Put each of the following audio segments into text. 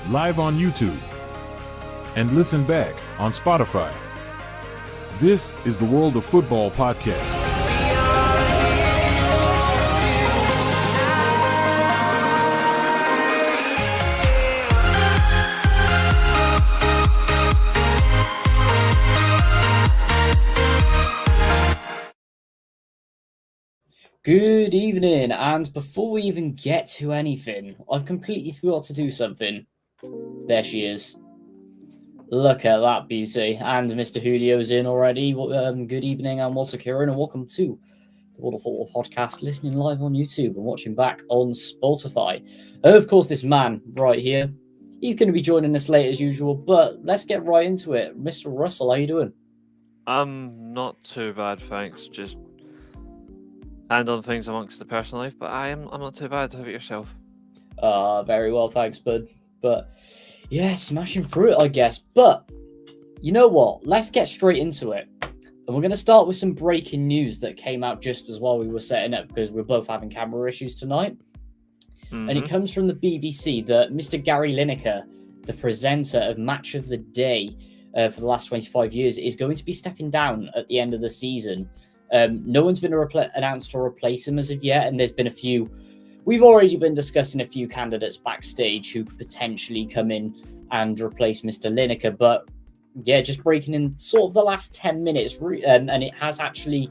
live on YouTube, and listen back on Spotify. This is the World of Football podcast. Good evening, and before we even get to anything, I've completely forgot to do something. There she is. Look at that beauty. And Mr. Julio's in already. Good evening, I'm Walter Kieran, and welcome to the World of Football podcast, listening live on YouTube and watching back on Spotify. Of course, this man right here, he's going to be joining us late as usual, but let's get right into it. Mr. Russell, how you doing? I'm not too bad, thanks. Just handling things amongst the personal life, but I'm not too bad. How about yourself? Very well, thanks, bud. But yeah, smashing through it, I guess. But you know what? Let's get straight into it. And we're going to start with some breaking news that came out just as while we were setting up, because we're both having camera issues tonight. Mm-hmm. And it comes from the BBC that Mr. Gary Lineker, the presenter of Match of the Day for the last 25 years, is going to be stepping down at the end of the season. No one's been announced to replace him as of yet, and there's been a few. We've already been discussing a few candidates backstage who could potentially come in and replace Mr. Lineker. But yeah, just breaking in sort of the last 10 minutes, and it has actually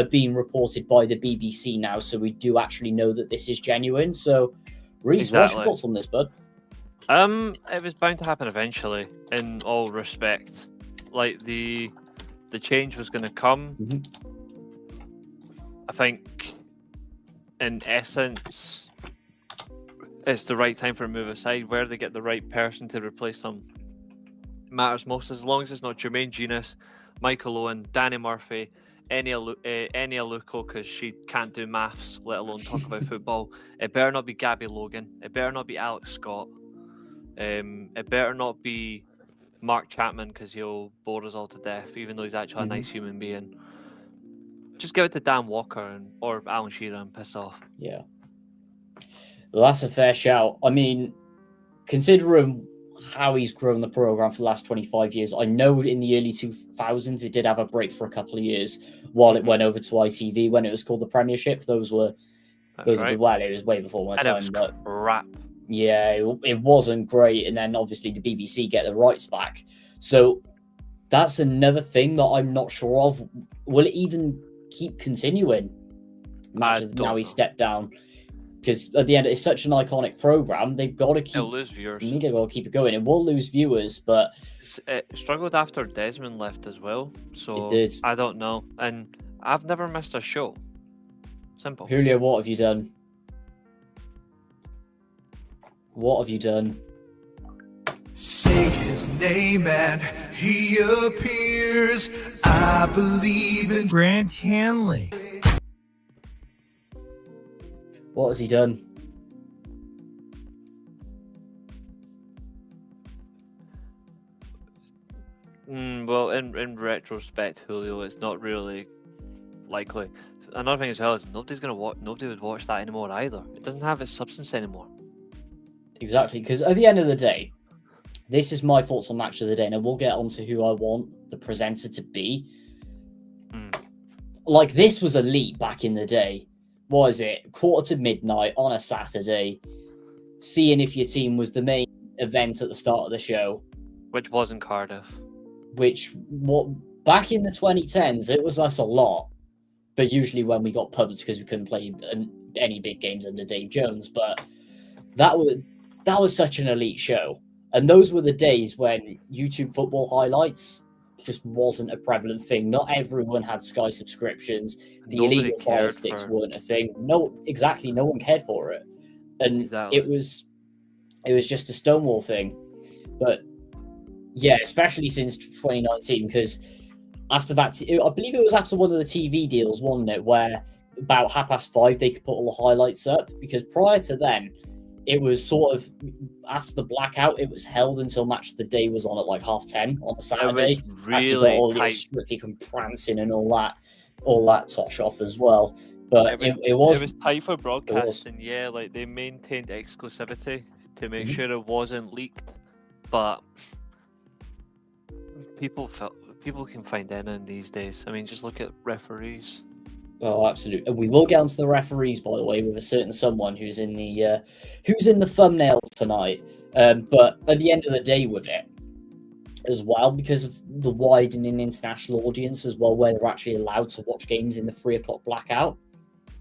been reported by the BBC now, so we do actually know that this is genuine. So, Reece, what's your thoughts on this, bud? It was bound to happen eventually, in all respect. Like the change was going to come. Mm-hmm. I think, in essence, it's the right time for a move aside. Where they get the right person to replace them matters most. As long as it's not Jermaine Genius, Michael Owen, Danny Murphy, Enya Aluko, because she can't do maths, let alone talk about football. It better not be Gabby Logan. It better not be Alex Scott. It better not be Mark Chapman, because he'll bore us all to death, even though he's actually a nice human being. Just give it to Dan Walker or Alan Shearer and piss off. Yeah. Well, that's a fair shout. I mean, considering how he's grown the program for the last 25 years, I know in the early 2000s it did have a break for a couple of years while it went over to ITV when it was called the Premiership. Those were right. Well, it was way before my time. It was crap. Yeah, it wasn't great. And then obviously the BBC get the rights back. So that's another thing that I'm not sure of. Will it even keep continuing now he stepped down? Because at the end it's such an iconic program, they've got to keep. It'll lose viewers. They've got to keep it going. It will lose viewers, but it struggled after Desmond left as well. So it did. I don't know, and I've never missed a show. Simple. Julio, what have you done? What have you done? Say his name and he appears. I believe in Grant Hanley. What has he done? Well, in retrospect, Julio, it's not really likely. Another thing as well is nobody would watch that anymore either. It doesn't have its substance anymore. Exactly, because at the end of the day, this is my thoughts on Match of the Day, and we'll get on to who I want the presenter to be. Like, this was elite back in the day. What is it? 1:45 on a Saturday, seeing if your team was the main event at the start of the show. Which wasn't Cardiff. Back in the 2010s, it was us a lot. But usually when we got pubs, because we couldn't play any big games under Dave Jones. But that was such an elite show. And those were the days when YouTube football highlights just wasn't a prevalent thing. Not everyone had Sky subscriptions. The illegal fire sticks weren't a thing. No one cared for it. And it was just a Stonewall thing. But yeah, especially since 2019, because after that, I believe it was after one of the TV deals, wasn't it, where about 5:30 they could put all the highlights up, because prior to then, it was sort of after the blackout. It was held until Match of the Day was on at like 10:30 on a Saturday. It was really all the Strictly from prancing and all that tosh off as well. But it was tight for it was. broadcasting, yeah. Like they maintained exclusivity to make Mhm. sure it wasn't leaked, but people can find anything these days. I mean, just look at referees. Oh, absolutely. And we will get onto the referees, by the way, with a certain someone who's in the thumbnail tonight. But at the end of the day, with it as well, because of the widening international audience as well, where they're actually allowed to watch games in the 3 o'clock blackout.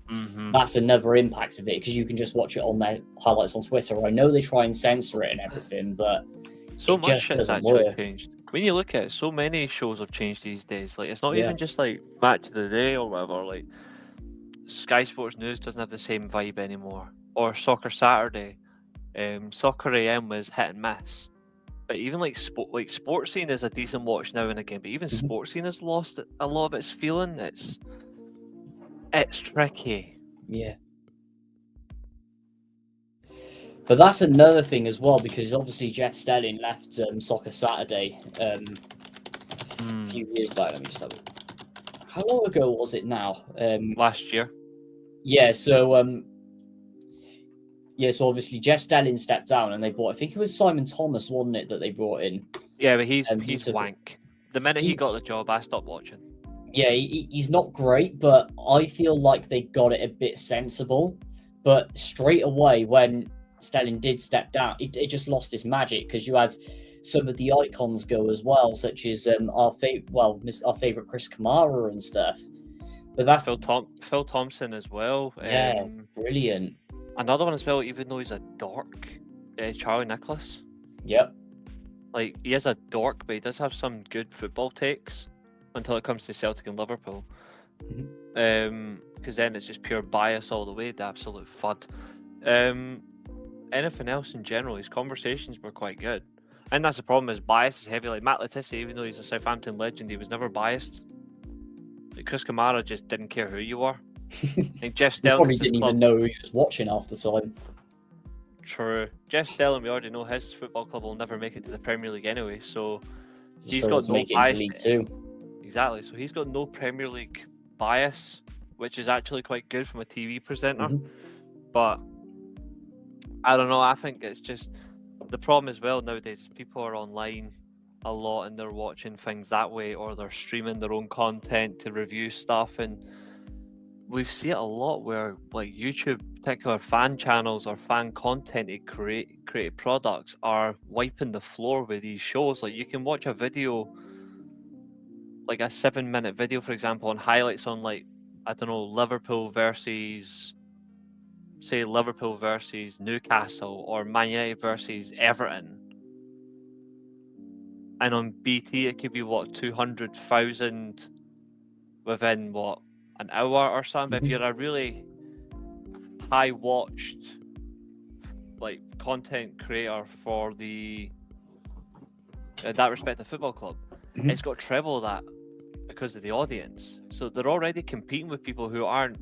Mm-hmm. That's another impact of it, because you can just watch it on their highlights on Twitter. I know they try and censor it and everything, but So it much just shit's doesn't actually work. changed. When you look at it, so many shows have changed these days. Like it's not Yeah. even just like Match of the Day or whatever. Like Sky Sports News doesn't have the same vibe anymore. Or Soccer Saturday, Soccer AM was hit and miss. But even like Sports Scene is a decent watch now and again. But even Mhm. Sports Scene has lost a lot of its feeling. It's tricky. Yeah. But that's another thing as well, because obviously Jeff Stelling left Soccer Saturday a few years back. Let me just have it. How long ago was it now? Last year. Yeah, so obviously Jeff Stelling stepped down, and they brought. I think it was Simon Thomas, wasn't it, that they brought in? Yeah, but he's He took it. wank. The minute he He's- got the job, I stopped watching. Yeah, he's not great, but I feel like they got it a bit sensible. But straight away, when Stelling did step down, it just lost its magic, because you had some of the icons go as well, such as our favorite Chris Kamara and stuff. But that's Phil Thompson as well. yeah, brilliant. Another one as well, even though he's a dork, Charlie Nicholas. Yep. Like he is a dork, but he does have some good football takes until it comes to Celtic and Liverpool. Because then it's just pure bias all the way, the absolute fud. Anything else in general, his conversations were quite good. And that's the problem, is bias is heavy. Like Matt Letizia, even though he's a Southampton legend, he was never biased. Like Chris Kamara just didn't care who you were. Like Jeff He Stelling probably didn't even know who he was watching half the time. True. Jeff Stelling, we already know his football club will never make it to the Premier League anyway, so he's got no make it bias. into League 2. Exactly. So he's got no Premier League bias, which is actually quite good from a TV presenter. But I don't know. I think it's just the problem as well nowadays. People are online a lot and they're watching things that way, or they're streaming their own content to review stuff. And we see it a lot where, like YouTube, particular fan channels or fan content to create products are wiping the floor with these shows. Like you can watch a video, like a 7-minute video, for example, on highlights on, like, I don't know, Liverpool versus Newcastle, or Man United versus Everton. And on BT, it could be 200,000 within an hour or something. But if you're a really high watched like content creator for the that respective football club, it's got treble that because of the audience. So they're already competing with people who are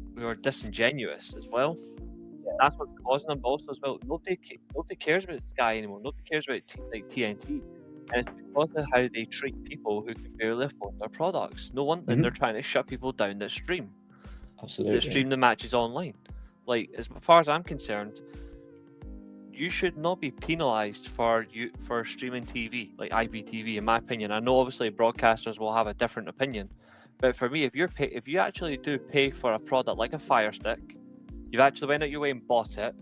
disingenuous as well. That's what's causing them. But also as well, nobody cares about Sky anymore. Nobody cares about TNT. And it's because of how they treat people who can barely afford their products. No wonder they're trying to shut people down that stream. Absolutely. That stream the matches online. Like, as far as I'm concerned, you should not be penalised for streaming TV, like IPTV, in my opinion. I know obviously broadcasters will have a different opinion, but for me, if you actually do pay for a product like a Fire Stick, you've actually went out your way and bought it,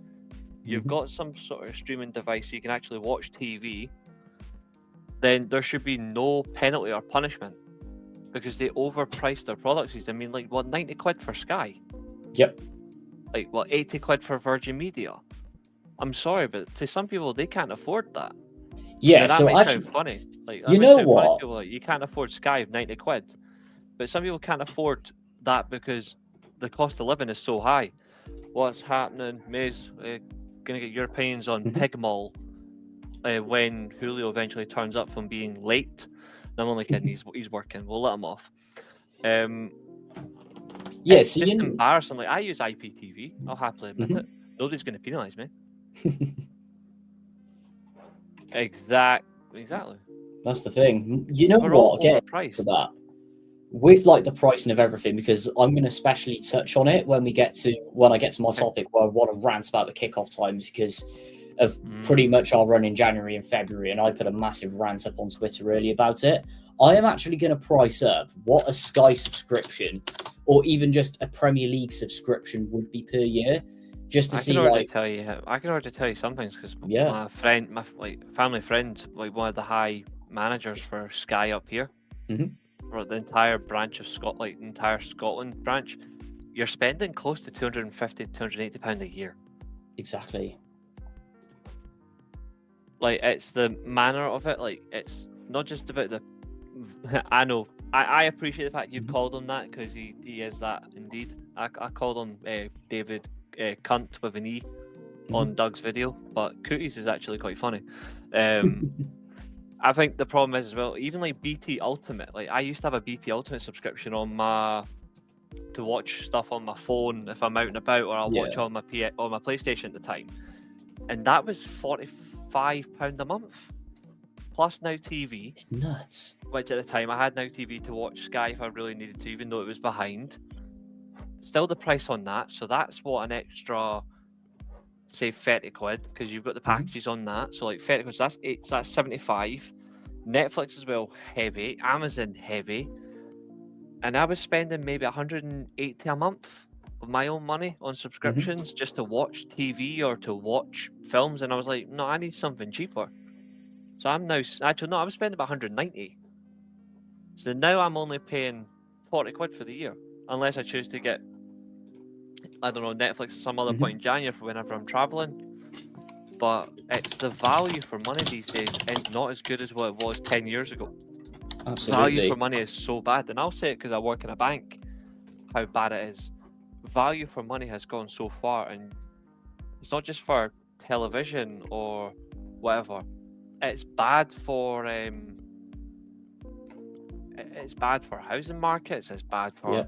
you've got some sort of streaming device so you can actually watch TV, then there should be no penalty or punishment, because they overpriced their products. I mean, like, 90 quid for Sky? Yep. Like, 80 quid for Virgin Media? I'm sorry, but to some people, they can't afford that. Yeah, now, that so might actually, sound funny. Like, you know what? People, like, you can't afford Sky of 90 quid. But some people can't afford that because the cost of living is so high. What's happening? Maze, gonna get your opinions on PGMOL when Julio eventually turns up from being late. I'm only kidding. He's working. We'll let him off. Yeah, it's so just embarrassing. Like, I use IPTV. I'll happily admit it. Nobody's going to penalise me. Exactly. That's the thing. You know We're all what? Get overpriced. for that. with like the pricing of everything, because I'm going to especially touch on it when I get to my topic where I want to rant about the kickoff times because of pretty much our run in January and February, and I put a massive rant up on Twitter early about it. I am actually going to price up what a Sky subscription or even just a Premier League subscription would be per year, just to see. I can already tell you some things because yeah, my family friend, like one of the high managers for Sky up here, for the entire branch of Scotland, like the entire Scotland branch, you're spending close to £250, £280 a year. Exactly. Like, it's the manner of it. Like, it's not just about the. I know. I appreciate the fact you've called him that because he is that indeed. I called him David Cunt with an E on Doug's video, but Cooties is actually quite funny. I think the problem is as well, even like BT Ultimate. Like, I used to have a BT Ultimate subscription on to watch stuff on my phone if I'm out and about, or I'll watch on my PlayStation at the time, and that was £45 a month. Plus Now TV. It's nuts. Which at the time I had Now TV to watch Sky if I really needed to, even though it was behind. Still the price on that, so that's what an extra, say, 30 quid, because you've got the packages on that. So like 30 quid, so that's 75. Netflix as well, heavy. Amazon, heavy. And I was spending maybe 180 a month of my own money on subscriptions just to watch TV or to watch films, and I was like, no, I need something cheaper. So I'm now I was spending about 190. So now I'm only paying 40 quid for the year, unless I choose to get, I don't know, Netflix at some other point in January for whenever I'm traveling. But it's the value for money these days is not as good as what it was 10 years ago. Absolutely. Value for money is so bad, and I'll say it because I work in a bank, how bad it is. Value for money has gone so far, and it's not just for television or whatever. It's bad for housing markets. It's bad for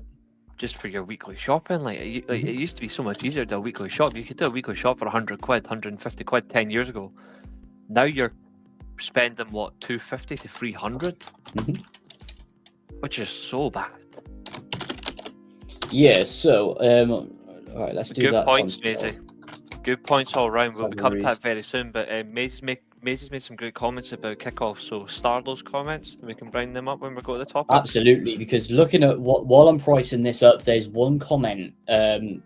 just for your weekly shopping. Like it used to be so much easier to do a weekly shop. You could do a weekly shop for 100 quid, 150 quid 10 years ago. Now you're spending what, 250 to 300, which is so bad. Yeah. So all right, let's do that. Good points, Maisie. Good points all round. We'll be coming to that very soon. But Maisie's made some great comments about kickoff, so star those comments and we can bring them up when we go to the topic. Absolutely, because looking at while I'm pricing this up, there's one comment that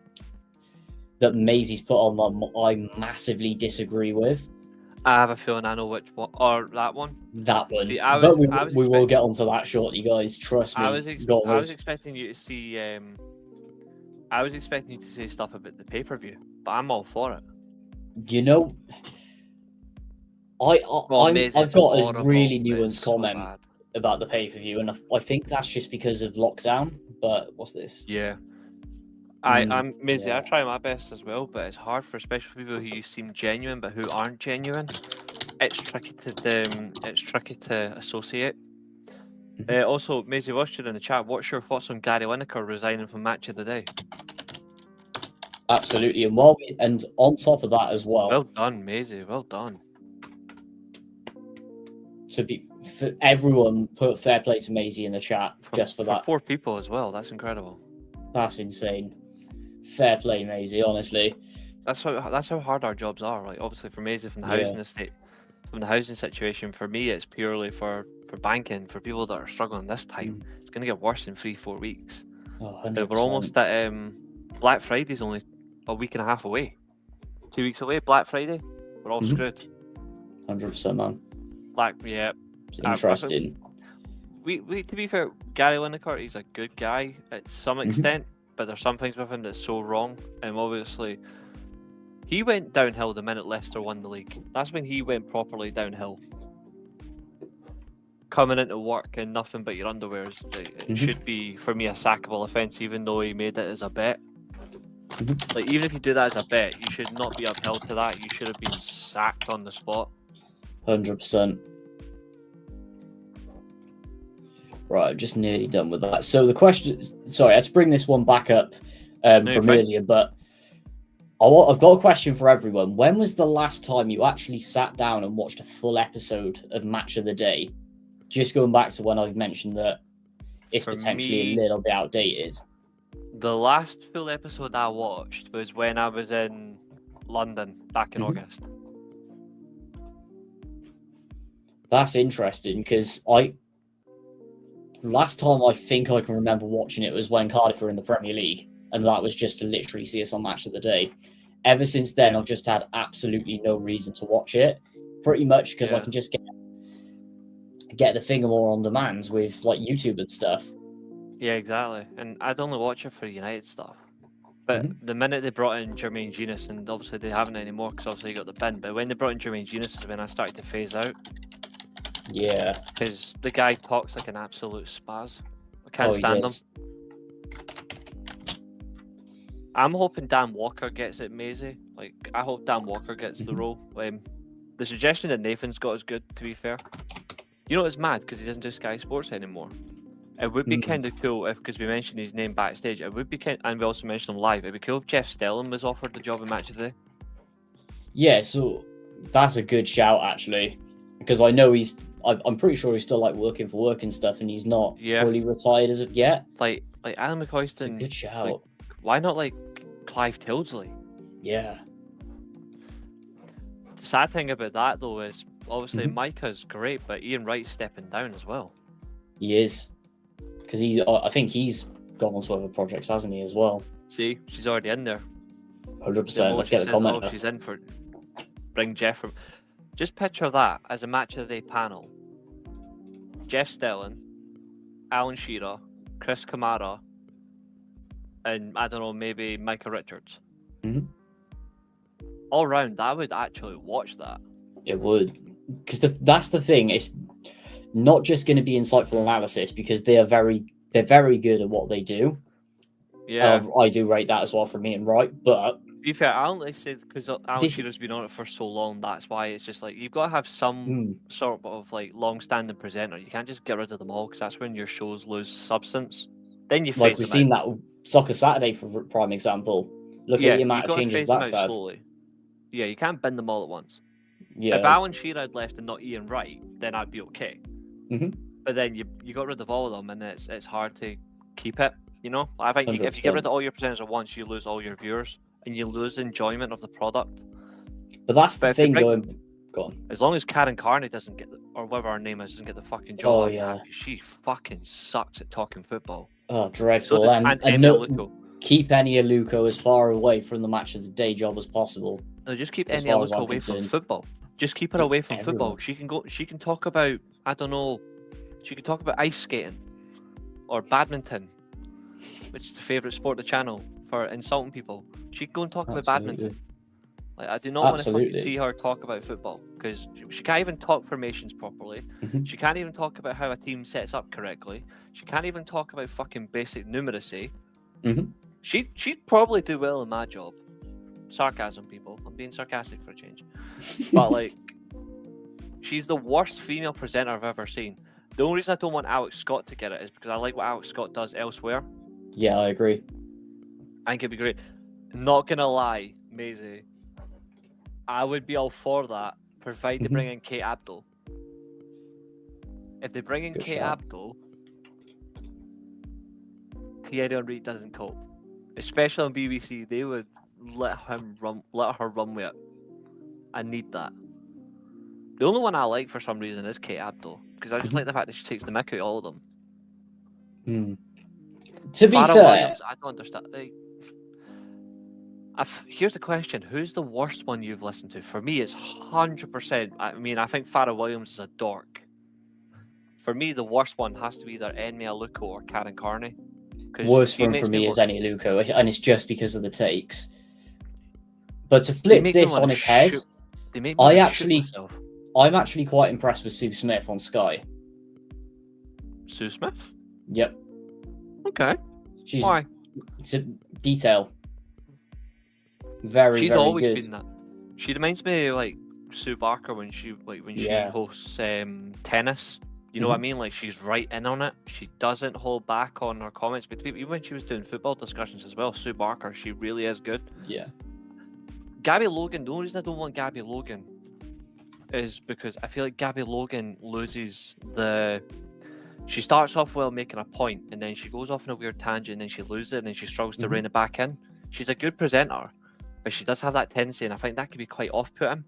Maisie's put on that I massively disagree with. I have a feeling I know which one, or that one. That one. See, we will get onto that shortly, guys. Trust me. I was expecting you to see. I was expecting you to say stuff about the pay-per-view, but I'm all for it. You know, I've got a really nuanced comment about the pay-per-view, and I think that's just because of lockdown. But what's this? Yeah, I'm Maisie. I try my best as well, but it's hard for especially people who seem genuine but who aren't genuine. It's tricky to associate. Also, Maisie, watched it in the chat. What's your thoughts on Gary Lineker resigning from Match of the Day? Absolutely, and on top of that as well. Well done, Maisie. Well done. For everyone, put fair play to Maisie in the chat just for that. 4 people as well. That's incredible. That's insane. Fair play, Maisie. Honestly, that's how hard our jobs are. Like obviously for Maisie from the housing estate, from the housing situation. For me, it's purely for banking. For people that are struggling this time, it's going to get worse in 3-4 weeks. Oh, we're almost at Black Friday's only a week and a half away. 2 weeks away. Black Friday. We're all screwed. 100%, man. It's interesting. We to be fair, Gary Lineker, he's a good guy at some extent, but there's some things with him that's so wrong. And obviously, he went downhill the minute Leicester won the league. That's when he went properly downhill. Coming into work in nothing but your underwear should be, for me, a sackable offence, even though he made it as a bet. Like, even if you do that as a bet, you should not be upheld to that. You should have been sacked on the spot. 100%. Right, I'm just nearly done with that. So the question, sorry, let's bring this one back up from earlier, but I've got a question for everyone. When was the last time you actually sat down and watched a full episode of Match of the Day? Just going back to when I've mentioned that it's For potentially me, a little bit outdated. the last full episode I watched was when I was in London back in August. That's interesting because last time I think I can remember watching it was when Cardiff were in the Premier League, and that was just to literally see us on Match of the Day. Ever since then, I've just had absolutely no reason to watch it, pretty much because I can just get the thing more on demand with like YouTube and stuff. Yeah, exactly. And I'd only watch it for United stuff. But the minute they brought in Jermaine Genius, and obviously they haven't anymore because obviously he got the bin, but when they brought in Jermaine Genius is when I started to phase out. Yeah. Because the guy talks like an absolute spaz. I can't stand him. I'm hoping Dan Walker gets it, Maisie. Like, I hope Dan Walker gets the role. The suggestion that Nathan's got is good, to be fair. You know, it's mad because he doesn't do Sky Sports anymore. It would be kind of cool if, because we mentioned his name backstage, it would be and we also mentioned him live, it'd be cool if Jeff Stelling was offered the job in Match of the Day. Yeah, so that's a good shout, actually. Because I know I'm pretty sure he's still like looking for work and stuff, and he's not fully retired as of yet. Like Alan McCoyston. It's a good shout. Like, why not like Clive Tildesley? Yeah. The sad thing about that though is obviously Micah's great, but Ian Wright's stepping down as well. He is, because I think he's gone on to other projects, hasn't he, as well? See, she's already in there. 100%. Let's get the comment. She's in for bring Jeff from. Just picture that as a Match of the Day panel. Jeff Stelling, Alan Shearer, Chris Kamara, and I don't know, maybe Micah Richards. All round, I would actually watch that. It would, because that's the thing. It's not just going to be insightful analysis because they're very good at what they do. Yeah, I do rate that as well from Ian Wright, but. To be fair, Alan, like said, because Alan Shearer's been on it for so long, that's why it's just like you've got to have some sort of like long-standing presenter. You can't just get rid of them all because that's when your shows lose substance. Then you like we've seen that Soccer Saturday for prime example. Look at the amount of changes that's had. Yeah, you can't bin them all at once. Yeah. If Alan Shearer had left and not Ian Wright, then I'd be okay. But then you got rid of all of them, and it's hard to keep it. You know, I think if you get rid of all your presenters at once, you lose all your viewers. And you lose enjoyment of the product. But that's the thing going on. As long as Karen Carney doesn't get or whatever her name is, doesn't get the fucking job. Oh, yeah. She fucking sucks at talking football. Oh, dreadful. So and no, keep Enya Luco as far away from the Match of the Day job as possible. No, just keep Enya Luco away from football. Just keep her away from football. She can talk about, I don't know, she can talk about ice skating or badminton, which is the favourite sport of the channel for insulting people. She can go and talk about badminton. Like, I do not want to fucking see her talk about football because she can't even talk formations properly. She can't even talk about how a team sets up correctly. She can't even talk about fucking basic numeracy. She'd probably do well in my job. Sarcasm, people. I'm being sarcastic for a change. But like, she's the worst female presenter I've ever seen. The only reason I don't want Alex Scott to get it is because I like what Alex Scott does elsewhere. Yeah, I agree. I think it'd be great. Not gonna lie, Maisie, I would be all for that, provided they bring in Kate Abdul. If they bring in Kate Abdul, Thierry Henry doesn't cope. Especially on BBC, they would let her run with it. I need that. The only one I like for some reason is Kate Abdul, because I just like the fact that she takes the mick out of all of them. To be Farrah fair, Williams, I don't understand. Like, here's the question: who's the worst one you've listened to? For me, it's 100%. I mean, I think Farrah Williams is a dork. For me, the worst one has to be either Enya Luco or Karen Carney. Worst one for me is Enya Luco, and it's just because of the takes. But to flip this on its head, I'm actually quite impressed with Sue Smith on Sky. Sue Smith? Yep. Okay. Why? It's a detail. She's always good. been that. She reminds me of like Sue Barker when she hosts tennis. You know what I mean? Like, she's right in on it. She doesn't hold back on her comments. But even when she was doing football discussions as well, Sue Barker, she really is good. Yeah. Gabby Logan, the only reason I don't want Gabby Logan is because I feel like Gabby Logan loses the... She starts off well making a point, and then she goes off on a weird tangent, and then she loses it, and then she struggles to rein it back in. She's a good presenter, but she does have that tendency, and I think that could be quite off-putting.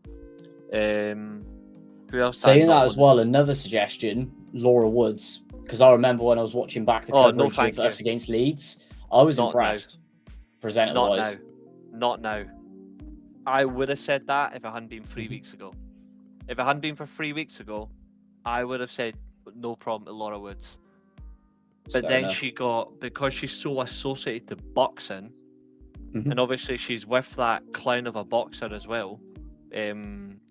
Who else? Saying that as well, another suggestion, Laura Woods, because I remember when I was watching back the coverage of us against Leeds, I was impressed. Presenter-wise. Not now. I would have said that if it hadn't been 3 weeks ago. If it hadn't been for 3 weeks ago, I would have said no problem to Laura Woods. But then she got, because she's so associated to boxing, and obviously she's with that clown of a boxer as well,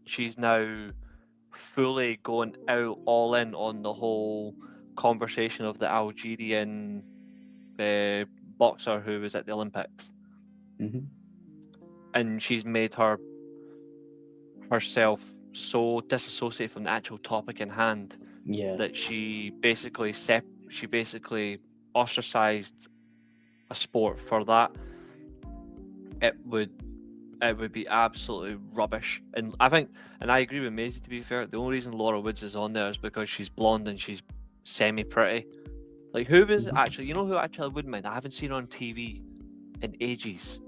she's now fully going out all in on the whole conversation of the Algerian boxer who was at the Olympics. And she's made herself so disassociated from the actual topic in hand that she basically ostracized a sport for that. It would be absolutely rubbish. And I think, and I agree with Maisie, to be fair, the only reason Laura Woods is on there is because she's blonde and she's semi-pretty. Like, who is actually, you know who actually I wouldn't mind? I haven't seen her on TV in ages.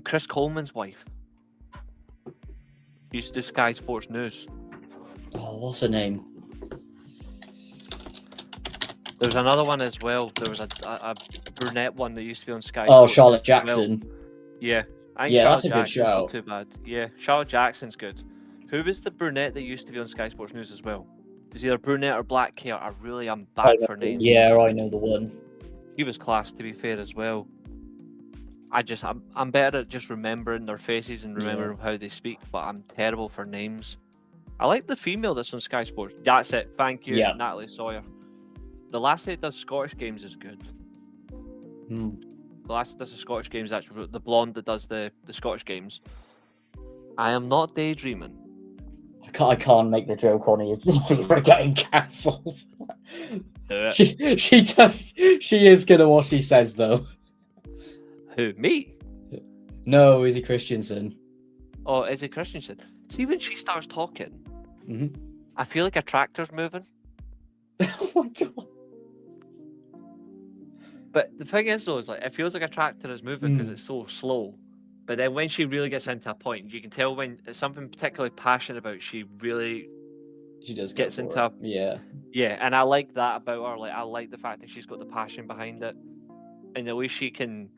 Chris Coleman's wife. She used to do Sky Sports News. Oh, what's her name? There's another one as well. There was a brunette one that used to be on Sky. Oh, Charlotte Jackson. Well. Yeah. That's a good show. Not too bad. Yeah, Charlotte Jackson's good. Who was the brunette that used to be on Sky Sports News as well? It was either brunette or black hair. I'm bad for names. Yeah, I know the one. He was class, to be fair, as well. I'm better at just remembering their faces and remembering how they speak, but I'm terrible for names. I like the female that's on Sky Sports. That's it. Thank you, Natalie Sawyer. The last that does Scottish games is good. The last that does the Scottish games, actually, the blonde that does the Scottish games. I am not daydreaming. I can't make the joke on it. We're getting cancelled. She is gonna what she says though. Who, me? No, Izzy Christensen. Oh, Izzy Christensen. See, when she starts talking, I feel like a tractor's moving. Oh my god. But the thing is, though, is like it feels like a tractor is moving because it's so slow. But then when she really gets into a point, you can tell when it's something particularly passionate about, she just gets into yeah, and I like that about her. Like, I like the fact that she's got the passion behind it, and the way she can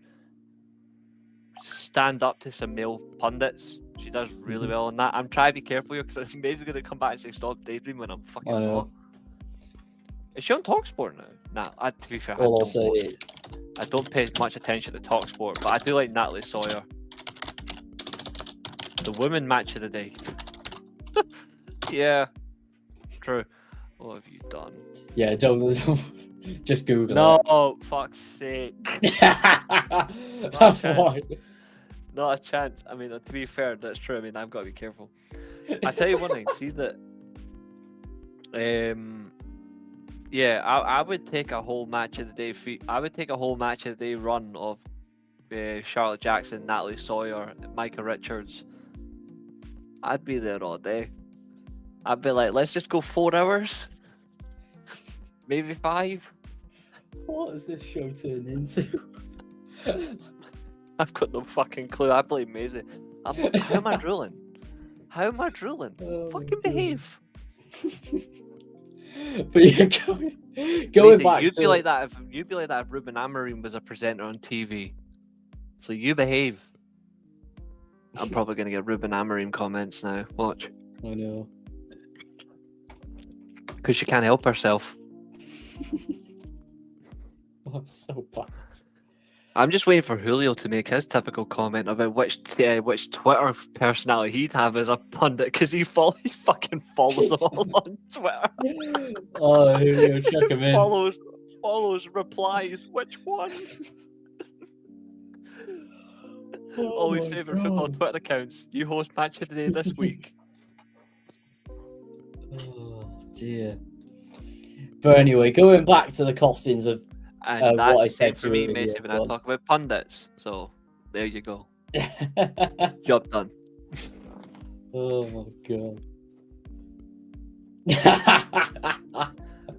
stand up to some male pundits. She does really well on that. I'm trying to be careful here because May's going to come back and say stop daydreaming when I'm fucking not. Is she on TalkSport now? Nah, to be fair, I don't pay much attention to TalkSport, but I do like Natalie Sawyer. The women match of the day. Yeah, true. What have you done? Yeah, don't just Google it. No, fuck's sake. That's why. Not a chance. I mean, to be fair, that's true. I mean, I've got to be careful. I tell you one thing. See that. Yeah, I would take a whole match of the day. I would take a whole match of the day run of Charlotte Jackson, Natalie Sawyer, Micah Richards. I'd be there all day. I'd be like, let's just go 4 hours, maybe 5. What has this show turned into? I've got no fucking clue. I blame Maisie. How am I drooling? How am I drooling? Fucking behave. But you're going Maisie, back. You'd be like that if Ruben Amorim was a presenter on TV. So you behave. I'm probably going to get Ruben Amorim comments now. Watch. I know. Because she can't help herself. Oh, so bad. I'm just waiting for Julio to make his typical comment about which Twitter personality he'd have as a pundit, because he fucking follows them all on Twitter. Oh, Julio, check him in. Follows, replies. Which one? All his favourite football Twitter accounts. You host match of the day this week. Oh dear. But anyway, going back to the costings of and that's what I the same said for me, Mason, when I talk about pundits. So there you go. Job done. Oh my god.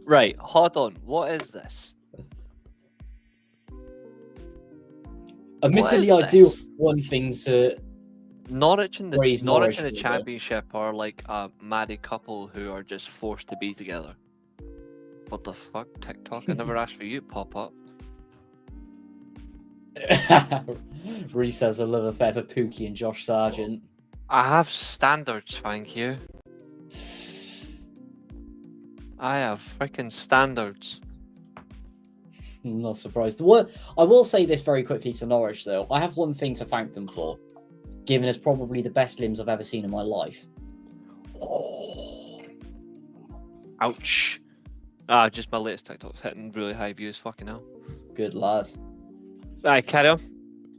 Right, hold on. What is this? Admittedly, What I is do this? one thing to Norwich in the praise Norwich in the for, though. Championship are like a married couple who are just forced to be together. What the fuck, TikTok? I never asked for you to pop up. Reece has a love affair for Pookie and Josh Sargent. I have standards, thank you. I have freaking standards. I'm not surprised. What I will say this very quickly to Norwich, though. I have one thing to thank them for, giving us probably the best limbs I've ever seen in my life. Oh. Ouch. Just my latest TikTok's hitting really high views, fucking hell. Good lad. Alright, carry on.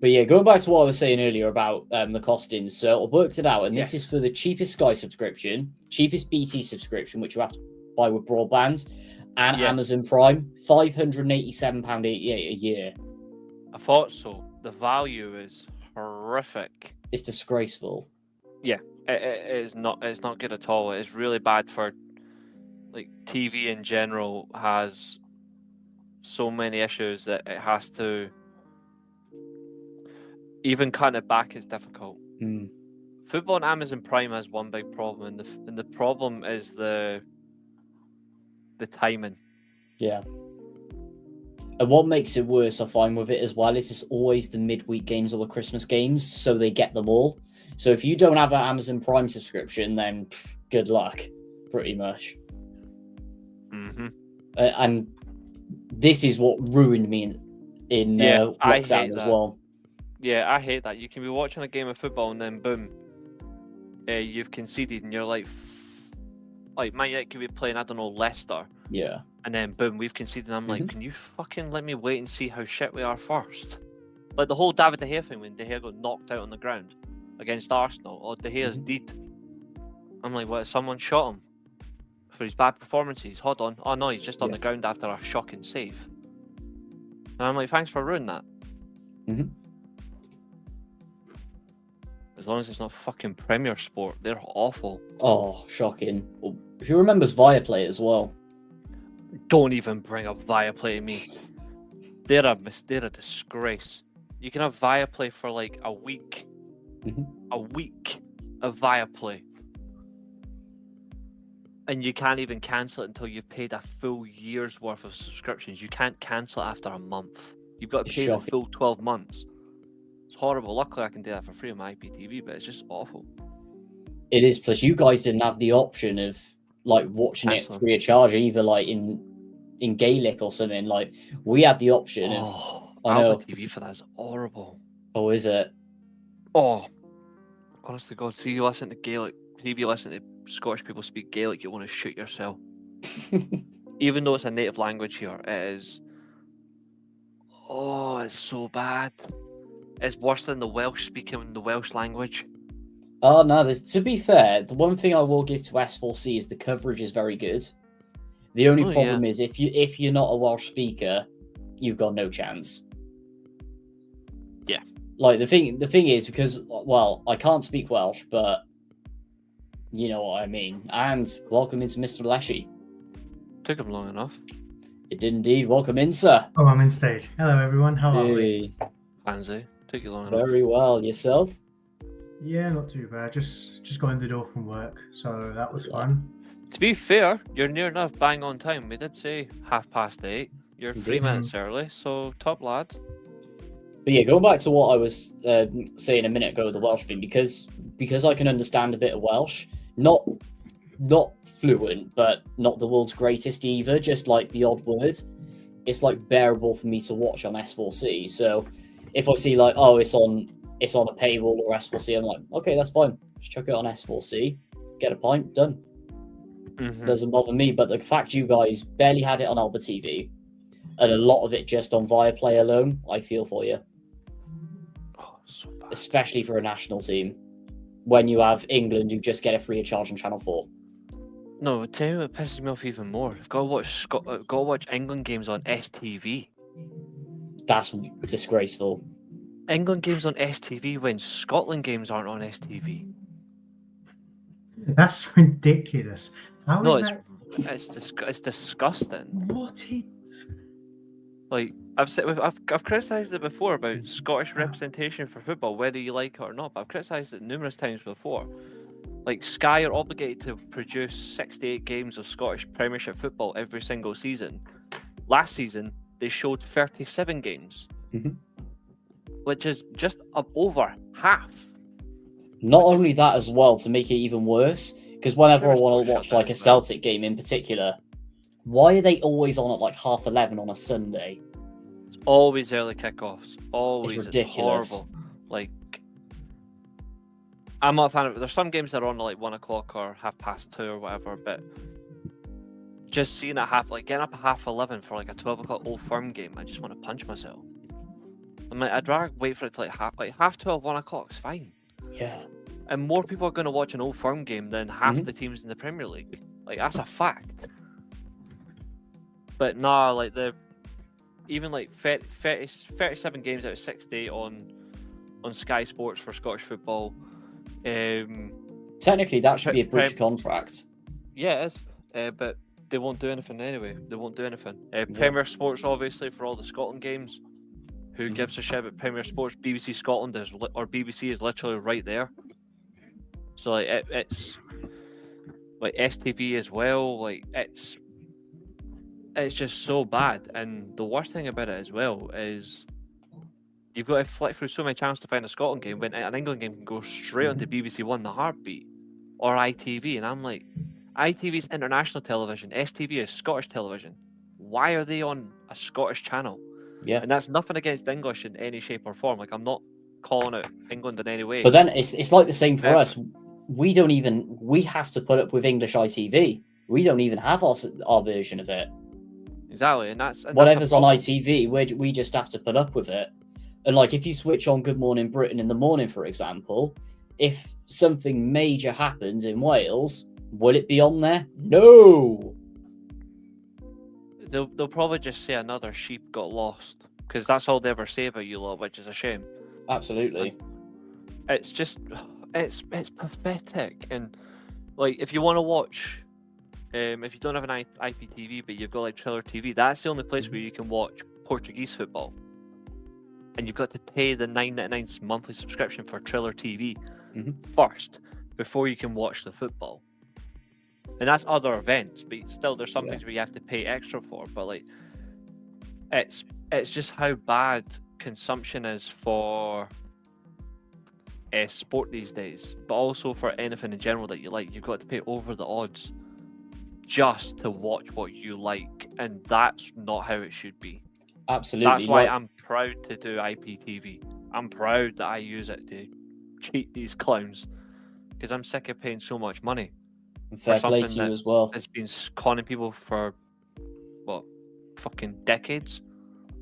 But yeah, going back to what I was saying earlier about the costings, so I worked it out, and Yes. this is for the cheapest Sky subscription, cheapest BT subscription, which you have to buy with broadband, and Yeah. Amazon Prime, £587.88 a year. I thought so. The value is horrific. It's disgraceful. It is not. It's not good at all. It's really bad for, like, TV in general has so many issues that it has to. Even cutting it back is difficult. Mm. Football on Amazon Prime has one big problem, and the problem is the timing. Yeah. And what makes it worse, I find, with it as well, is it's always the midweek games or the Christmas games, so they get them all. So if you don't have an Amazon Prime subscription, then good luck, pretty much. Mm-hmm. And this is what ruined me in I lockdown hate as that. well. Yeah, I hate that. You can be watching a game of football and then boom, you've conceded, and you're like, Man United could be playing, I don't know, Leicester, Yeah. and then boom, we've conceded. And I'm like, can you fucking let me wait and see how shit we are first? Like the whole David De Gea thing when De Gea got knocked out on the ground against Arsenal, or De Gea's deed. I'm like, what? Someone shot him for his bad performances. Hold on. Oh no, he's just on the ground after a shocking save. And I'm like, thanks for ruining that. Mhm. As long as it's not fucking Premier Sport, they're awful. Oh, shocking. Who remembers Viaplay as well? Don't even bring up Viaplay to me. They're a disgrace. You can have Viaplay for like a week. A week of Viaplay. And you can't even cancel it until you've paid a full year's worth of subscriptions. You can't cancel it after a month. You've got to pay the full 12 months. It's horrible. Luckily, I can do that for free on my IPTV, but it's just awful. It is. Plus, you guys didn't have the option of like watching it free of charge, either like in Gaelic or something. Like we had the option of. I know. TV for that is horrible. Oh, is it? Oh, honest to God, see you listen to Gaelic. See if you listen to Scottish people speak Gaelic, you want to shoot yourself. Even though it's a native language here, it is. Oh, it's so bad. It's worse than the Welsh speaking the Welsh language. Oh no, to be fair, the one thing I will give to S4C is the coverage is very good. The only problem is if you're not a Welsh speaker, you've got no chance. Yeah. Like the thing is, because well, I can't speak Welsh, but you know what I mean. And welcome into Mr. Leshy. Took him long enough. It did indeed. Welcome in, sir. Oh, I'm in stage. Hello, everyone. How are we? Fancy. Took you long enough. Very well. Yourself? Yeah, not too bad. Just got in the door from work, so that was fun. To be fair, you're near enough bang on time. We did say 8:30. You're 3 minutes early, so top lad. But yeah, going back to what I was saying a minute ago with the Welsh thing, because I can understand a bit of Welsh, not fluent, but not the world's greatest either, just like the odd word, it's like bearable for me to watch on S4C. So if I see like, oh, it's on a paywall or S4C, I'm like, okay, that's fine. Just chuck it on S4C, get a pint, done. Doesn't bother me. But the fact you guys barely had it on Alba TV, and a lot of it just on Viaplay alone, I feel for you. Oh, so bad. Especially for a national team, when you have England who just get it free of charge on Channel 4. No, tell you what pisses me off even more. I've got to watch England games on STV. That's disgraceful. England games on STV when Scotland games aren't on STV. That's ridiculous. How is It's that? It's disgusting. What he? Like I've criticised it before about Scottish representation for football, whether you like it or not. But I've criticised it numerous times before. Like Sky are obligated to produce 68 games of Scottish Premiership football every single season. Last season they showed 37 games, which is just over half. Not only that as well, to make it even worse, because whenever I want to watch like a Celtic game in particular, why are they always on at like 11:30 on a Sunday? It's always early kickoffs. Always. It's ridiculous. Horrible. Like, I'm not a fan of it. There's some games that are on at like 1 o'clock or 2:30 or whatever, but just seeing it getting up at 11:30 for like a 12 o'clock Old Firm game, I just want to punch myself. I'm like, I'd rather wait for it to like 12:30, 1 o'clock is fine. Yeah. And more people are going to watch an Old Firm game than half the teams in the Premier League. Like, that's a fact. But nah, like even like 37 games out of 68 on Sky Sports for Scottish football. Technically, that should be a breach of contract. Yeah, it is. But they won't do anything anyway. They won't do anything. Premier Sports, obviously, for all the Scotland games. Who gives a shit about Premier Sports? BBC Scotland BBC is literally right there. So like it's like STV as well. Like it's just so bad. And the worst thing about it as well is you've got to flick through so many channels to find a Scotland game when an England game can go straight onto BBC One, the heartbeat, or ITV. And I'm like, ITV is international television. STV is Scottish television. Why are they on a Scottish channel? Yeah. And that's nothing against English in any shape or form. Like, I'm not calling out England in any way. But then it's like the same for us. We have to put up with English ITV. We don't even have our version of it. Exactly, and whatever's on ITV, we just have to put up with it. And like, if you switch on Good Morning Britain in the morning, for example, if something major happens in Wales, will it be on there? No. They'll probably just say another sheep got lost, because that's all they ever say about you lot, which is a shame. Absolutely. It's just, it's pathetic. And like, if you want to watch, if you don't have an IPTV but you've got like Triller TV, that's the only place where you can watch Portuguese football. And you've got to pay the $9.99 monthly subscription for Triller TV first before you can watch the football. And that's other events, but still, there's some things where you have to pay extra for. But like, it's just how bad consumption is for sport these days, but also for anything in general that you like. You've got to pay over the odds just to watch what you like, and that's not how it should be. Absolutely. That's why I'm proud to do IPTV. I'm proud that I use it to cheat these clowns, because I'm sick of paying so much money. And fair play to you as well. It's been conning people for what, fucking decades.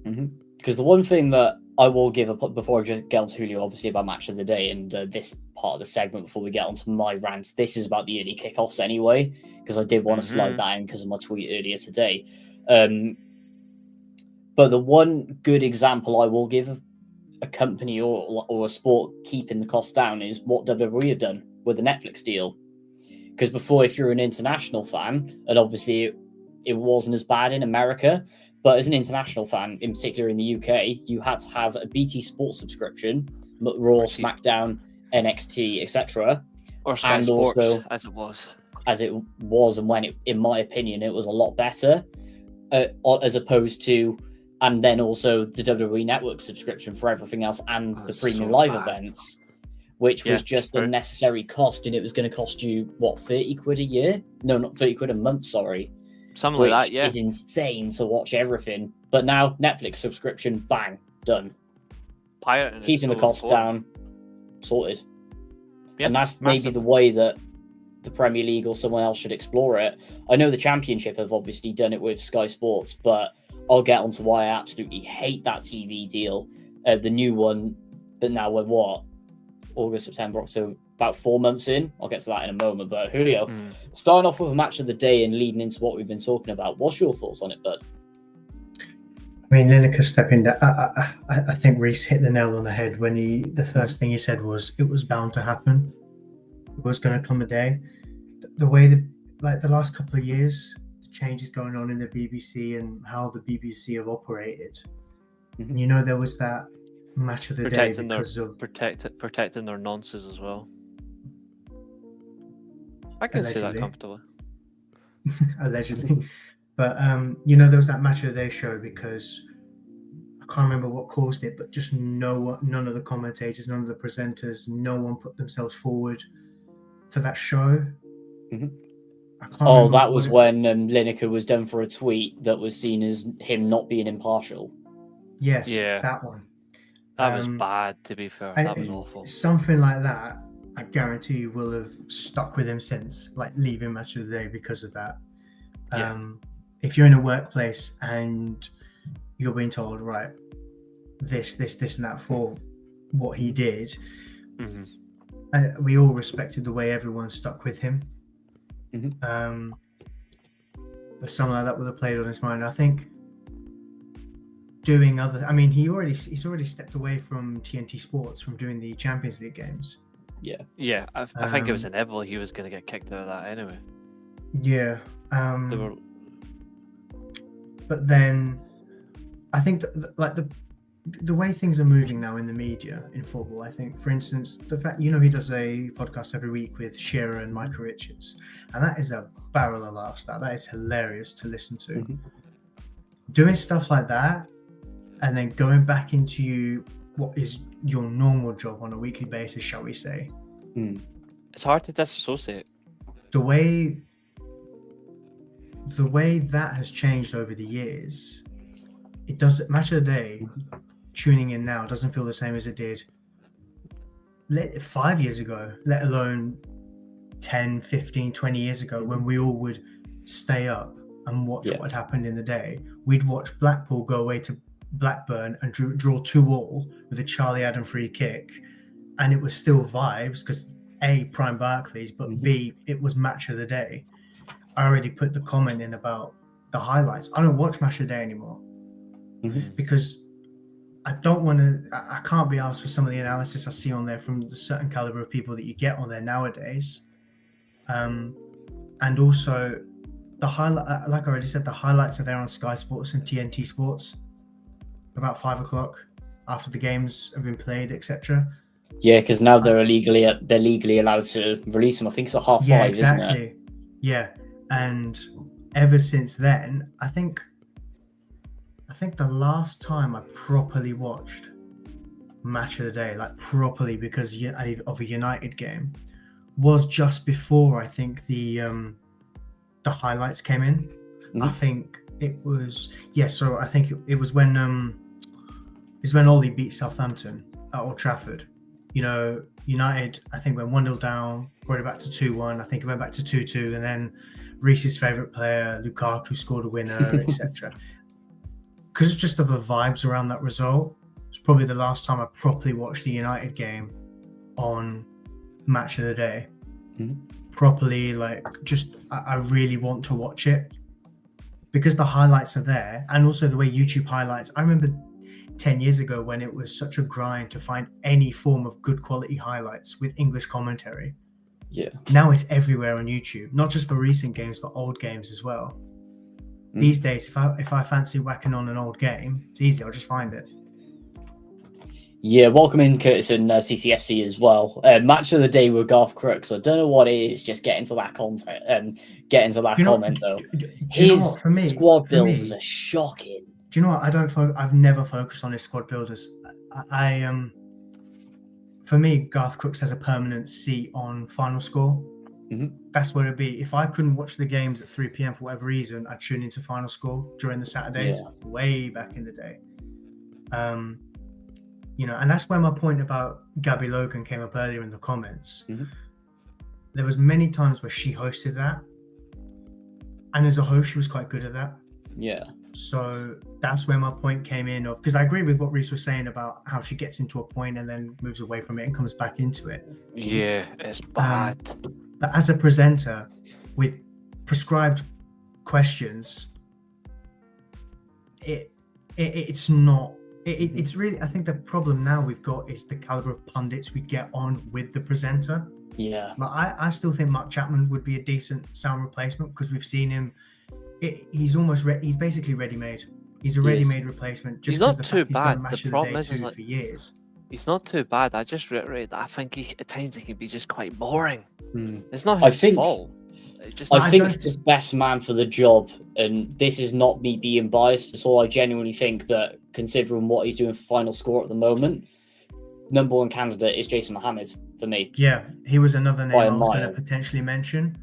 Because the one thing that I will give before I just get on to Julio, obviously about match of the day, and this part of the segment before we get onto my rant, this is about the early kickoffs anyway, because I did want to slide that in because of my tweet earlier today. But the one good example I will give of a company or a sport keeping the cost down is what WWE have done with the Netflix deal. Because before, if you're an international fan, and obviously it wasn't as bad in America, but as an international fan, in particular in the UK, you had to have a BT Sports subscription, Raw, SmackDown, NXT, etc. Or Sky Sports, also, as it was, and when in my opinion, it was a lot better, as opposed to, and then also the WWE Network subscription for everything else and the premium live events, which was just a necessary cost, and it was going to cost you, what, 30 quid a year? No, not 30 quid a month, sorry. Something like that, yeah. Which is insane to watch everything. But now, Netflix subscription, bang, done. Pirating keeping the costs down, sorted. Yeah, and that's maybe the way that the Premier League or someone else should explore it. I know the Championship have obviously done it with Sky Sports, but I'll get onto why I absolutely hate that TV deal. The new one, but now we're what? August, September, October, about 4 months in. I'll get to that in a moment. But Julio, starting off with a match of the day and leading into what we've been talking about, what's your thoughts on it, bud? I mean, Lineker stepping down. I think Reece hit the nail on the head when the first thing he said was it was bound to happen. It was going to come a day. The way that, like the last couple of years, changes going on in the BBC and how the BBC have operated. Mhm. You know, there was that match of the day because of protecting their nonces as well. I can see that Allegedly. comfortably. allegedly. But you know, there was that match of the day show because I can't remember what caused it, but just none of the commentators, none of the presenters, no one put themselves forward for that show. Mhm. I can't Oh, remember that what was it- when Lineker was done for a tweet that was seen as him not being impartial. Yes, Yeah. that one. That was bad, to be fair. That was awful. Something like that, I guarantee you will have stuck with him since, like leaving match of the day because of that. Yeah. If you're in a workplace and you're being told, right, this, and that for what he did, Mm-hmm. we all respected the way everyone stuck with him. Mhm. But something like that would have played on his mind. I think doing other, I mean, he's already stepped away from TNT Sports from doing the Champions League games. Yeah. Yeah, I think it was inevitable he was going to get kicked out of that anyway. Yeah. They were... But then I think the way things are moving now in the media in football, I think, for instance, the fact, you know, he does a podcast every week with Shearer and Micah Richards, and that is a barrel of laughs. That is hilarious to listen to. Mhm. Doing stuff like that and then going back into what is your normal job on a weekly basis, shall we say, It's hard to disassociate. the way that has changed over the years, it doesn't match of the day. Tuning in now doesn't feel the same as it did 5 years ago, let alone 10, 15, 20 years ago, when we all would stay up and watch what happened in the day. We'd watch Blackpool go away to Blackburn and draw 2-2 with a Charlie Adam free kick, and it was still vibes because A, Prime Barclays, but B, it was match of the day. I already put the comment in about the highlights. I don't watch match of the day anymore because I don't want to. I can't be asked for some of the analysis I see on there from the certain caliber of people that you get on there nowadays, and also the highlight. Like I already said, the highlights are there on Sky Sports and TNT Sports about 5 o'clock after the games have been played, etc. Yeah, because now they're legally allowed to release them. I think it's at 5:30, Yeah, exactly. isn't it? Yeah, and ever since then, I think the last time I properly watched match of the day, like properly because of a United game, was just before I think the highlights came in. I think it was So I think it was when Ollie beat Southampton at Old Trafford. You know, United, I think, went 1-0 down, brought it back to 2-1. I think it went back to 2-2, and then Reece's favourite player, Lukaku, scored a winner, etc. Because just of the vibes around that result, it's probably the last time I properly watched the United game on match of the day. Properly, like, just I really want to watch it because the highlights are there, and also the way YouTube highlights. I remember 10 years ago when it was such a grind to find any form of good quality highlights with English commentary. Yeah. Now it's everywhere on YouTube, not just for recent games, but old games as well. These days, if I fancy whacking on an old game, it's easy. I'll just find it. Yeah, welcome in Curtis and CCFC as well. Match of the day with Garth Crooks. I don't know what it is. Just get into that content. Get into that comment though. His squad builds are shocking. Do you know what? I've never focused on his squad builders. For me, Garth Crooks has a permanent seat on Final Score. That's what it'd be. If I couldn't watch the games at 3 p.m. for whatever reason, I'd tune into Final Score during the Saturdays, way back in the day. You know, and that's where my point about Gabby Logan came up earlier in the comments. There was many times where she hosted that, and as a host, she was quite good at that. Yeah. So that's where my point came in of, because I agree with what Reece was saying about how she gets into a point and then moves away from it and comes back into it. Yeah, it's bad. But as a presenter with prescribed questions, it's not. It's really. I think the problem now we've got is the caliber of pundits we get on with the presenter. Yeah. Like I still think Mark Chapman would be a decent sound replacement because we've seen him he's almost he's basically ready-made. He's a He is. ready-made replacement. Just He's not because the too fact he's bad. done match The of the problem day is 2 like- for years. He's not too bad. I just reiterate that I think at times he can be just quite boring. Hmm. It's not I his think- fault. It's just I I think don't- the best man for the job, and this is not me being biased at all. I genuinely think that, considering what he's doing for final score at the moment, number one candidate is Jason Mohammed for me. Yeah, he was another name By a I was going mile. to potentially mention.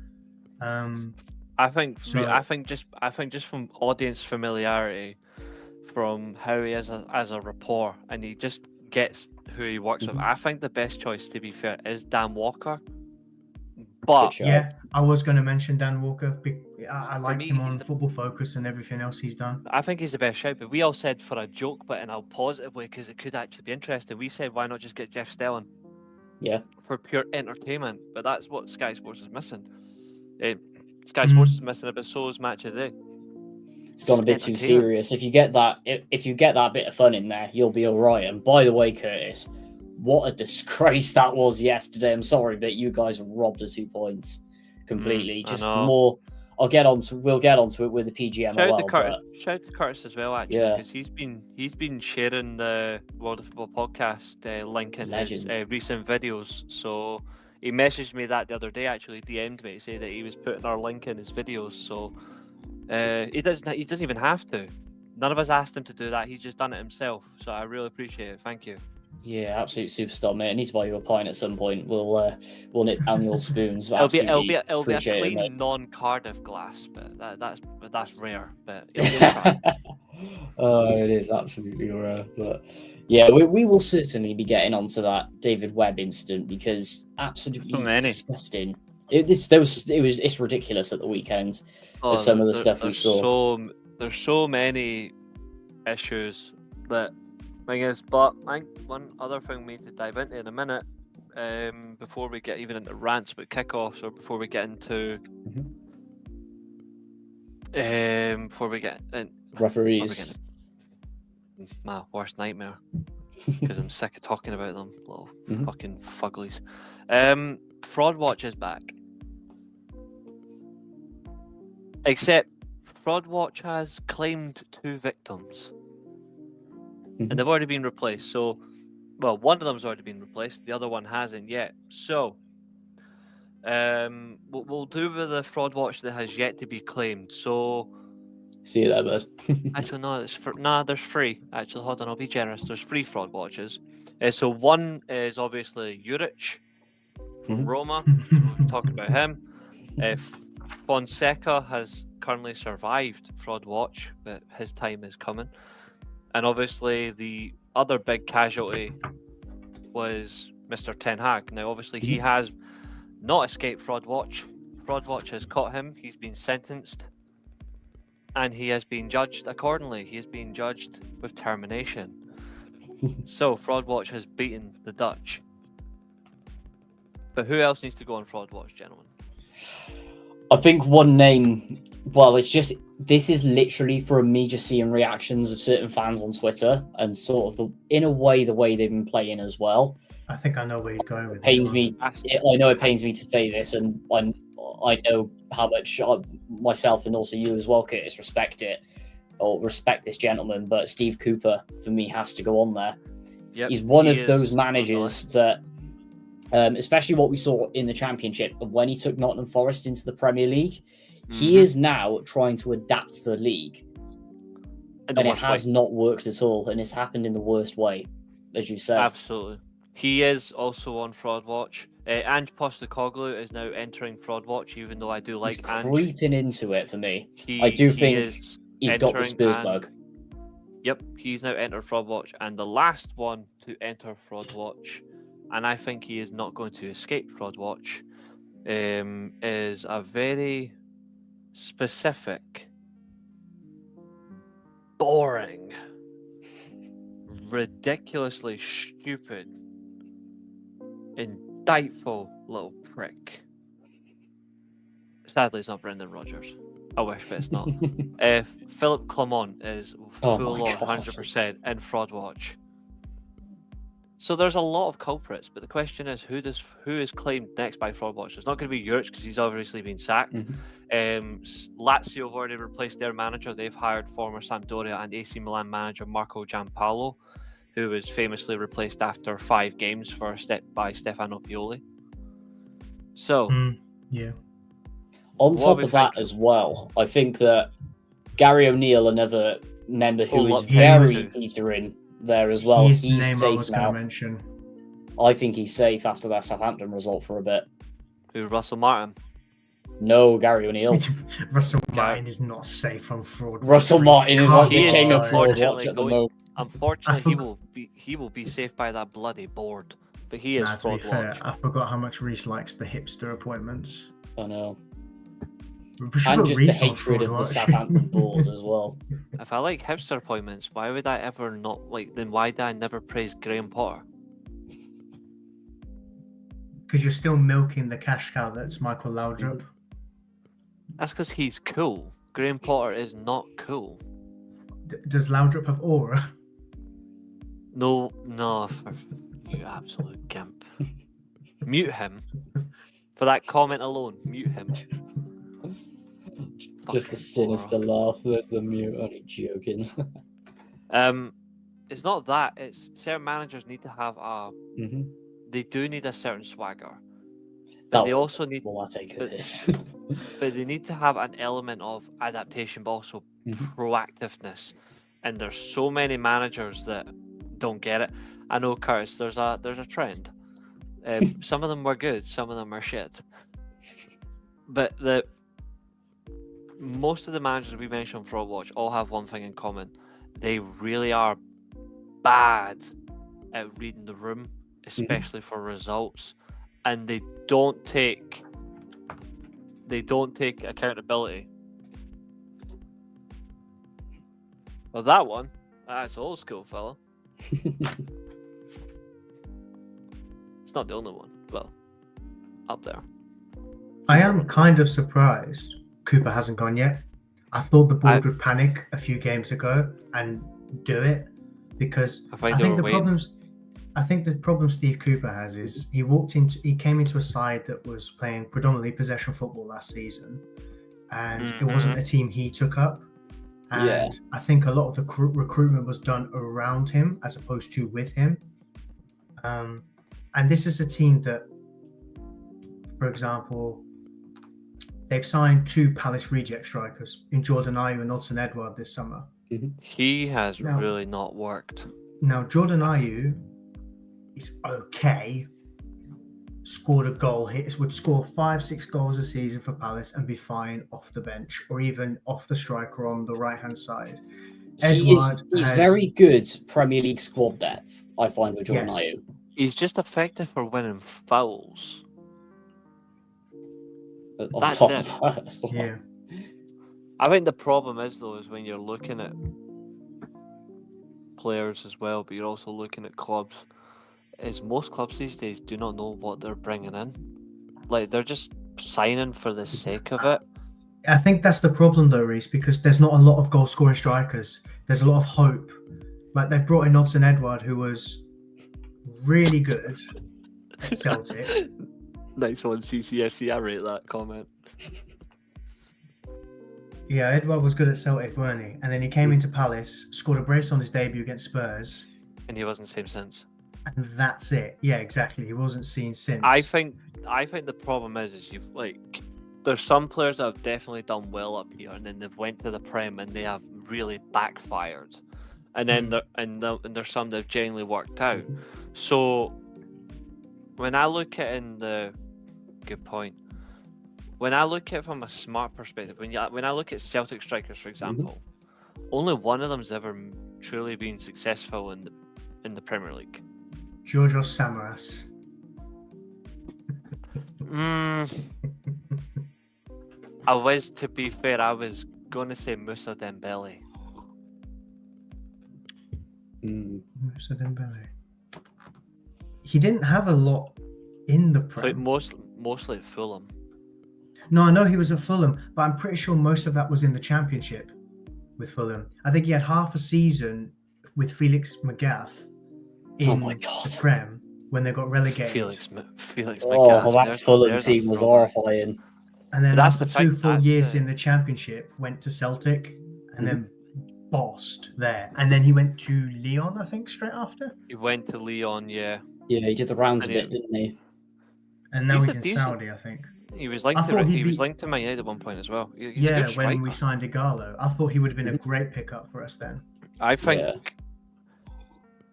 I think So- I think just from audience familiarity, from how he is as a rapport, and he just gets who he works with. I think the best choice, to be fair, is Dan Walker. But Good shout. Yeah, I was going to mention Dan Walker. I liked me, him he's on the- Football Focus and everything else he's done. I think he's the best shout. But we all said for a joke, but in a positive way, because it could actually be interesting. We said, why not just get Jeff Stelling? Yeah. For pure entertainment. But that's what Sky Sports is missing. Sky Sports is missing a bit. So is Match of the Day. It's gone a bit too entertainment. serious. If you get that bit of fun in there, you'll be all right. And by the way, Curtis, what a disgrace that was yesterday. I'm sorry, but you guys robbed us 2 points completely. I Just know. more. We'll get onto it with the PGMOL. Shout out to but Shout out to Curtis as well, actually, Yeah. because he's been sharing the World of Football podcast link in his Legend. recent videos. So he messaged me that the other day, actually DM'd me to say that he was putting our link in his videos. So he doesn't even have to. None of us asked him to do that. He's just done it himself. So I really appreciate it. Thank you. Yeah, absolute superstar, mate. I need to buy you a pint at some point. We'll nip down your spoons. It'll be Absolutely a appreciate it, clean mate. non-Cardiff glass, but that's rare. But you'll try. Oh, it is absolutely rare. But yeah, we will certainly be getting onto that David Webb incident because absolutely So many. disgusting. It's ridiculous at the weekend. Oh, some of the stuff we there's saw. There's so many issues that thing is, but I think one other thing we need to dive into in a minute, before we get even into rants about kickoffs, or before we get into before we get in Referees. my worst nightmare, because I'm sick of talking about them, little Mhm. fucking fuglies. Fraud Watch is back. Except Fraud Watch has claimed 2 victims. And they've already been replaced. So, well, one of them's already been replaced. The other one hasn't yet. So, we'll do with the Fraud Watch that has yet to be claimed. So, See you there, bud. actually, no, there's 3. Actually, hold on, I'll be generous. There's 3 Fraud Watches. So one is obviously Juric from Mhm. Roma. So we'll talk about him. Fonseca has currently survived Fraud Watch, but his time is coming. And obviously, the other big casualty was Mr. Ten Hag. Now, obviously, he has not escaped Fraud Watch. Fraud Watch has caught him. He's been sentenced. And he has been judged accordingly. He has been judged with termination. So, Fraud Watch has beaten the Dutch. But who else needs to go on Fraud Watch, gentlemen? I think one name. Well, this is literally from me just seeing reactions of certain fans on Twitter and sort of the way they've been playing as well. I think I know where he's going with It this pains one. me. I know it pains me to say this, and I know how much myself and also you as well, Curtis, respect this gentleman. But Steve Cooper for me has to go on there. Yep, He's one he of those is on the managers list. that, especially what we saw in the Championship when he took Nottingham Forest into the Premier League, he is now trying to adapt to the league, In the and it worst way. has not worked at all, and it's happened in the worst way, as you said. Absolutely. He is also on Fraud Watch. Ange Postecoglou is now entering Fraud Watch, even though I do He's like Ange. creeping into it for me. He, I do he think is He's got the entering Spurs and- bug. Yep, he's now entered Fraud Watch, and the last one to enter Fraud Watch, and I think he is not going to escape Fraud Watch, is a very specific, boring, ridiculously stupid, indictful little prick. Sadly, it's not Brendan Rodgers. I wish, but it's not. Philip Clement is Oh full my on God. 100% in Fraud Watch. So there's a lot of culprits, but the question is who is claimed next by Fraud Watch? It's not going to be Jurch because he's obviously been sacked. Lazio have already replaced their manager. They've hired former Sampdoria and AC Milan manager Marco Giampaolo, who was famously replaced after 5 games by Stefano Pioli. So, yeah. On top of that as well, I think that Gary O'Neill, another member who is very teetering there as well, He's he's the name I safe was now. going to mention. I think he's safe after that Southampton result for a bit. Who, Russell Martin? No, Gary O'Neill. Russell Martin is not safe from fraud. Russell Martin is like the He is king of fraud watch unfortunately at the going- moment. Unfortunately, he will be saved by that bloody board. But he is To be Fraud fair, Watch. I forgot how much Reece likes the hipster appointments. I know. We should And put just Reece the on hatred Fraud of the Watch. Southampton board as well. If I like hipster appointments, why would I ever not like? Then why did I never praise Graham Potter? Because you're still milking the cash cow that's Michael Laudrup. That's because he's cool. Graham Potter is not cool. Does Laudrup have aura? No, you absolute gimp. Mute him. For that comment alone, mute him. Just a sinister laugh. There's the mute. Only joking. It's not that. It's certain managers need to have They do need a certain swagger. But they also need. Well, I take this. But they need to have an element of adaptation, but also proactiveness. And there's so many managers that don't get it. I know, Curtis. There's a trend. Some of them were good. Some of them are shit. But most of the managers we mentioned on Fraud Watch all have one thing in common. They really are bad at reading the room, especially for results, and they don't take accountability. Well, that's old school, fella. It's not the only one. Well, up there. I am kind of surprised Cooper hasn't gone yet. I thought the board would panic a few games ago and do it, because I think the problem Steve Cooper has is he came into a side that was playing predominantly possession football last season, and it wasn't a team he took up. And I think a lot of the recruitment was done around him as opposed to with him. And this is a team that, for example, they've signed 2 Palace reject strikers in Jordan Ayew and Odsonne Edouard this summer. He has really not worked. Now, Jordan Ayew is okay. Scored a goal. Would score 5-6 goals a season for Palace and be fine off the bench or even off the striker on the right-hand side. He's very good Premier League squad depth, I find, with Jordan Ayew. He's just effective for winning fouls. That's it. Yeah. I think the problem is when you're looking at players as well, but you're also looking at clubs, is most clubs these days do not know what they're bringing in. Like, they're just signing for the sake of it. I think that's the problem though, Reece, because there's not a lot of goal-scoring strikers. There's a lot of hope. Like, they've brought in Odsonne Edouard, who was really good at Celtic. Nice one, CCFC. I rate that comment. Yeah, Edouard was good at Celtic, weren't he? And then he came into Palace, scored a brace on his debut against Spurs. And he wasn't seen since. And that's it. Yeah, exactly. He wasn't seen since. I think the problem is there's some players that have definitely done well up here, and then they've went to the Prem and they have really backfired. And then there's some that have genuinely worked out. So when I look at good point. When I look at it from a smart perspective, when I look at Celtic strikers, for example, only one of them's ever truly been successful in the Premier League. Georgios Samaras. To be fair, I was going to say Moussa Dembele. Moussa Dembele. He didn't have a lot in the Prem. Mostly at Fulham. No, I know he was at Fulham, but I'm pretty sure most of that was in the Championship with Fulham. I think he had half a season with Felix Magath Oh in my God. the Prem when they got relegated. Felix Oh, McGath, that there's Fulham a team was throwback. horrifying. And then But that's after the thing, 4 that's years the- in the Championship, went to Celtic and Mhm. then bossed there. And then he went to Lyon, I think, straight after. He went to Lyon, yeah. Yeah, he did the rounds a And he- bit, didn't he? And now He's he's a in decent- Saudi, I think. He was I linked thought to he'd he was be- linked to Man United at one point as well. He's a Yeah, good when we striker. signed Igalo. I thought he would have been a Mhm. great pickup for us then. I think Yeah.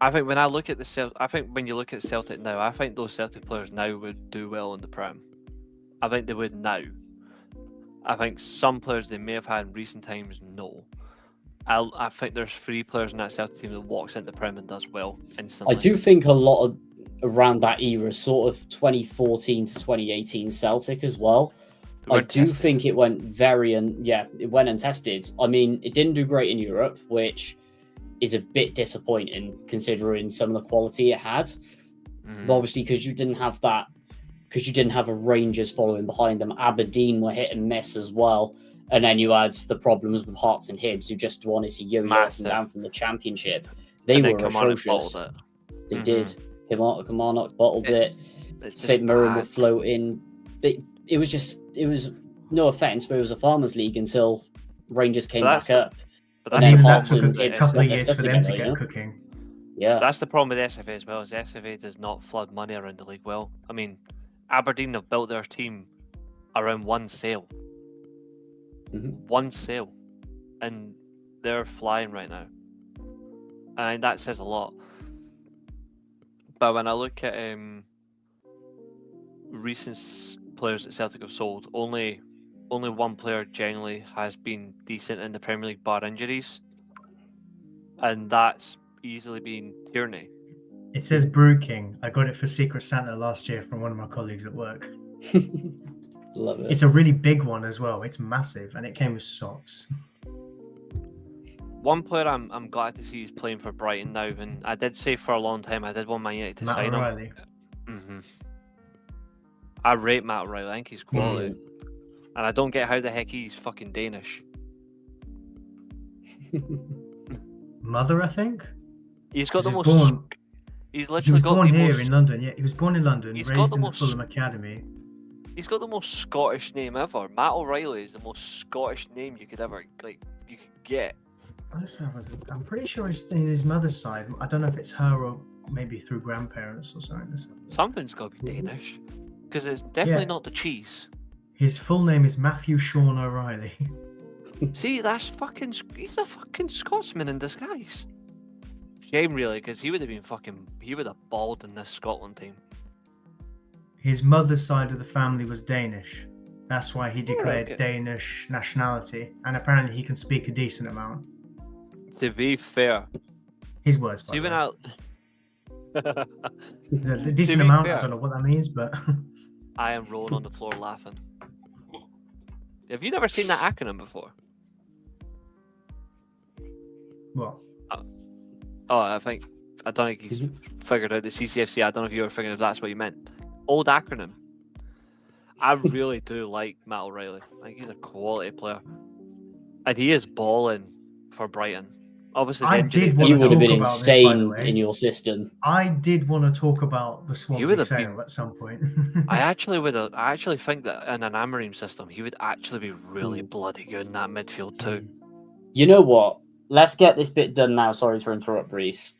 I think when I look at I think when you look at Celtic now, I think those Celtic players now would do well in the Prem. I think they would now. I think some players they may have had in recent times, no. I think there's 3 players in that Celtic team that walks into the Prem and does well instantly. I do think a lot of around that era, sort of 2014 to 2018 Celtic as well. They I weren't do tested. think it went it went untested. I mean, it didn't do great in Europe, which is a bit disappointing considering some of the quality it had. Mhm. But obviously, because you didn't have a Rangers following behind them, Aberdeen were hit and miss as well. And then you had the problems with Hearts and Hibs, who just wanted to yo-yo up Massive. and down from the Championship. They And then were Kilmarnock atrocious. bottled it. They Mhm. did. Kilmarnock bottled It's it. just St. Mirren were bad. floating. It was no offense, but it was a farmers' league until Rangers came But back that's- up. But And that's Even the that Hearts took problem and with a Hibs couple got of their years stuff for them to together, get you know? cooking. Yeah, That's the problem with SFA as well. Is SFA does not flood money around the league well. I mean, Aberdeen have built their team around one sale. Mhm. One sale, and they're flying right now. And that says a lot. But when I look at recent players that Celtic have sold, only one player generally has been decent in the Premier League bar injuries, and that's easily been Tierney. It says Brew King. I got it for Secret Santa last year from one of my colleagues at work. love it. It's a really big one as well. It's massive, and it came with socks. One player I'm glad to see is playing for Brighton now, and I did say for a long time I did want Man United to Matt sign him. O'Reilly. I rate Matt O'Reilly. I think he's quality, Mm. and I don't get how the heck he's fucking Danish. Mother, I think. He's got He the was most. born- He's He literally was got born the here most. in London. Yeah, he was born in London, He's got raised the in the most- Fulham Academy. He's got the most Scottish name ever. Matt O'Reilly is the most Scottish name you could ever you could get. Let's have a look. I'm pretty sure it's in his mother's side. I don't know if it's her or maybe through grandparents or something. Something's got to be Danish, because it's definitely Yeah. not the cheese. His full name is Matthew Sean O'Reilly. See, that's fucking. He's a fucking Scotsman in disguise. Shame, really, because he would have been fucking. He would have balled in this Scotland team. His mother's side of the family was Danish. That's why he declared okay. Danish nationality, and apparently he can speak a decent amount. To be fair, His words, by see the when way. I. The decent be amount, fair. I don't know what that means, but I am rolling on the floor laughing. Have you never seen that acronym before? well, Oh, I don't think he's figured out the CCFC. I don't know if you ever figured if that's what you meant. Old acronym. I really do like Matt O'Reilly. I think he's a quality player, and he is balling for Brighton. Obviously, the I injury- did want You to would have talk been about this, by the insane way. in your system. I did want to talk about the would Swansea have sale been- at some point. I actually think that in an Amorim system, he would actually be really bloody good in that midfield too. You know what? Let's get this bit done now. Sorry to interrupt, Reece.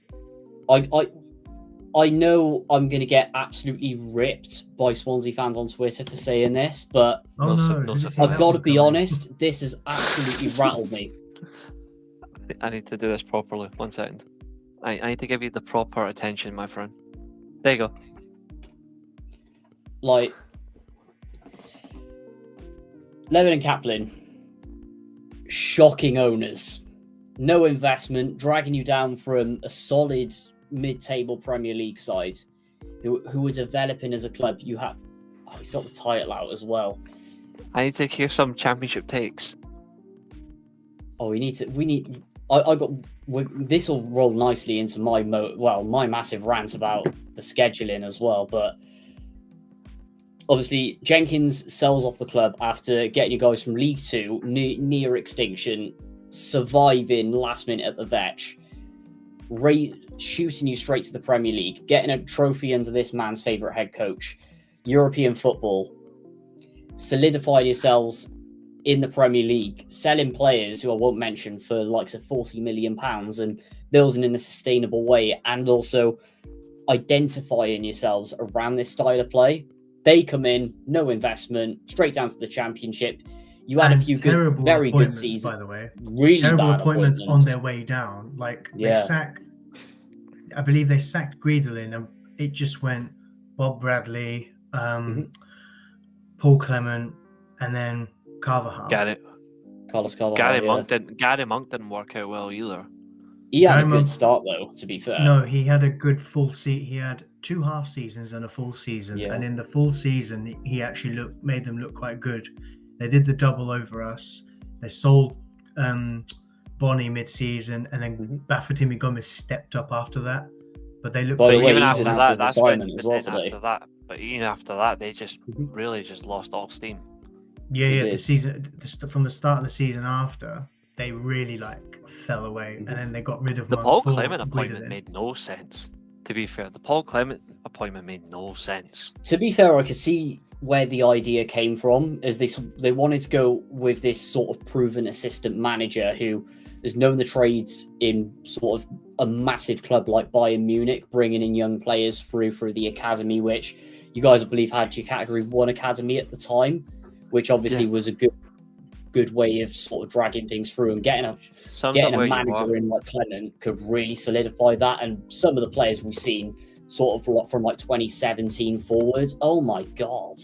I know I'm going to get absolutely ripped by Swansea fans on Twitter for saying this, but Oh No, no, no, did you no, see I've that got one to be coming? honest. This has absolutely rattled me. I need to do this properly. 1 second. I need to give you the proper attention, my friend. There you go. Like, Levin and Kaplan, shocking owners. No investment, dragging you down from a solid mid-table Premier League side who were developing as a club. You have, he's got the title out as well. I need to hear some championship takes. Oh, this will roll nicely into my massive rant about the scheduling as well. But obviously, Jenkins sells off the club after getting you guys from League Two near extinction, surviving last minute at the Vetch. shooting you straight to the Premier League, getting a trophy under this man's favourite head coach, European football, solidifying yourselves in the Premier League, selling players who I won't mention for likes of £40 million and building in a sustainable way, and also identifying yourselves around this style of play. They come in, no investment, straight down to the Championship. You had a few good, very good seasons, by the way. Really terrible bad appointments on their way down. Like I believe they sacked Greedlin, and it just went Bob Bradley, Paul Clement, and then Carvajal. Carlos Carvajal. Gary Monk didn't work out well either. He had a good start though, to be fair. No, he had a good full season. He had 2 half seasons and a full season. And in the full season, he actually made them look quite good. They did the double over us. They sold Bonnie mid-season, and then Bafétimbi Gomez stepped up after that. But they looked. By the way, even after that, that's when, been as well today. after that. But even after that, they just really just lost all steam. Yeah. The season from the start of the season after, they really fell away, and then they got rid of the Paul Clement appointment. Made no sense. To be fair, the Paul Clement appointment made no sense. To be fair, I could see where the idea came from, as they wanted to go with this sort of proven assistant manager who has known the trades in sort of a massive club like Bayern Munich, bringing in young players through the academy, which you guys, I believe, had your Category 1 academy at the time, which obviously was a good way of sort of dragging things through, and getting a manager in like Clement could really solidify that. And some of the players we've seen sort of from 2017 forwards, oh my god,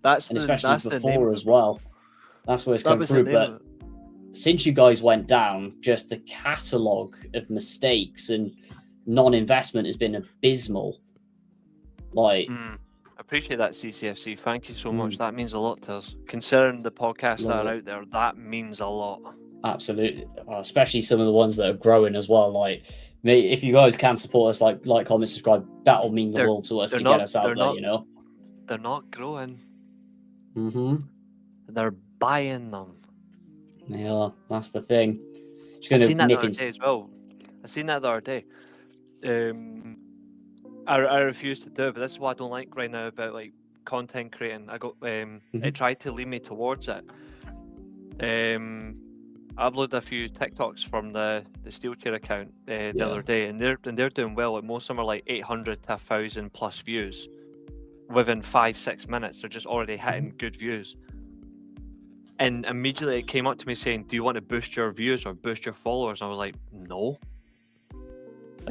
especially before as well. That's where it's come through. But since you guys went down, just the catalogue of mistakes and non-investment has been abysmal. I appreciate that, CCFC. Thank you so much. That means a lot to us. Considering the podcasts that are out there, that means a lot. Absolutely, especially some of the ones that are growing as well. If you guys can support us, like, comment, subscribe, that'll mean the world to us to get us out there. They're not growing. They're buying them. Yeah, that's the thing. I seen that the other day as well. I seen that the other day. I refuse to do it, but this is what I don't like right now about content creating. I got it tried to lead me towards it. I uploaded a few TikToks from the Steelchair account the other day, and they're doing well. Most of them are 800 to 1,000 plus views within 5-6 minutes. They're just already hitting good views. And immediately it came up to me saying, "Do you want to boost your views or boost your followers?" And I was like, "No."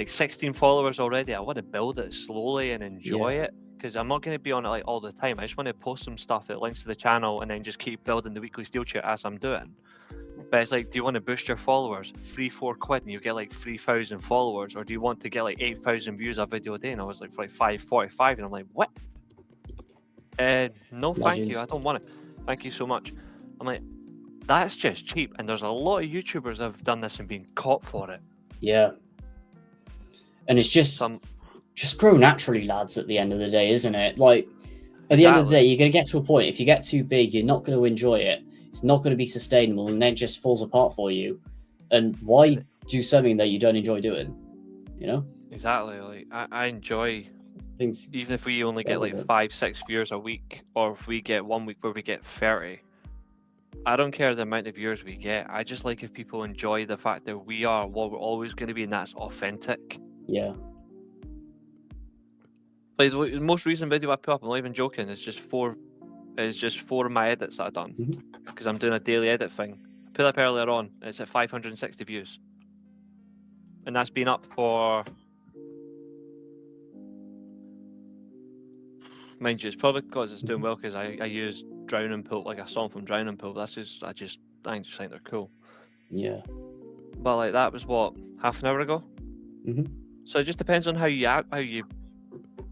16 followers already. I want to build it slowly and enjoy it, because I'm not going to be on it all the time. I just want to post some stuff that links to the channel and then just keep building the weekly Steelchair as I'm doing. But it's do you want to boost your followers? £3-4 and you get 3,000 followers, or do you want to get 8,000 views a video a day? And I was for $5.45, and I'm like, what? No, thank you. I don't want it. Thank you so much. I'm like, that's just cheap. And there's a lot of YouTubers that have done this and been caught for it. Yeah. And it's just grow naturally, lads, at the end of the day, isn't it? At the end of the day, you're going to get to a point, if you get too big, you're not going to enjoy it. It's not going to be sustainable, and then it just falls apart for you. And why do something that you don't enjoy doing? Exactly. I enjoy things, even if we only get 5-6 viewers a week, or if we get 1 week where we get 30. I don't care the amount of viewers we get. I just like if people enjoy the fact that we are what we're always going to be, and that's authentic. Yeah. The most recent video I put up, I'm not even joking, it's just four of my edits that I've done, because I'm doing a daily edit thing. I put it up earlier on, it's at 560 views. And that's been up for, mind you, it's probably because it's doing well, because I used Drowning Pool, a song from Drowning Pool. That's just, I just think they're cool. Yeah. But that was what, half an hour ago? So it just depends on how you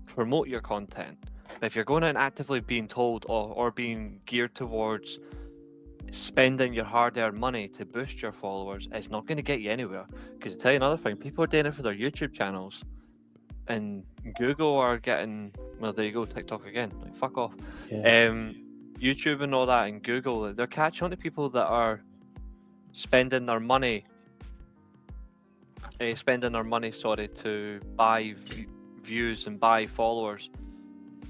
promote your content. If you're going out and actively being told or being geared towards spending your hard-earned money to boost your followers, it's not going to get you anywhere. Because to tell you another thing, people are doing it for their YouTube channels, and Google are getting, well, there you go, TikTok again, fuck off. YouTube and all that, and Google, they're catching on to people that are spending their money spending their money, to buy views and buy followers.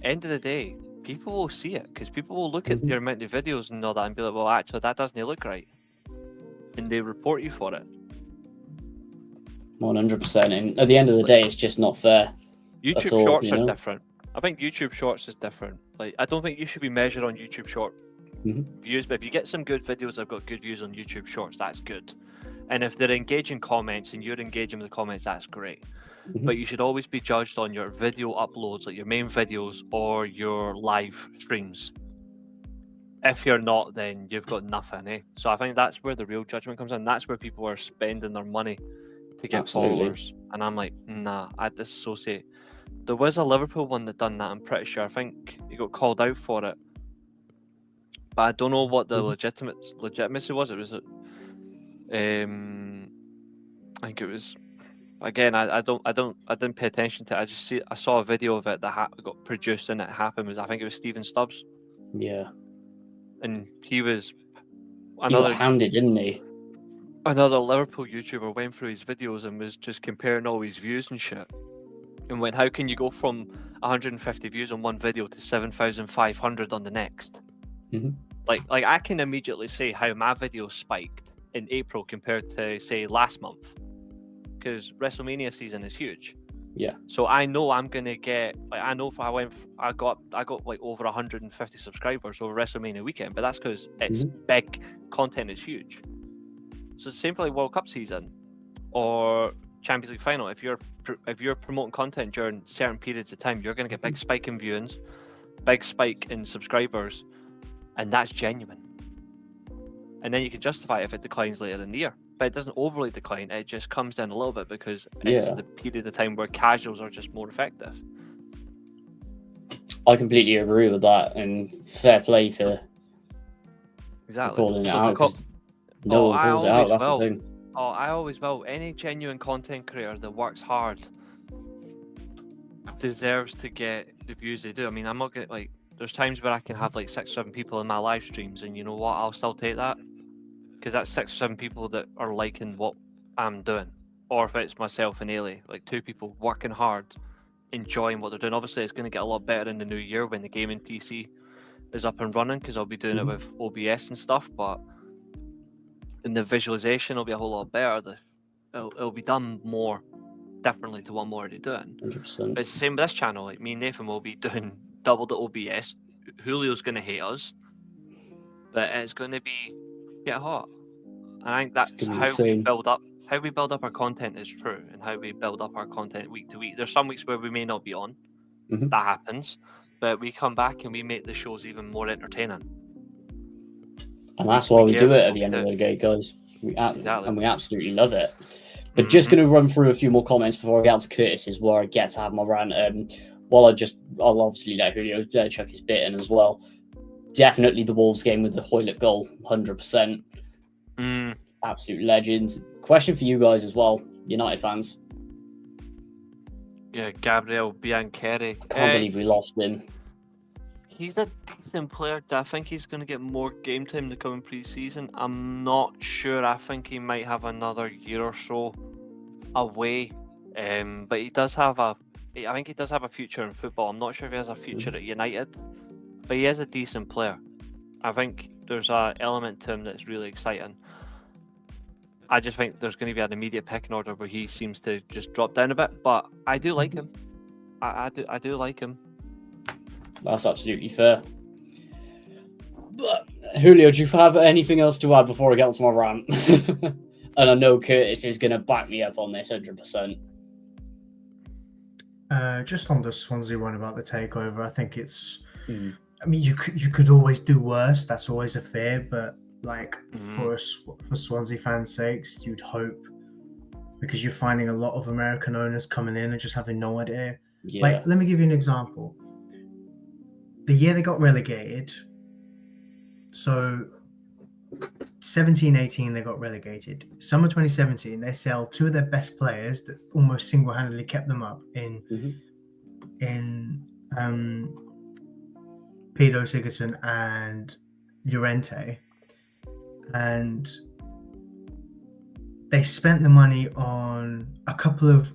End of the day, people will see it because people will look at your amount of videos and all that and be like, well, actually, that doesn't look right. And they report you for it. 100%. And at the end of the day, it's just not fair. YouTube Shorts are different. I think YouTube Shorts is different. Like, I don't think you should be measured on YouTube Short views, but if you get some good videos that have got good views on YouTube Shorts, that's good. And if they're engaging comments and you're engaging with the comments, that's great. But you should always be judged on your video uploads, like your main videos or your live streams. If you're not, then you've got nothing, eh? So I think that's where the real judgment comes in. That's where people are spending their money to get followers. And I'm like, nah, I disassociate. There was a Liverpool one that done that, I'm pretty sure. I think he got called out for it. But I don't know what the legitimacy was. It was I think it was, again, I didn't pay attention to it. I saw a video of it that got produced and it happened. I think it was Stephen Stubbs. Yeah. And he got hounded, didn't he? Another Liverpool YouTuber went through his videos and was just comparing all his views and shit. And went, how can you go from 150 views on one video to 7,500 on the next? Like I can immediately say how my video spiked in April compared to, say, last month, because WrestleMania season is huge. Yeah. So I know I'm gonna get, like, I know if I got like over 150 subscribers over WrestleMania weekend, but that's because it's big, content is huge. So it's the same for like World Cup season or Champions League final. If you're promoting content during certain periods of time, you're gonna get big spike in viewings, big spike in subscribers, and that's genuine. And then you can justify it if it declines later in the year. But it doesn't overly decline, it just comes down a little bit because it's the period of time where casuals are just more effective. I completely agree with that, and fair play for calling it out. No one calls it out, that's the thing. Oh, I always will. Any genuine content creator that works hard deserves to get the views they do. I mean, I'm not gonna, like, there's times where I can have like 6 or 7 people in my live streams, and you know what, I'll still take that. Because that's 6 or 7 people that are liking what I'm doing. Or if it's myself and Ailey, like 2 people working hard, enjoying what they're doing. Obviously, it's going to get a lot better in the new year when the gaming PC is up and running, because I'll be doing it with OBS and stuff. But in the visualization, it'll be a whole lot better. It'll be done more differently to what I'm already doing. 100%. But it's the same with this channel. Like, me and Nathan will be doing double the OBS. Julio's going to hate us, but it's going to be get hot. And I think that's how we build up our content is true, and how we build up our content week to week. There's some weeks where we may not be on. That happens, but we come back and we make the shows even more entertaining. And that's why we do it at the end of the day, guys. And we absolutely love it. But just going to run through a few more comments before I get on to Curtis's, where I get to have my rant. I'll obviously let Julio chuck his bit in as well. Definitely the Wolves game with the Hoylett goal, 100%. Absolute legend. Question for you guys as well, United fans. Yeah, Gabriel Biancheri. Can't believe we lost him. He's a decent player. I think he's going to get more game time to come in pre-season. I'm not sure. I think he might have another year or so away. But he does have I think he does have a future in football. I'm not sure if he has a future at United, but he is a decent player. I think there's an element to him that's really exciting. I just think there's going to be an immediate pecking order where he seems to just drop down a bit, but I do like him. I do like him. That's absolutely fair. But, Julio, do you have anything else to add before I get onto my rant? And I know Curtis is going to back me up on this 100%. Just on the Swansea one about the takeover, I think it's. I mean, you could always do worse. That's always a fear, but like for Swansea fans' sakes, you'd hope, because you're finding a lot of American owners coming in and just having no idea. Yeah. Like, let me give you an example. The year they got relegated, so 17-18 they got relegated. Summer 2017 they sell 2 of their best players that almost single-handedly kept them up in Pedro Sigurdsson and Llorente, and they spent the money on a couple of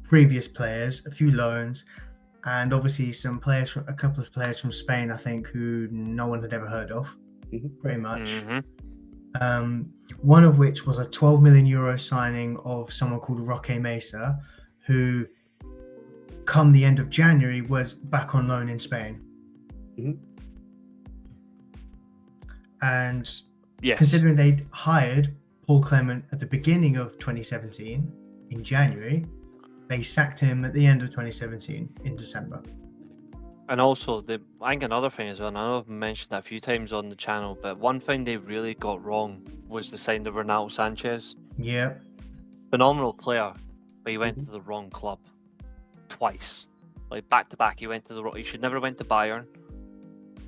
previous players, a few loans, and obviously a couple of players from Spain, I think, who no one had ever heard of, pretty much. One of which was a 12 million euro signing of someone called Roque Mesa, who, come the end of January, was back on loan in Spain. And considering they'd hired Paul Clement at the beginning of 2017 in January, they sacked him at the end of 2017 in December. And also, I think another thing as well, and I know I've mentioned that a few times on the channel, but one thing they really got wrong was the sign of Renato Sanchez. Yeah. Phenomenal player, but he went to the wrong club twice. Like back to back, he should never have went to Bayern.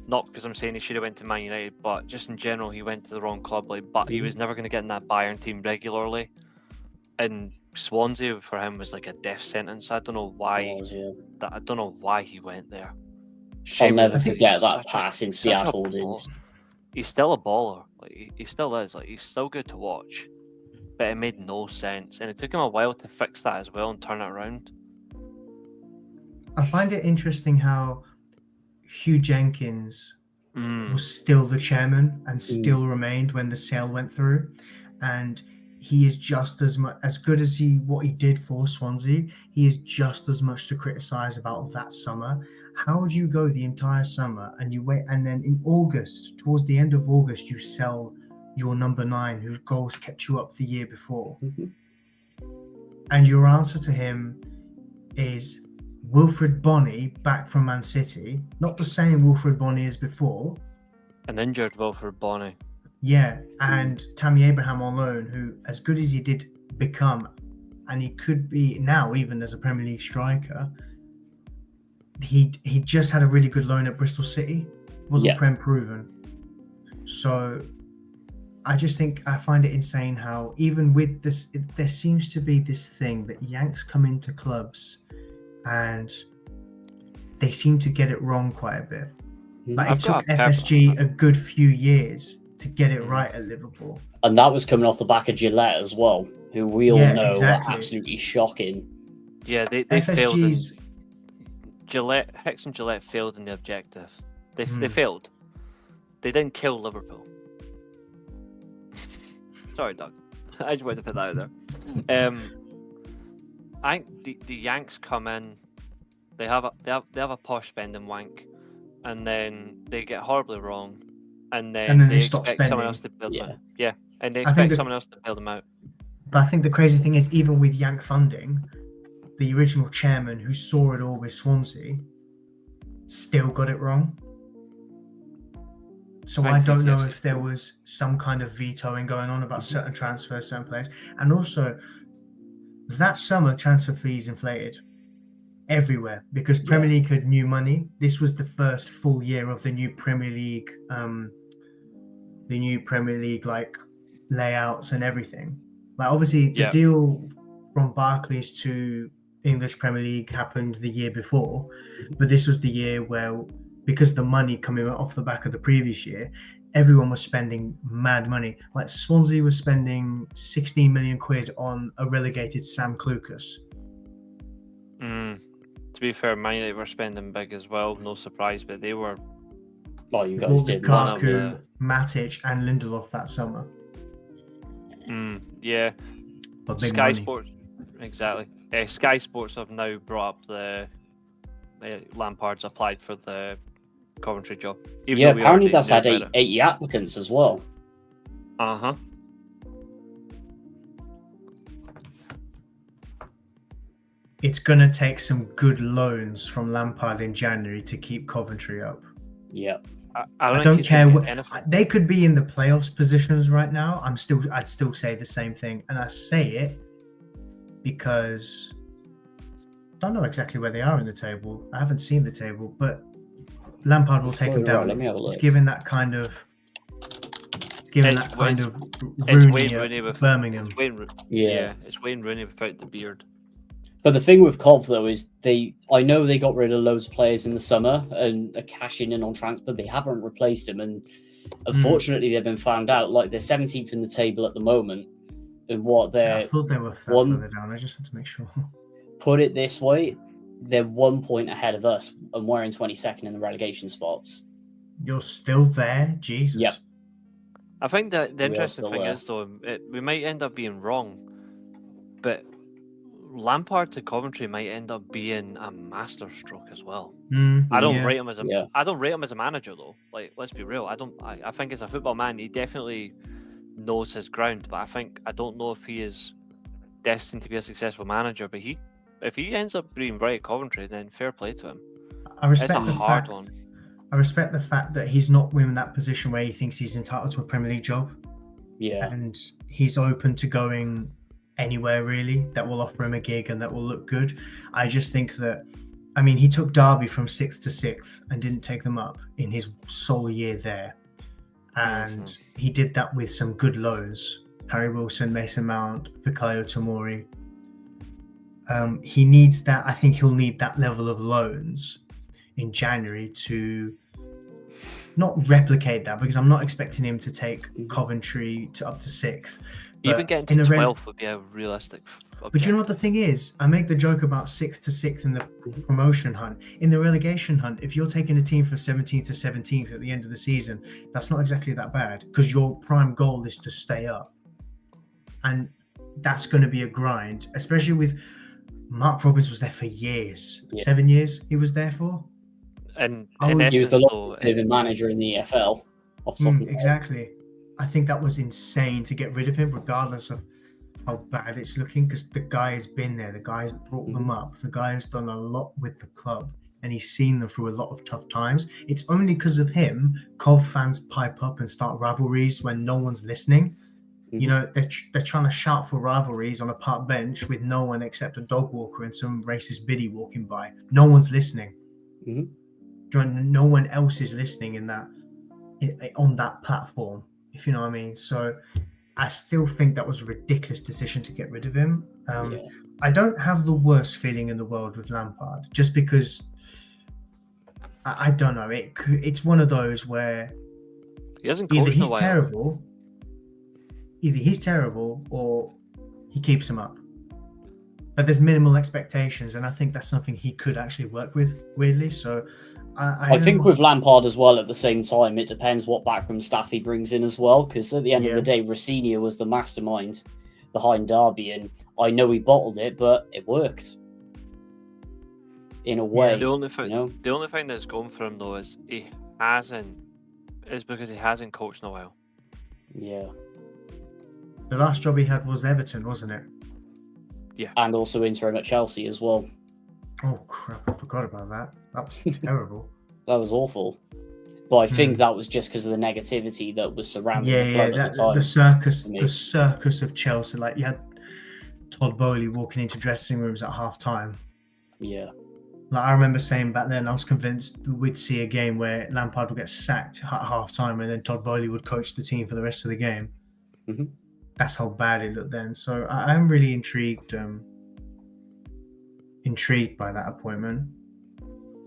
Not because I'm saying he should have went to Man United, but just in general, he went to the wrong club. But he was never going to get in that Bayern team regularly. And Swansea for him was like a death sentence. I don't know why. I don't know why he went there. I'll never forget that pass into the ad holdings. He's still a baller. Like he still is. Like he's still good to watch. But it made no sense, and it took him a while to fix that as well and turn it around. I find it interesting how Hugh Jenkins was still the chairman and still remained when the sale went through, and he is just as good as what he did for Swansea. He is just as much to criticize about that summer. How would you go the entire summer and you wait, and then in August, towards the end of August, you sell your number 9 whose goals kept you up the year before? And your answer to him is Wilfred Bonney back from Man City, not the same Wilfred Bonney as before. An injured Wilfred Bonney. Yeah, and Tammy Abraham on loan, who, as good as he did become, and he could be now even as a Premier League striker, he just had a really good loan at Bristol City. Wasn't Prem proven. So I find it insane how even with this, there seems to be this thing that Yanks come into clubs and they seem to get it wrong quite a bit. Like it took FSG a good few years to get it right at Liverpool. And that was coming off the back of Gillette as well, who we all know are absolutely shocking. Yeah, they failed. Hicks and Gillette failed in the objective. They failed. They didn't kill Liverpool. Sorry, Doug. I just wanted to put that out there. I think the Yanks come in. They have a posh spending wank, and then they get horribly wrong, and then they expect someone else to build them out. Yeah, and they expect someone else to build them out. But I think the crazy thing is, even with Yank funding, the original chairman who saw it all with Swansea still got it wrong. So I don't know if there was some kind of vetoing going on about certain transfers, certain players. And also, that summer, transfer fees inflated everywhere because Premier League had new money. This was the first full year of the new Premier League, like layouts and everything. Like obviously, the deal from Barclays to English Premier League happened the year before, but this was the year where, because the money coming off the back of the previous year, everyone was spending mad money. Like Swansea was spending 16 million quid on a relegated Sam Clucas. To be fair, Man United were spending big as well. No surprise, but they were. Well, you guys did. Lukaku, Matic, and Lindelof that summer. Yeah. But big Sky money. Sports, exactly. Sky Sports have now brought up the Lampard's applied for the Coventry job. Apparently that's had 80 applicants as well. It's going to take some good loans from Lampard in January to keep Coventry up. Yeah. I don't care what they could be in the playoffs positions right now. I'd still say the same thing, and I say it because I don't know exactly where they are in the table. I haven't seen the table, but Lampard will take them down. It's given that kind of. It's given that kind of Rooney at Birmingham. It's Wayne Rooney without the beard. But the thing with Cov though is I know they got rid of loads of players in the summer and are cashing in on transfer. They haven't replaced them, and unfortunately they've been found out. Like they're 17th in the table at the moment, And what I they're thought they were one- further down. I just had to make sure. put it this way, they're 1 point ahead of us, and we're in 22nd in the relegation spots. You're still there? Jesus. Yep. I think that the We are interesting still thing there. is, though, we might end up being wrong, but Lampard to Coventry might end up being a masterstroke as well. I don't Yeah. rate him as Yeah. I don't rate him as a manager, though. Like, let's be real. I think as a football man, he definitely knows his ground. But I don't know if he is destined to be a successful manager. But if he ends up being right at Coventry, then fair play to him. I respect It's a the hard fact. one. I respect the fact that he's not in that position where he thinks he's entitled to a Premier League job, Yeah. and he's open to going anywhere really that will offer him a gig and that will look good. I just think that, I mean, he took Derby from 6th to 6th and didn't take them up in his sole year there, and he did that with some good loans: Harry Wilson, Mason Mount, Fikayo Tomori. He needs that. I think he'll need that level of loans in January to not replicate that, because I'm not expecting him to take Coventry to up to 6th. Even But getting in to a 12th would be a realistic. But you know what the thing is? I make the joke about 6th to 6th in the promotion hunt. In the relegation hunt, if you're taking a team from 17th to 17th at the end of the season, that's not exactly that bad, because your prime goal is to stay up. And that's going to be a grind, especially with Mark Robbins was there for years. Yeah. 7 years he was there for. And I in was- He was essence, the though, longest living manager in the EFL. Off the top of my head. Exactly. I think that was insane to get rid of him, regardless of how bad it's looking, because the guy has been there. The guy has brought them up. The guy has done a lot with the club, and he's seen them through a lot of tough times. It's only because of him Cov fans pipe up and start rivalries when no one's listening. You know, they're trying to shout for rivalries on a park bench with no one except a dog walker and some racist biddy walking by. No one's listening. No one else is listening in that on that platform, if you know what I mean. So I still think that was a ridiculous decision to get rid of him. I don't have the worst feeling in the world with Lampard, just because I don't know. It's one of those where he hasn't either coached in a he's while. terrible or he keeps him up. But there's minimal expectations, and I think that's something he could actually work with, weirdly. So I think with Lampard as well, at the same time, it depends what backroom staff he brings in as well, because at the end of the day, Rossini was the mastermind behind Derby, and I know he bottled it, but it worked in a way. The only thing that's going for him, though, is because he hasn't coached in a while. Yeah. The last job he had was Everton, wasn't it? Yeah. And also interim at Chelsea as well. Oh crap, I forgot about that. That was terrible. That was awful. But I think that was just because of the negativity that was surrounding the club at the time. The circus of Chelsea. Like, you had Todd Bowley walking into dressing rooms at half time. Yeah. Like, I remember saying back then, I was convinced we'd see a game where Lampard would get sacked at half time and then Todd Bowley would coach the team for the rest of the game. That's how bad it looked then. So I'm really intrigued by that appointment.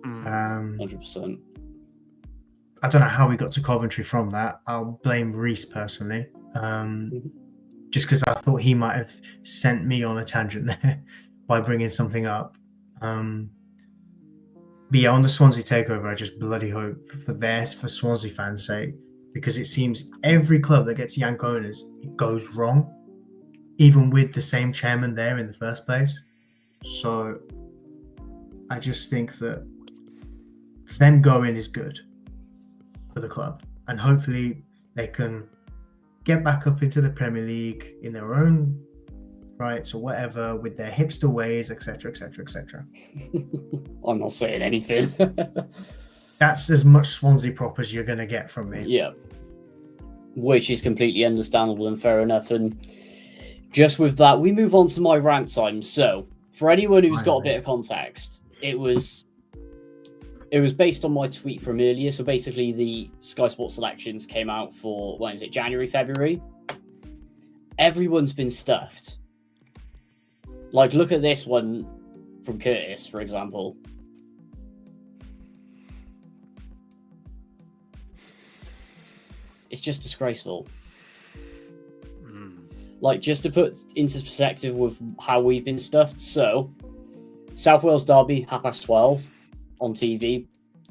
100%. I don't know how we got to Coventry from that. I'll blame Reece personally, just because I thought he might have sent me on a tangent there by bringing something up. But yeah, on the Swansea takeover, I just bloody hope for Swansea fans' sake, because it seems every club that gets Yank owners, it goes wrong, even with the same chairman there in the first place. So I just think that them going is good for the club, and hopefully they can get back up into the Premier League in their own rights or whatever, with their hipster ways, etc., etc., etc. I'm not saying anything. That's as much Swansea prop as you're going to get from me. Yeah. Which is completely understandable and fair enough. And just with that, we move on to my rant time. So, for anyone who's got a bit of context, it was based on my tweet from earlier. So basically, the Sky Sports selections came out for, when is it, January, February? Everyone's been stuffed. Like, look at this one from Curtis, for example. It's just disgraceful. Like, just to put into perspective with how we've been stuffed. So, South Wales Derby, 12:30 on TV.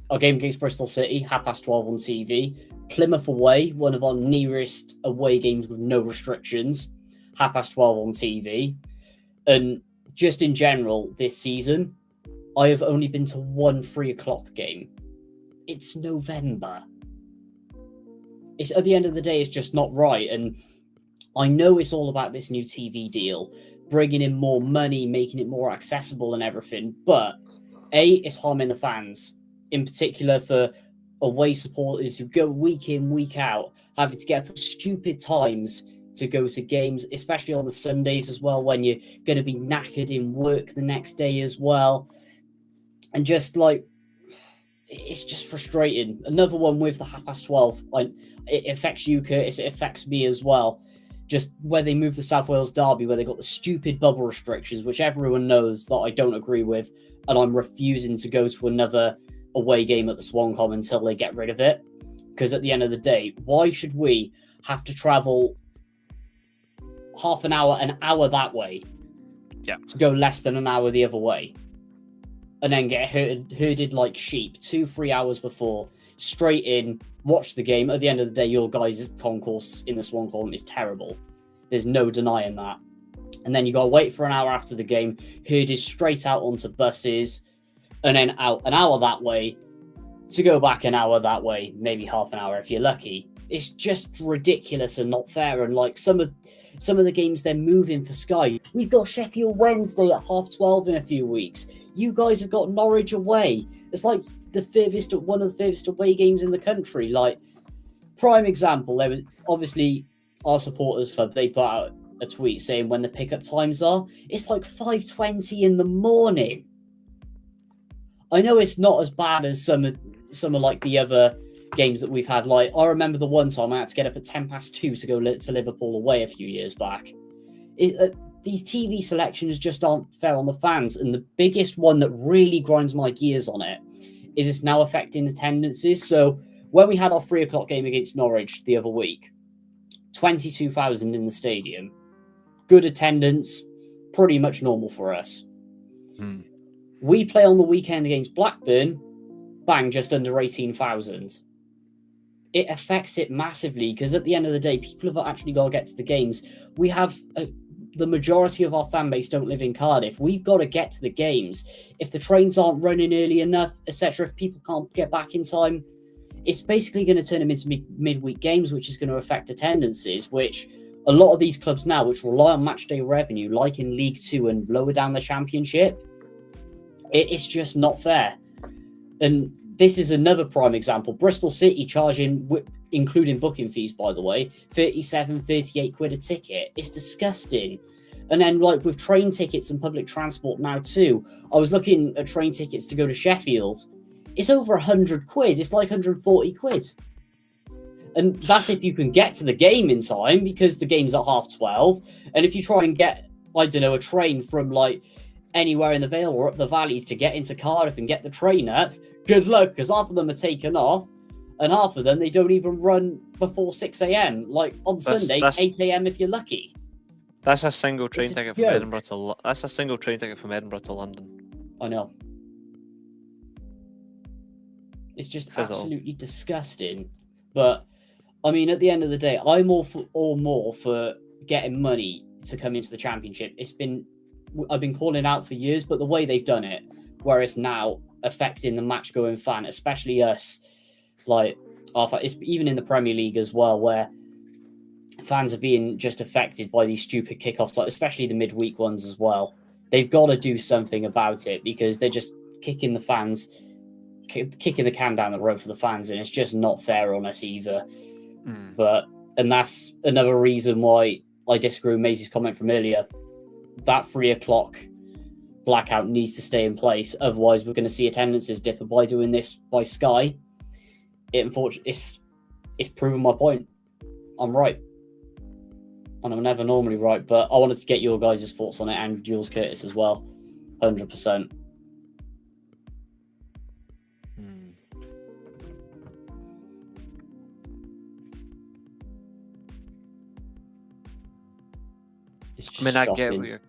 Our game against Bristol City, 12:30 on TV. Plymouth away, one of our nearest away games with no restrictions, 12:30 on TV. And just in general, this season, I have only been to one 3:00 game. It's November. It's at the end of the day, it's just not right. And I know it's all about this new TV deal, bringing in more money, making it more accessible and everything. But it's harming the fans, in particular for away supporters who go week in, week out, having to get up for stupid times to go to games, especially on the Sundays as well, when you're going to be knackered in work the next day as well. And just like, it's just frustrating. Another one with the 12:30. It affects you, Curtis. It affects me as well. Just where they moved the South Wales Derby, where they got the stupid bubble restrictions, which everyone knows that I don't agree with, and I'm refusing to go to another away game at the Swancom until they get rid of it. Because at the end of the day, why should we have to travel half an hour that way to go less than an hour the other way? And then get herded like sheep 2-3 hours before, straight in, watch the game. At the end of the day, your guys' concourse in the Swancom is terrible. There's no denying that. And then you got to wait for an hour after the game, herded straight out onto buses, and then out an hour that way, to go back an hour that way, maybe half an hour if you're lucky. It's just ridiculous and not fair. And like some of the games they're moving for Sky. We've got Sheffield Wednesday at 12:30 in a few weeks. You guys have got Norwich away. It's like one of the furthest away games in the country. Like, prime example, there was obviously our supporters club, they put out a tweet saying when the pickup times are. It's like 5:20 in the morning. I know it's not as bad as some of like the other games that we've had. Like, I remember the one time I had to get up at 2:10 to go to Liverpool away a few years back. These TV selections just aren't fair on the fans. And the biggest one that really grinds my gears on it is it's now affecting attendances. So when we had our 3:00 game against Norwich the other week, 22,000 in the stadium, good attendance, pretty much normal for us. We play on the weekend against Blackburn, bang, just under 18,000. It affects it massively because at the end of the day, people have actually got to get to the games. We have the majority of our fan base don't live in Cardiff. We've got to get to the games. If the trains aren't running early enough, etc., if people can't get back in time, it's basically going to turn them into midweek games, which is going to affect attendances, which a lot of these clubs now, which rely on matchday revenue, like in League 2 and lower down the Championship, it's just not fair. And this is another prime example. Bristol City charging, including booking fees, by the way, 38 quid a ticket. It's disgusting. And then, like, with train tickets and public transport now too, I was looking at train tickets to go to Sheffield. It's over 100 quid. It's like 140 quid. And that's if you can get to the game in time, because the game's at 12:30. And if you try and get, I don't know, a train from, like, anywhere in the Vale or up the valleys to get into Cardiff and get the train up, good luck, because half of them are taken off, and half of them, they don't even run before 6 a.m. Like, on Sunday, 8 a.m. if you're lucky. That's a single train ticket from Edinburgh to That's a single train ticket from Edinburgh to London. I know. It's just absolutely disgusting. But I mean, at the end of the day, I'm all for getting money to come into the Championship. I've been calling out for years, but the way they've done it, where it's now affecting the match-going fan, especially us, like it's even in the Premier League as well, where fans are being just affected by these stupid kickoffs, especially the midweek ones as well. They've got to do something about it because they're just kicking the can down the road for the fans, and it's just not fair on us either. And that's another reason why I disagree with Maisie's comment from earlier. That 3:00 blackout needs to stay in place. Otherwise, we're going to see attendances dip. By doing this by Sky, it's proven my point. I'm right. And I'm never normally right, but I wanted to get your guys' thoughts on it and Jules Curtis as well. 100%. It's just I mean, I get shocking. what you're.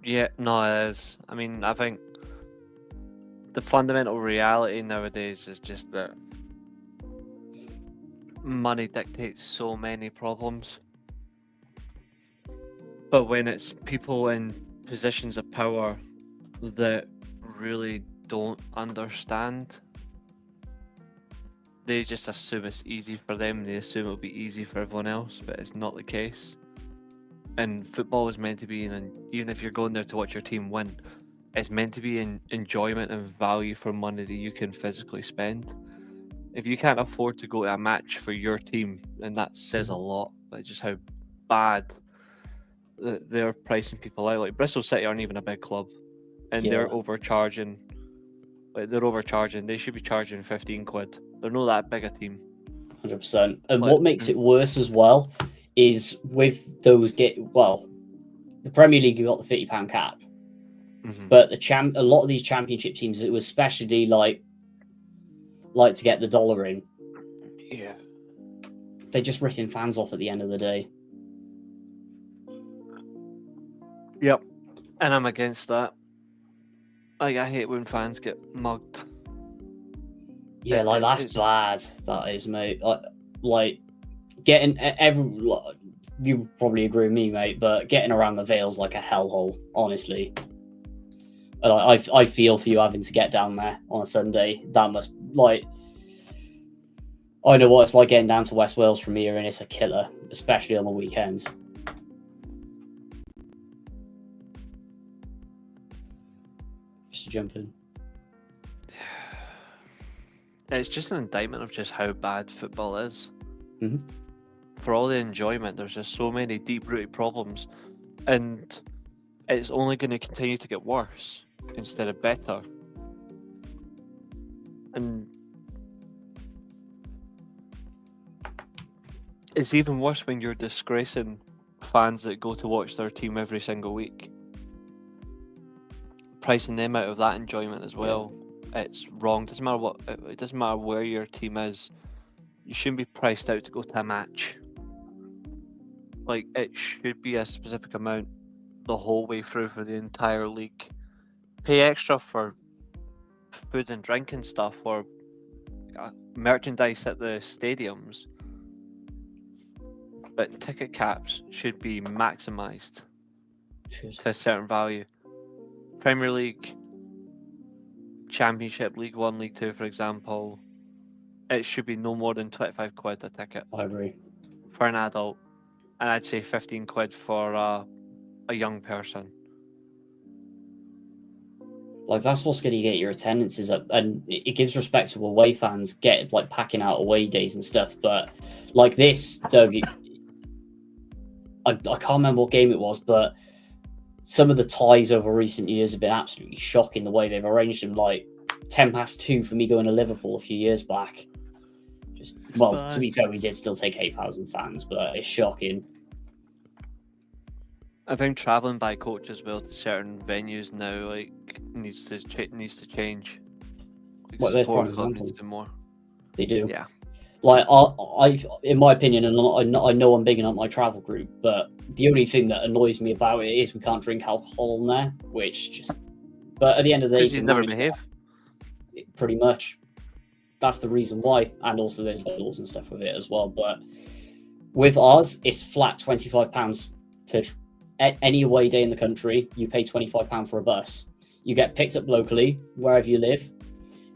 Yeah, no, it is. I mean, I think the fundamental reality nowadays is just that money dictates so many problems. But when it's people in positions of power that really don't understand, they just assume it's easy for them. They assume it'll be easy for everyone else, but it's not the case. And football is meant to be, even if you're going there to watch your team win, it's meant to be enjoyment and value for money that you can physically spend. If you can't afford to go to a match for your team, then that says a lot. Like just how bad they're pricing people out. Like Bristol City aren't even a big club, and they're overcharging. Like they're overcharging. They should be charging 15 quid. They're not that big a team. 100%. And what makes it worse as well is with those the Premier League, you got the £50 cap, but a lot of these championship teams, it was especially like to get the dollar in. Yeah, they're just ripping fans off at the end of the day. Yep, and I'm against that. Like I hate when fans get mugged. Yeah, like that's bad. That is, mate. Like getting you probably agree with me, mate, but getting around the Vale's like a hellhole, honestly. And I feel for you having to get down there on a Sunday. That must, like, I know what it's like getting down to West Wales from here, and it's a killer, especially on the weekends. Just to jump in. It's just an indictment of just how bad football is. Mm-hmm. For all the enjoyment, there's just so many deep-rooted problems, and it's only going to continue to get worse instead of better. And it's even worse when you're disgracing fans that go to watch their team every single week, pricing them out of that enjoyment as well. It's wrong. It doesn't matter where your team is. You shouldn't be priced out to go to a match. Like, it should be a specific amount the whole way through for the entire league. Pay extra for food and drink and stuff, or merchandise at the stadiums. But ticket caps should be maximised to a certain value. Premier League, Championship, League 1, League 2, for example, it should be no more than 25 quid a ticket. I agree. For an adult. And I'd say 15 quid for a young person. Like, that's what's going to get your attendances up, and it gives respect to away fans packing out away days and stuff. But like this, Doug, I can't remember what game it was, but some of the ties over recent years have been absolutely shocking the way they've arranged them. Like 2:10 for me going to Liverpool a few years back. To be fair, we did still take 8,000 fans, but it's shocking. I think travelling by coach as well to certain venues now needs to change. Support club needs to do more. They do. Yeah. Like I, in my opinion, and I know I'm bigging up my travel group, but the only thing that annoys me about it is we can't drink alcohol on there, which just. But at the end of the day, you never behave. Pretty much. That's the reason why, and also there's laws and stuff with it as well. But with ours, it's flat £25 for any away day in the country. You pay £25 for a bus. You get picked up locally wherever you live.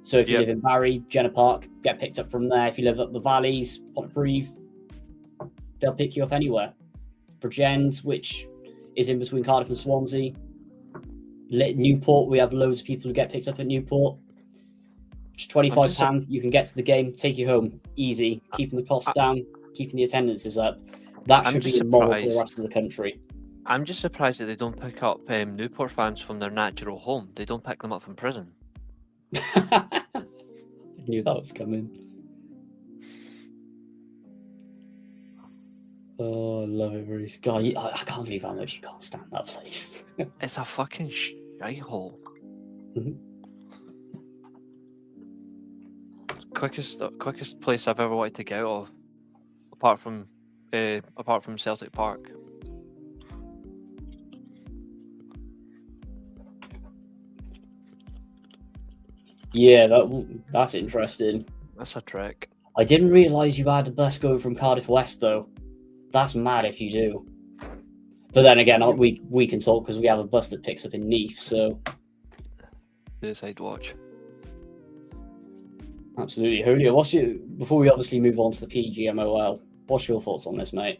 So if you live in Barry, Jenner Park, get picked up from there. If you live up the valleys, Pontypridd, they'll pick you up anywhere. Bridgend, which is in between Cardiff and Swansea. Newport, we have loads of people who get picked up at Newport. Just £25, you can get to the game, take you home, easy, keeping the costs down, keeping the attendances up. That should be the model for the rest of the country. I'm just surprised that they don't pick up Newport fans from their natural home. They don't pick them up from prison. I knew that was coming. Oh, I love it, Reece. God, I can't believe how much you can't stand that place. It's a fucking shithole. Mm-hmm. Quickest place I've ever wanted to get out of, apart from Celtic Park. Yeah, that's interesting. That's a trick. I didn't realise you had a bus going from Cardiff West, though. That's mad if you do. But then again, we can talk because we have a bus that picks up in Neath, so... Suicide watch. Absolutely. Julio, before we obviously move on to the PGMOL, what's your thoughts on this, mate?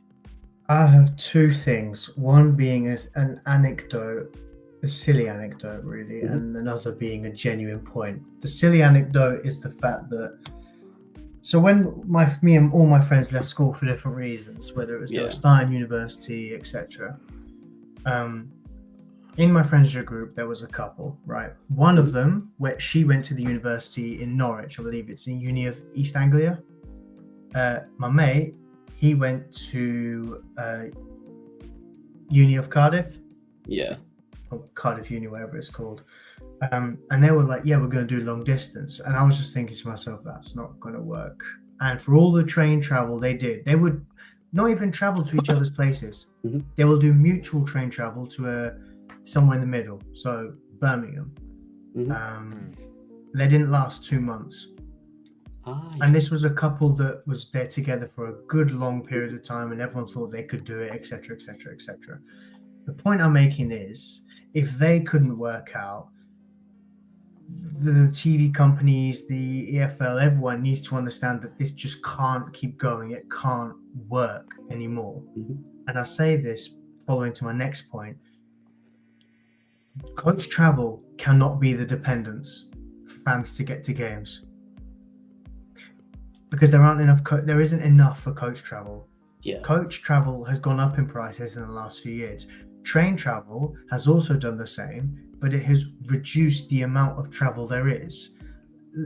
I have two things. One being an anecdote, a silly anecdote, really, and another being a genuine point. The silly anecdote is the fact that, so when me and all my friends left school for different reasons, whether it was they were starting university, etc. In my friends group, there was a couple, right? One of them, where she went to the university in Norwich, I believe it's in Uni of East Anglia. My mate, he went to Uni of Cardiff. Yeah. Or Cardiff Uni, whatever it's called. And they were like, yeah, we're going to do long distance. And I was just thinking to myself, that's not going to work. And for all the train travel they did, they would not even travel to each other's places. They will do mutual train travel to somewhere in the middle. So Birmingham. They didn't last 2 months. And this was a couple that was there together for a good long period of time, and everyone thought they could do it, etc., etc., etc. The point I'm making is, if they couldn't work out, the TV companies, the EFL, everyone needs to understand that this just can't keep going. It can't work anymore. And I say this following to my next point. Coach travel cannot be the dependence for fans to get to games. Because there isn't enough for coach travel. Yeah. Coach travel has gone up in prices in the last few years. Train travel has also done the same, but it has reduced the amount of travel there is.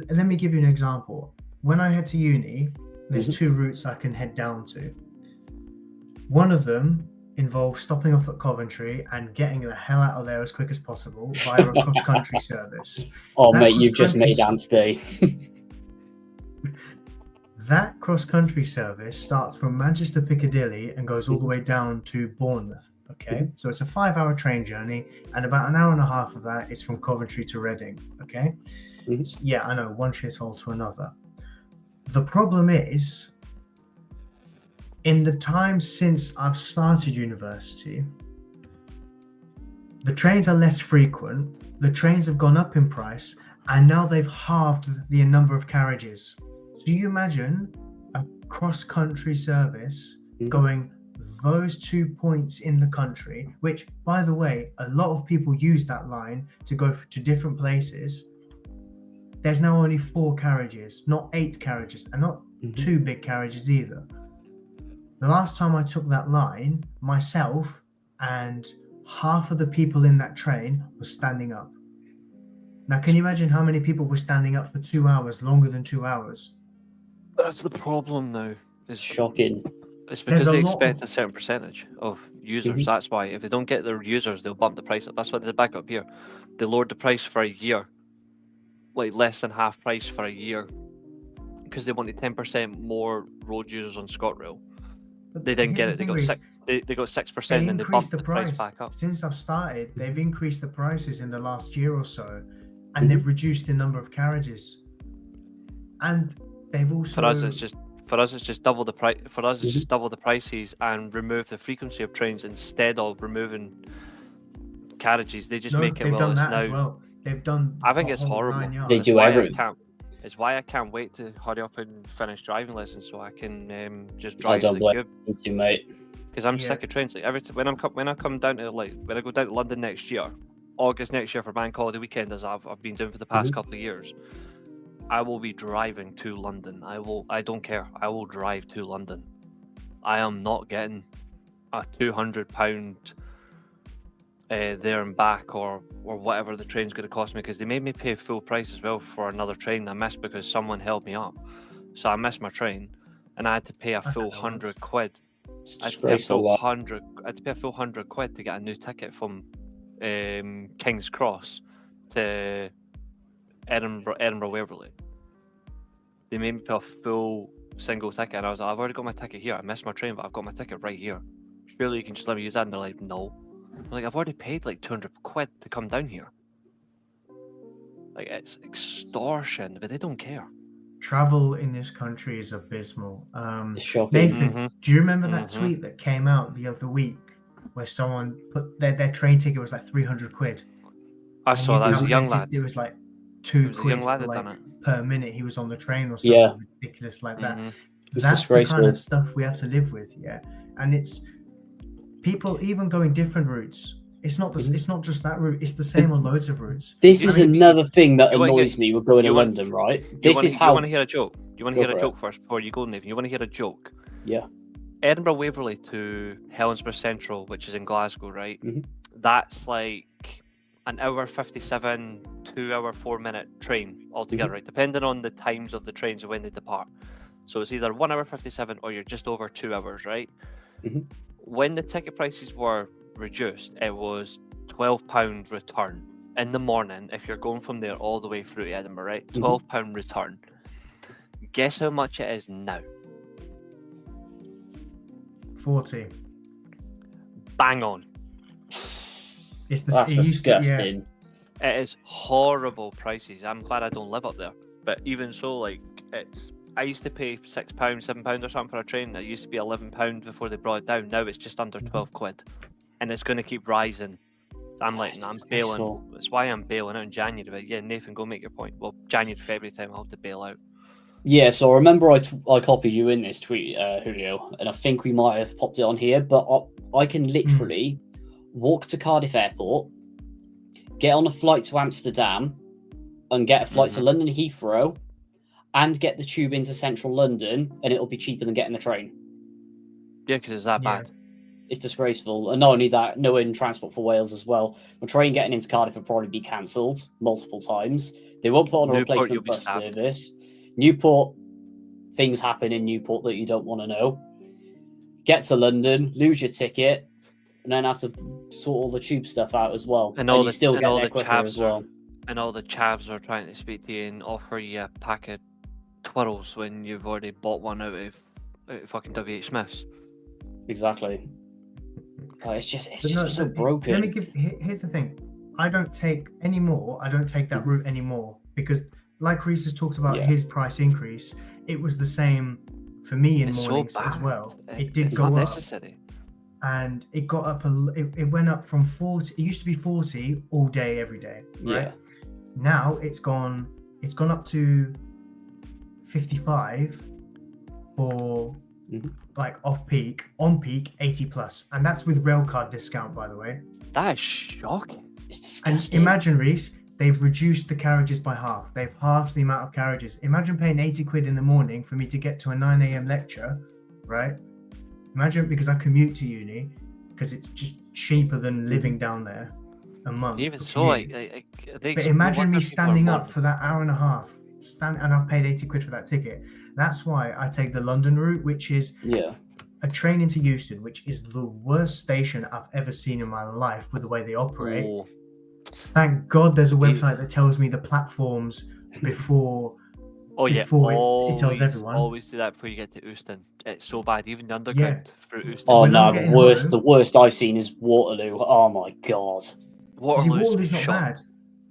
Let me give you an example. When I head to uni, there's two routes I can head down to. One of them involves stopping off at Coventry and getting the hell out of there as quick as possible via a cross-country service. Oh, mate, you've just made Ant's day. That cross-country service starts from Manchester Piccadilly and goes all the way down to Bournemouth. Okay, so it's a 5-hour train journey, and about an hour and a half of that is from Coventry to Reading. Okay, yeah, I know, one shithole to another. The problem is, in the time since I've started university, the trains are less frequent, the trains have gone up in price, and now they've halved the number of carriages. So you imagine a cross-country service going those 2 points in the country, which, by the way, a lot of people use that line to go to different places. There's now only 4 carriages, not 8 carriages, and not 2 big carriages either. The last time I took that line, myself and half of the people in that train were standing up. Now, can you imagine how many people were standing up for 2 hours, longer than 2 hours? That's the problem now. It's shocking. It's because they expect a certain percentage of users. That's why. If they don't get their users, they'll bump the price up. That's what they did back up here. They lowered the price for a year, like less than half price for a year, because they wanted 10% more road users on ScotRail. They didn't get it. They got 6%, and they bumped the price back up. Since I've started, they've increased the prices in the last year or so, and they've reduced the number of carriages. And they've also for us it's just double the price. For us, it's just double the prices and remove the frequency of trains instead of removing carriages. They just make it they've done that now. as well. They've done. I think it's horrible. They do everything. It's why I can't wait to hurry up and finish driving lessons so I can just drive to the Cube. You, mate. Because I'm sick of trains. Like when I come down to when I go down to London next year, August next year for Bank Holiday weekend, as I've been doing for the past couple of years, I will be driving to London. I don't care. I will drive to London. I am not getting a £200 there and back or whatever the train's going to cost me, because they made me pay full price as well for another train I missed because someone held me up. So I missed my train and I had to pay a full £100. I had to pay a full £100 to get a new ticket from King's Cross to Edinburgh Waverley. They made me pay a full single ticket, and I was like, I've already got my ticket here. I missed my train, but I've got my ticket right here. Surely you can just let me use that. And they're like, no. I'm like, I've already paid like £200 to come down here. Like, it's extortion, but they don't care. Travel in this country is abysmal. It's shocking. Nathan, do you remember that tweet that came out the other week where someone put their train ticket was like 300 quid? I saw that. It was a young lad. It was like 2 quid a young lad that like, done it. per minute he was on the train or something ridiculous like that. It's That's the disgraceful. kind of stuff we have to live with, yeah. And it's people even going different routes. It's not just that route. It's the same on loads of routes. This is another thing that you wanna annoys me with going to London, right? This is how. You want to hear a joke? You want to hear a for joke first before you go, Nathan? You want to hear a joke? Yeah. Edinburgh Waverley to Helensburgh Central, which is in Glasgow, right? That's like an hour 57, 2 hour 4 minute train altogether, right? Depending on the times of the trains and when they depart. So it's either 1 hour 57 or you're just over 2 hours, right? When the ticket prices were reduced, it was £12 return in the morning if you're going from there all the way through to Edinburgh, right? £12 return. Guess how much it is now? 40. Bang on. That's disgusting. It is horrible prices. I'm glad I don't live up there. But even so, like, I used to pay £6, £7 or something for a train. It used to be £11 before they brought it down. Now it's just under 12 quid. And it's going to keep rising. I'm bailing. That's why I'm bailing out in January. But yeah, Nathan, go make your point. Well, January, February time, I'll have to bail out. Yeah, so I remember I copied you in this tweet, Julio, and I think we might have popped it on here, but I can literally walk to Cardiff Airport, get on a flight to Amsterdam, and get a flight to London Heathrow, and get the tube into central London, and it'll be cheaper than getting the train. Yeah, because it's that bad. It's disgraceful. And not only that, no in Transport for Wales as well. The train getting into Cardiff will probably be cancelled multiple times. They won't put on a replacement bus service. Newport, things happen in Newport that you don't want to know. Get to London, lose your ticket, and then have to sort all the tube stuff out as well. And all the chavs are trying to speak to you and offer you a pack of twirls when you've already bought one out of fucking WH Smith's. Exactly. Oh, it's just so broken. Let me here's the thing. I don't take that route anymore because, like Reece has talked about his price increase, it was the same for me in mornings as well. It did go up, and it got up. It went up from 40. It used to be 40 all day, every day. Right? Yeah. Now it's gone up to 55 for like off peak. On peak 80 plus, and that's with rail card discount, by the way. That is shocking. It's disgusting. And imagine, Reece, they've reduced the carriages by half. They've halved the amount of carriages. Imagine paying 80 quid in the morning for me to get to a 9 a.m. lecture, right? Imagine, because I commute to uni, because it's just cheaper than living down there a month. Even so, but imagine me standing up for that hour and a half, and I've paid 80 quid for that ticket. That's why I take the London route, which is a train into Euston, which is the worst station I've ever seen in my life with the way they operate. Oh. Thank God there's a website that tells me the platforms before. It tells everyone. Always do that before you get to Euston. It's so bad, even the underground through Euston. Oh no, the worst I've seen is Waterloo. Oh my God. Waterloo's not bad.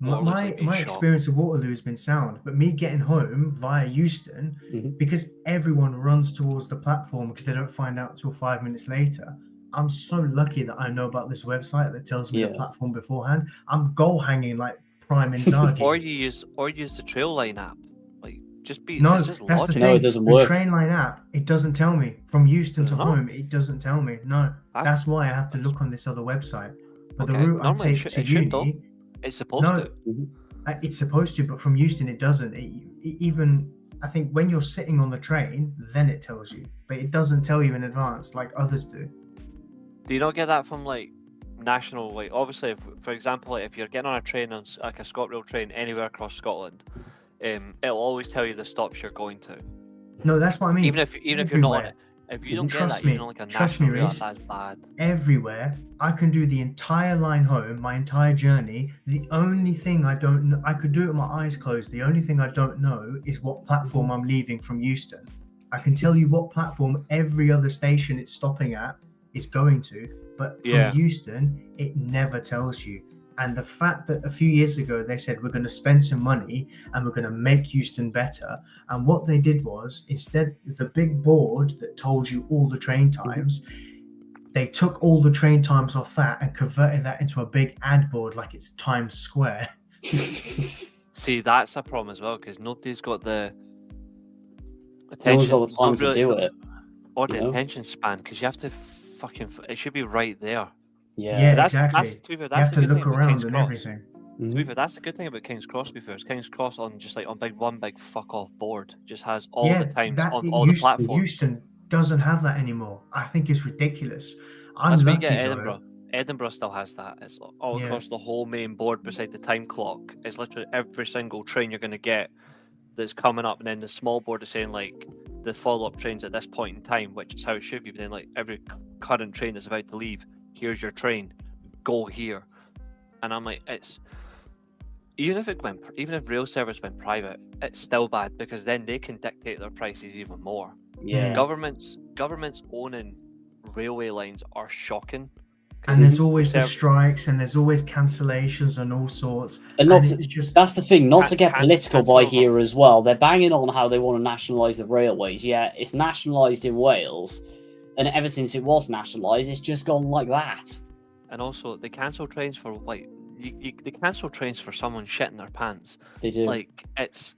My experience of Waterloo has been sound, but me getting home via Euston, because everyone runs towards the platform because they don't find out till 5 minutes later. I'm so lucky that I know about this website that tells me the platform beforehand. I'm goal hanging like Prime Inzaghi. or you use the Trailline app. Like, just be no. Just that's the thing. No, it doesn't work. The Trainline app, it doesn't tell me from Euston to home. It doesn't tell me. No, that's why I have to look on this other website. But the route I take to uni. It's supposed to. It's supposed to, but from Euston it doesn't. Even I think when you're sitting on the train, then it tells you, but it doesn't tell you in advance like others do. Do you not get that from like national? Like, obviously, for example, if you're getting on a train on like a ScotRail train anywhere across Scotland, it'll always tell you the stops you're going to. No, that's what I mean. Even if you're not on it. If you don't get that, even on like a national rail, that's bad. Everywhere, I can do the entire line home, my entire journey. The only thing I don't know, I could do it with my eyes closed. The only thing I don't know is what platform I'm leaving from Euston. I can tell you what platform every other station it's stopping at is going to, but from Euston, it never tells you. And the fact that a few years ago they said we're going to spend some money and we're going to make Houston better, and what they did was, instead, the big board that told you all the train times, they took all the train times off that and converted that into a big ad board like it's Times Square. See, that's a problem as well, because nobody's got the No one's attention, got the time not to really do got it. or the you know? attention span, because you have to it should be right there. Yeah, That's exactly. to be fair, You that's have the to good look thing about around King's and Cross. everything. To be fair, that's the good thing about King's Cross. To be fair, is King's Cross on just like on one big fuck off board just has all the times on all the platforms. Houston doesn't have that anymore. I think it's ridiculous. I'm That's what you lucky get at though. Edinburgh. Edinburgh still has that. It's all Yeah. across the whole main board beside the time clock. It's literally every single train you're going to get that's coming up, and then the small board is saying like the follow-up trains at this point in time, which is how it should be. But then like every current train that's about to leave, here's your train, go here. And I'm like, it's even if rail service went private, it's still bad, because then they can dictate their prices even more. Yeah. Governments owning railway lines are shocking. And there's always the strikes, and there's always cancellations and all sorts. And not it's just that's the thing, not to get political by cancel here as well. They're banging on how they want to nationalise the railways. Yeah, it's nationalised in Wales, and ever since it was nationalised, it's just gone like that. And also, they cancel trains for like they cancel trains for someone shitting their pants. They do. Like it's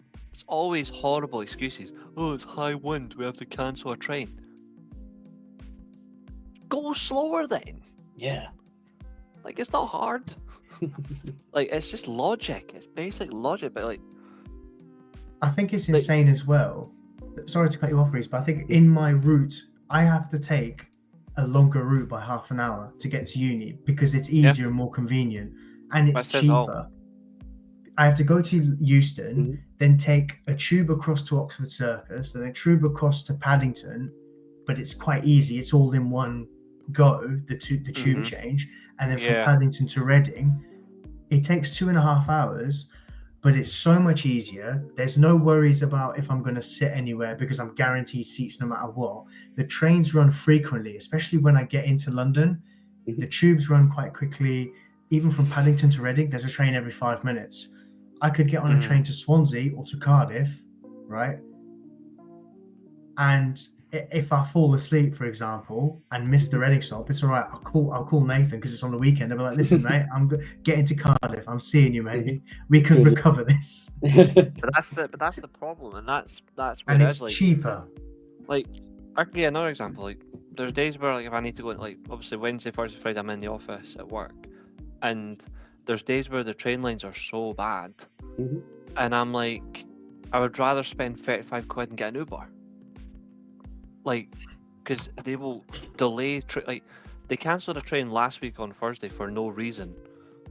always horrible excuses. Oh, it's high wind, we have to cancel a train. Go slower then. Yeah. Like, it's not hard. Like, it's just logic. It's basic logic, but like, I think it's insane as well. Sorry to cut you off, Reece, but I think in my route, I have to take a longer route by half an hour to get to uni because it's easier and more convenient, and it's cheaper. I have to go to Euston, then take a tube across to Oxford Circus, then a tube across to Paddington, but it's quite easy. It's all in one go, the tube change, and then from Paddington to Reading, it takes 2.5 hours, but it's so much easier. There's no worries about if I'm going to sit anywhere because I'm guaranteed seats no matter what. The trains run frequently, especially when I get into London. The tubes run quite quickly. Even from Paddington to Reading, there's a train every 5 minutes. I could get on a train to Swansea or to Cardiff, right? And if I fall asleep, for example, and miss the Reading stop, it's all right. I'll call Nathan because it's on the weekend. I'll be like, listen, mate, I'm getting to Cardiff. I'm seeing you, mate. We can recover this. But that's the problem, and that's where and it's it's like cheaper. Like, I can give another example. Like, there's days where like if I need to go, like obviously Wednesday, Thursday, Friday, I'm in the office at work, and there's days where the train lines are so bad, and I'm like, I would rather spend 35 quid and get an Uber. Like, because they will delay. Like, they cancelled a train last week on Thursday for no reason.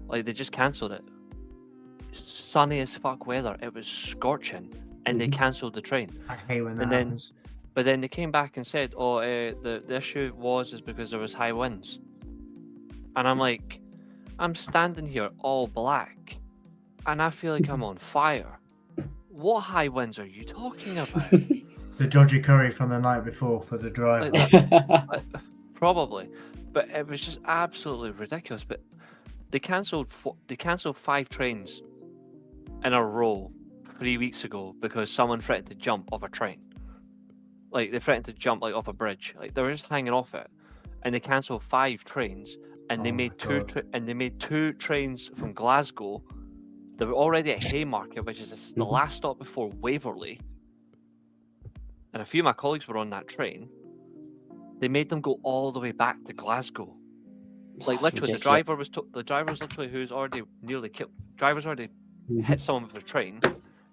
Like, they just cancelled it. Sunny as fuck weather. It was scorching, and they cancelled the train. I hate when that happens. But then they came back and said, "Oh, the issue is because there was high winds." And I'm like, I'm standing here all black, and I feel like I'm on fire. What high winds are you talking about? The dodgy curry from the night before for the driver. Probably, but it was just absolutely ridiculous. But they cancelled 5 trains in a row 3 weeks ago because someone threatened to jump off a train. Like, they threatened to jump like off a bridge. Like, they were just hanging off it, and they cancelled 5 trains, and they made two trains from Glasgow. They were already at Haymarket, which is the last stop before Waverley. And a few of my colleagues were on that train. They made them go all the way back to Glasgow. Like, literally, the driver was literally who's already nearly killed. Driver's already hit someone with the train.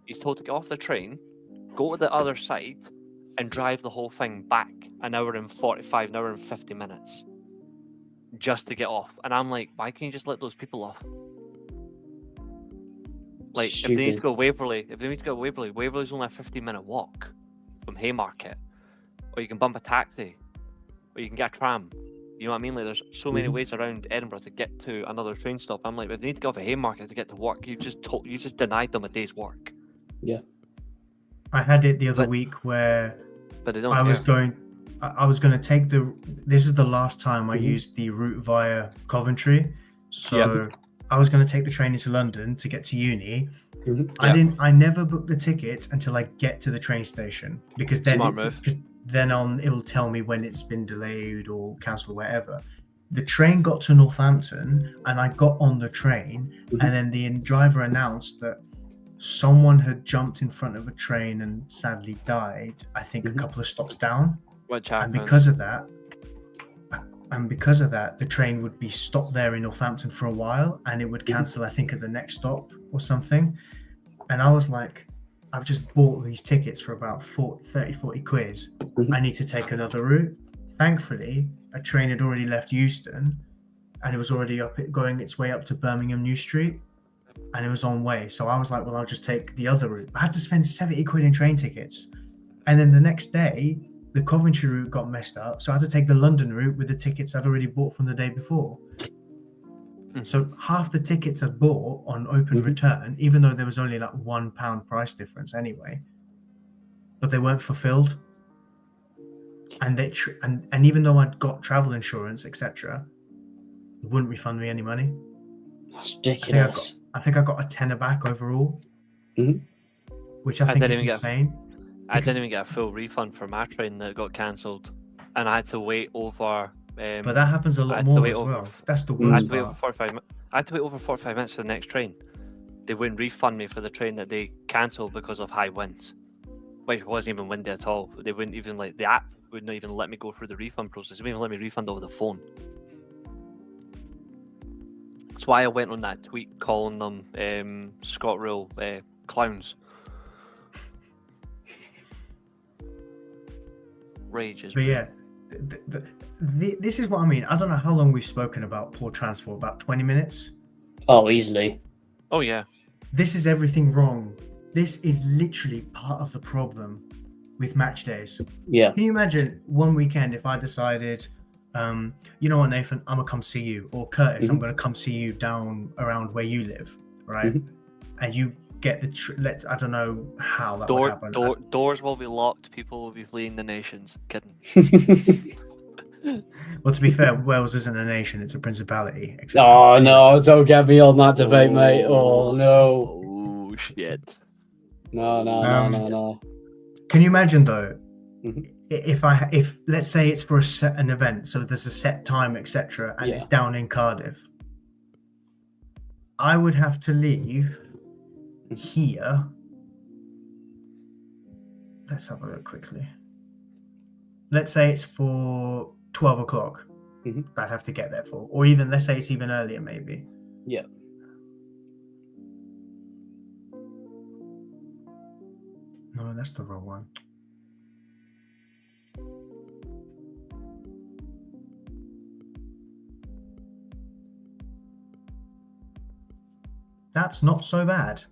He's told to get off the train, go to the other side, and drive the whole thing back an hour and 45, an hour and 50 minutes, just to get off. And I'm like, why can't you just let those people off? Like, if they need to go Waverley, Waverley's only a 15-minute walk from Haymarket, or you can bump a taxi, or you can get a tram. You know what I mean? Like, there's so many ways around Edinburgh to get to another train stop. I'm like, if they need to go off at Haymarket to get to work, you just denied them a day's work. Yeah. I had it the other week where they don't I was going to take this is the last time I used the route via Coventry. So I was going to take the train into London to get to uni. Mhm. I never booked the ticket until I get to the train station, because then Smart move. it'll tell me when it's been delayed or cancelled or whatever. The train got to Northampton and I got on the train, and then the driver announced that someone had jumped in front of a train and sadly died, I think a couple of stops down. Which And happens. because of that, the train would be stopped there in Northampton for a while, and it would cancel, I think, at the next stop or something. And I was like, I've just bought these tickets for about 40 quid. I need to take another route. Thankfully, a train had already left Euston, and it was already going its way up to Birmingham New Street, and it was on way. So I was like, well, I'll just take the other route. I had to spend 70 quid in train tickets. And then the next day, the Coventry route got messed up, so I had to take the London route with the tickets I'd already bought from the day before. So half the tickets I'd bought on open return, even though there was only like £1 price difference anyway, but they weren't fulfilled. And they and even though I'd got travel insurance, etc., they wouldn't refund me any money. That's ridiculous. I think I got a tenner back overall, which I think is insane. I didn't even get a full refund for my train that got cancelled, and I had to wait over. But that happens a lot more as well. That's the worst part. I had to wait over 45 minutes for the next train. They wouldn't refund me for the train that they cancelled because of high winds, which wasn't even windy at all. They wouldn't even the app would not even let me go through the refund process. They wouldn't even let me refund over the phone. That's why I went on that tweet calling them ScotRail clowns. Rages. But yeah, this is what I mean. I don't know how long we've spoken about poor transport. About 20 minutes. Oh, easily. Oh yeah. This is everything wrong. This is literally part of the problem with match days. Yeah. Can you imagine one weekend if I decided, you know what, Nathan, I'm gonna come see you, or Curtis, I'm gonna come see you down around where you live, right? And you get the I don't know how that would happen. Doors will be locked. People will be fleeing the nations. Kidding. Well, to be fair, Wales isn't a nation; it's a principality. Oh no! Don't get me on that debate, mate. Oh no! Oh shit! No. Can you imagine though, if let's say it's for an event, so there's a set time, etc., and it's down in Cardiff, I would have to leave here. Let's have a look quickly. Let's say it's for 12 o'clock. I'd have to get there for, or even let's say it's even earlier, maybe. Yeah. No, that's the wrong one. That's not so bad.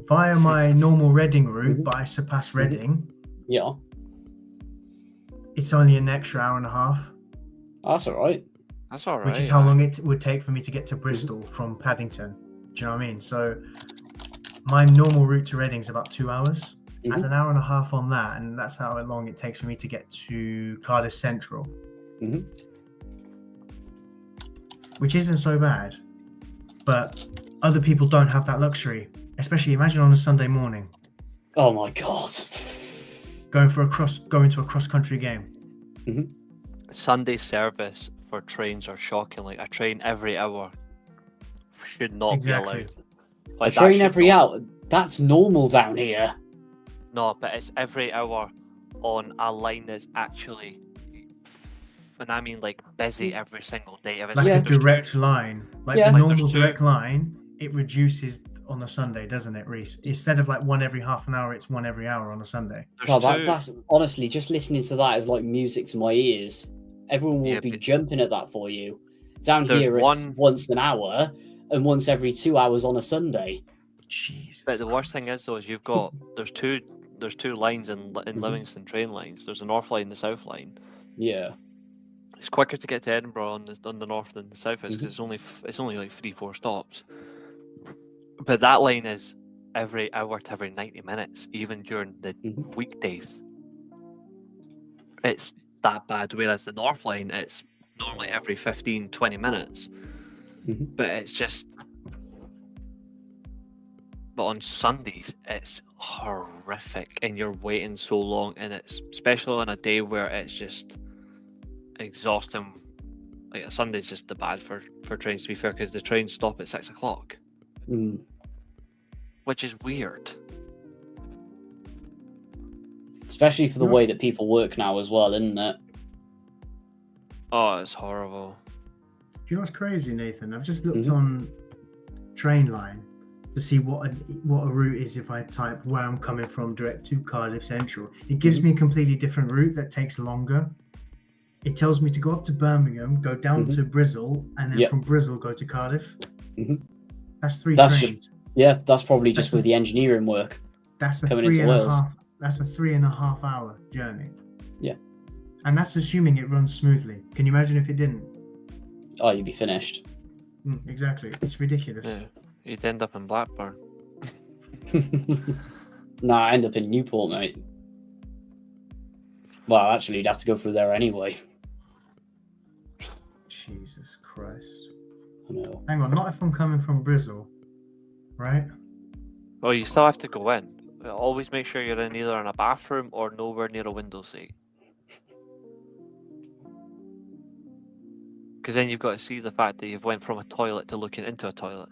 Via my normal Reading route, but I surpass Reading. Yeah. It's only an extra hour and a half. That's all right. That's all right. Which is how long it would take for me to get to Bristol from Paddington. Do you know what I mean? So my normal route to Reading is about 2 hours. Add an hour and a half on that, and that's how long it takes for me to get to Cardiff Central. Which isn't so bad. But other people don't have that luxury. Especially imagine on a Sunday morning. Oh my god. Going to a cross-country game. Sunday service for trains are shocking. Like a train every hour should not be allowed. Like, a train every hour? That's normal down here. No, but it's every hour on a line that's actually, and I mean like busy every single day. If it's like a direct line, like the normal direct line, it reduces on a Sunday, doesn't it, Reece? Instead of like one every half an hour, it's one every hour on a Sunday. Oh, that's honestly, just listening to that is like music to my ears. Everyone will be jumping at that for you. Down here, it's once an hour and once every 2 hours on a Sunday. Jeez. But the worst thing is though, is you've got there's two lines in Livingston train lines. There's the North line and the South line. Yeah. It's quicker to get to Edinburgh on the north than the south is because it's only like 3-4 stops. But that line is every hour to every 90 minutes, even during the weekdays. It's that bad. Whereas the North line, it's normally every 15-20 minutes. But it's just. But on Sundays, it's horrific, and you're waiting so long, and it's especially on a day where it's just exhausting. Like Sunday's just the bad for trains, to be fair, because the trains stop at 6 o'clock, which is weird. Especially for the way that people work now as well, isn't it? Oh, it's horrible. Do you know what's crazy, Nathan? I've just looked on Trainline to see what a route is if I type where I'm coming from direct to Cardiff Central. It gives me a completely different route that takes longer. It tells me to go up to Birmingham, go down to Bristol, and then from Bristol go to Cardiff. That's three trains. That's probably just with the engineering work. That's a coming into Wales. That's a 3.5 hour journey. Yeah. And that's assuming it runs smoothly. Can you imagine if it didn't? Oh, you'd be finished. Exactly. It's ridiculous. Yeah. You'd end up in Blackburn. Nah, I end up in Newport, mate. Well, actually, you'd have to go through there anyway. Jesus Christ. I know. Hang on, not if I'm coming from Bristol, right? Well, you still have to go in. Always make sure you're in either in a bathroom or nowhere near a window seat. Because then you've got to see the fact that you've went from a toilet to looking into a toilet.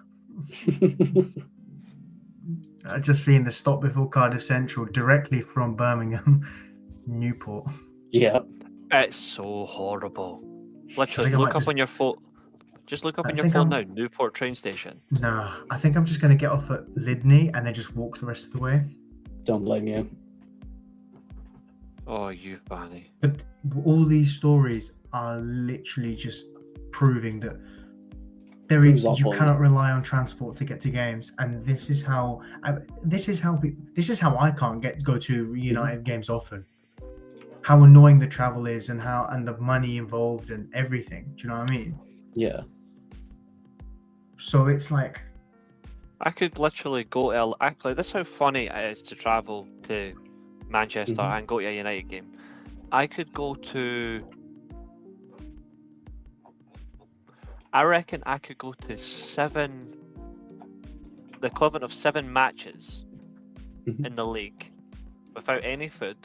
I just seen the stop before Cardiff Central directly from Birmingham, Newport. Yeah. It's so horrible. Literally, I look up just- on your phone. Just look up I on your think phone I'm- now, Newport train station. Nah, I think I'm just going to get off at Lydney and then just walk the rest of the way. Don't blame you. Oh, you fanny. But all these stories are literally just proving that you cannot rely on transport to get to games, and this is how I can't go to United games often. How annoying the travel is, and the money involved and everything. Do you know what I mean? Yeah. So it's like I could literally go to... Actually, this is how funny it is to travel to Manchester and go to a United game. I could go to... I reckon I could go to the equivalent of 7 matches in the league without any food.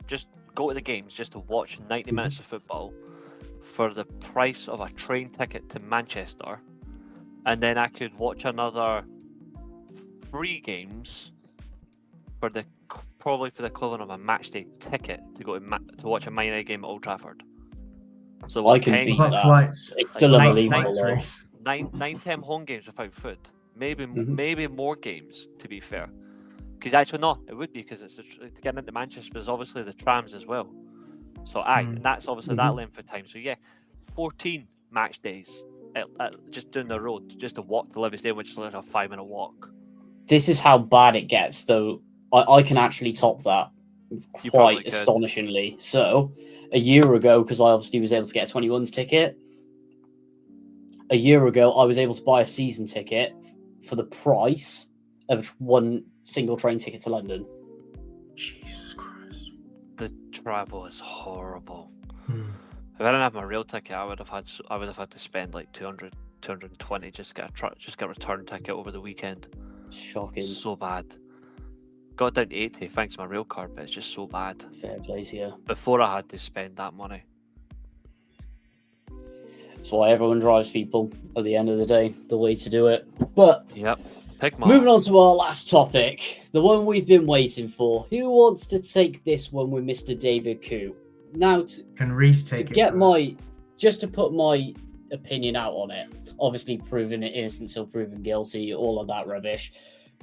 Just go to the games just to watch 90 minutes of football for the price of a train ticket to Manchester, and then I could watch another 3 games for probably for the equivalent of a match day ticket to go to watch a Man United game at Old Trafford. So I can beat about that. flights. It's still Like, unbelievable. Flights, though. Reece. 9-10 home games without food. Maybe more games, to be fair. Because actually, no, it would be because it's to get into Manchester. There's obviously the trams as well. So and that's obviously that length of time. So yeah, 14 match days just down the road just to walk to Livingston, which is like a 5-minute walk. This is how bad it gets, though. I can actually top that You probably quite could. astonishingly. So, a year ago, because I obviously was able to get a 21s ticket, a year ago, I was able to buy a season ticket for the price of one single train ticket to London. Jesus Christ. The travel is horrible. If I didn't have my real ticket, I would have had to spend like 200, 220 just to get a return ticket over the weekend. Shocking. So bad. Got down to 80 thanks to my rail card, but it's just so bad. Fair plays here. Before I had to spend that money. That's why everyone drives, people. At the end of the day, the way to do it. But Yep. PGMOL. moving on to our last topic, the one we've been waiting for. Who wants to take this one with Mr. David Coote? Now, Can Reece take it? Just to put my opinion out on it, obviously proving it innocent till proven guilty, all of that rubbish.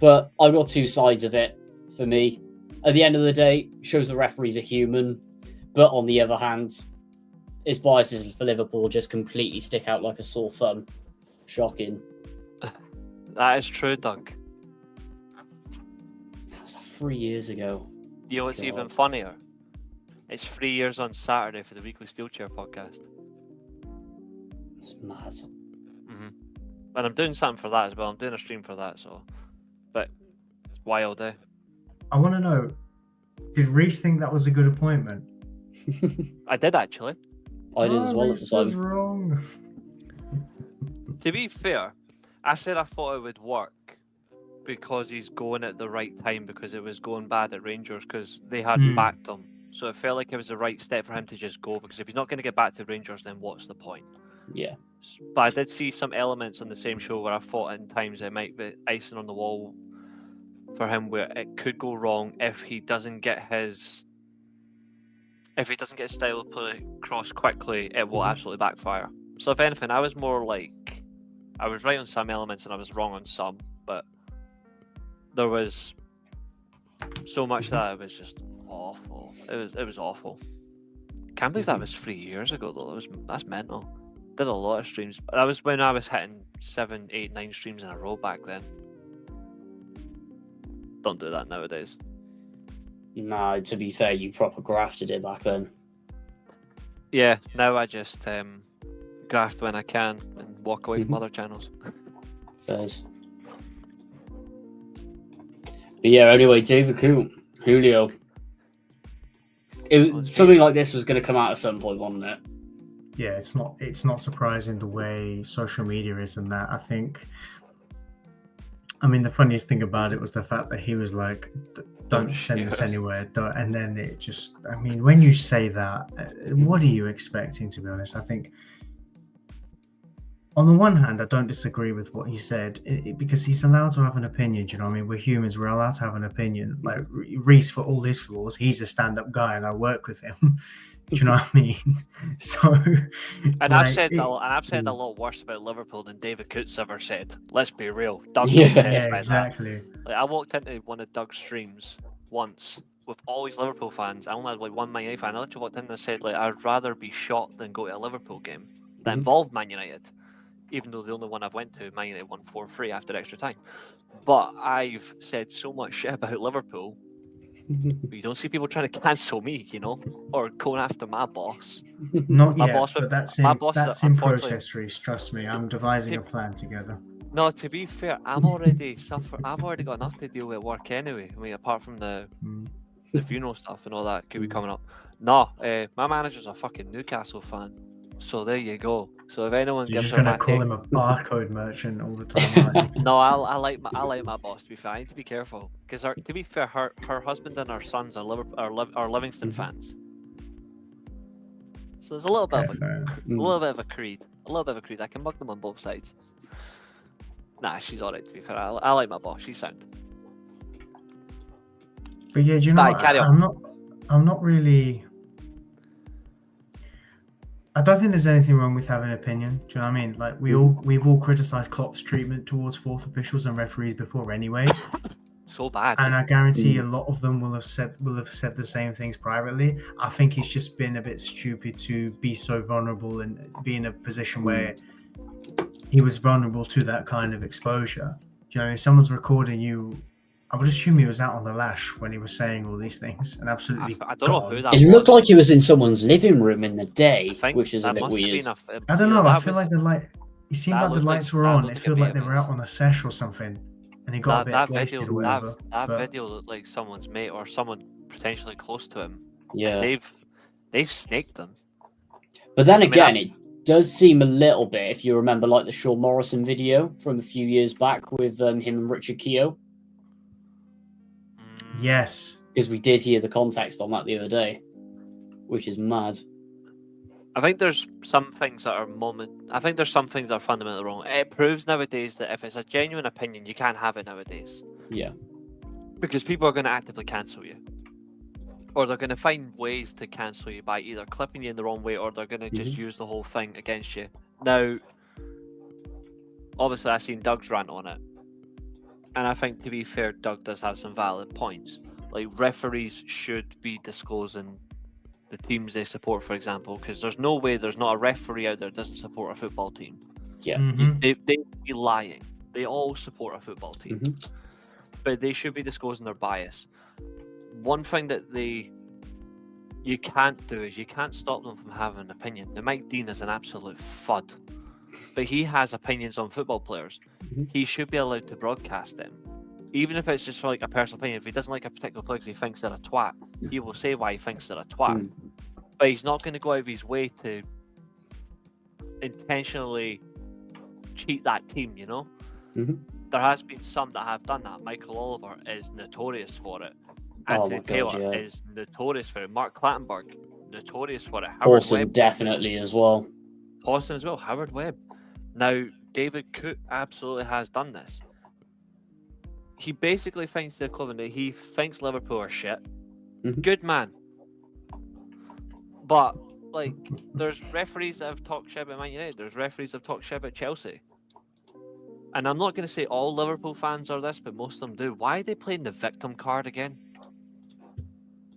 But I've got 2 sides of it for me. At the end of the day, shows the referees are human, but on the other hand, his biases for Liverpool just completely stick out like a sore thumb. Shocking. That is true, Doug. That was like 3 years ago. You know what's God. even funnier? It's 3 years on Saturday for the Weekly Steelchair podcast. It's mad. And I'm doing something for that as well. I'm doing a stream for that, so. But it's wild, eh? I want to know, did Reece think that was a good appointment? I did actually. I did as well at the Reece was time. wrong. To be fair, I said I thought it would work because he's going at the right time because it was going bad at Rangers because they hadn't backed him. So it felt like it was the right step for him to just go because if he's not going to get back to Rangers, then what's the point? Yeah. But I did see some elements on the same show where I thought in times it might be icing on the wall for him where it could go wrong if he doesn't get his style of play across quickly, it will absolutely backfire. So if anything, I was more like I was right on some elements and I was wrong on some, but there was so much that it was just awful. It was awful. Can't believe that was 3 years ago though. That's mental. Did a lot of streams. That was when I was hitting 7, 8, 9 streams in a row back then. Don't do that nowadays. No, to be fair, you proper grafted it back then. Yeah, now I just graft when I can and walk away from other channels. Fairs. But yeah, anyway, David Coote, Julio. Something like this was going to come out at some point, wasn't it? Yeah, it's not surprising the way social media is and that. I mean, the funniest thing about it was the fact that he was like, don't send this anywhere. And then it just, I mean, when you say that, what are you expecting, to be honest? I think, on the one hand, I don't disagree with what he said because he's allowed to have an opinion. Do you know what I mean? We're humans. We're allowed to have an opinion. Like Reece, for all his flaws, he's a stand-up guy and I work with him. Do you know what I mean? So, and I've said a lot worse about Liverpool than David Coote's ever said. Let's be real. Doug exactly. Like, I walked into one of Doug's streams once with all these Liverpool fans. I only had like one Man United fan. I literally walked in and said, like, I'd rather be shot than go to a Liverpool game that involved Man United. Even though the only one I've went to, Man United won 4-3 after extra time. But I've said so much shit about Liverpool. You don't see people trying to cancel me, you know, or going after my boss. Not yet, but that's in process, Reece. Trust me, I'm devising a plan together. No, to be fair, I've already got enough to deal with at work anyway. I mean, apart from the funeral stuff and all that could be coming up. No, my manager's a fucking Newcastle fan. So there you go. So if anyone You're gives just gonna call him a barcode merchant all the time, aren't you? No, I like my boss. To be fair, I need to be careful because to be fair, her husband and her sons are Livingston fans. So there's a little bit of a creed. I can mug them on both sides. Nah, she's alright. To be fair, I like my boss. She's sound. But yeah, do you know what? I'm not really. I don't think there's anything wrong with having an opinion. Do you know what I mean? Like we've all criticised Klopp's treatment towards fourth officials and referees before anyway. So bad. And I guarantee a lot of them will have said the same things privately. I think he's just been a bit stupid to be so vulnerable and be in a position where he was vulnerable to that kind of exposure. Do you know, if someone's recording you, I would assume he was out on the lash when he was saying all these things and absolutely. I don't know who that was. It looked like he was in someone's living room in the day, which is a bit weird. I don't know. I feel like the light. It seemed like the lights were on. It felt like they were out on a sesh or something, and he got a bit wasted or whatever. That video looked like someone's mate or someone potentially close to him. Yeah, they've snaked him. But then again, it does seem a little bit, if you remember, like the Sean Morrison video from a few years back with him and Richard Keogh. Yes. Because we did hear the context on that the other day, which is mad. I think there's some things that are fundamentally wrong. It proves nowadays that if it's a genuine opinion, you can't have it nowadays. Yeah. Because people are going to actively cancel you. Or they're going to find ways to cancel you by either clipping you in the wrong way or they're going to just use the whole thing against you. Now, obviously I've seen Doug's rant on it. And I think, to be fair, Doug does have some valid points. Like, referees should be disclosing the teams they support, for example, because there's no way there's not a referee out there that doesn't support a football team. Yeah. They'd be lying. They all support a football team. But they should be disclosing their bias. One thing that you can't do is you can't stop them from having an opinion. Now, Mike Dean is an absolute FUD. But he has opinions on football players. He should be allowed to broadcast them. Even if it's just for like a personal opinion. If he doesn't like a particular player because he thinks they're a twat, he will say why he thinks they're a twat. But he's not going to go out of his way to intentionally cheat that team, you know? Mhm. There has been some that have done that. Michael Oliver is notorious for it. Oh Anthony my God, Taylor yeah. is notorious for it. Mark Clattenburg, notorious for it. Howard Paulson Webb, definitely as well. Paulson as well. Howard Webb. Now, David Coote absolutely has done this. He basically thinks the club and he thinks Liverpool are shit. Mhm. Good man. But, like, there's referees that have talked shit about Man United. There's referees that have talked shit about Chelsea. And I'm not going to say all Liverpool fans are this, but most of them do. Why are they playing the victim card again?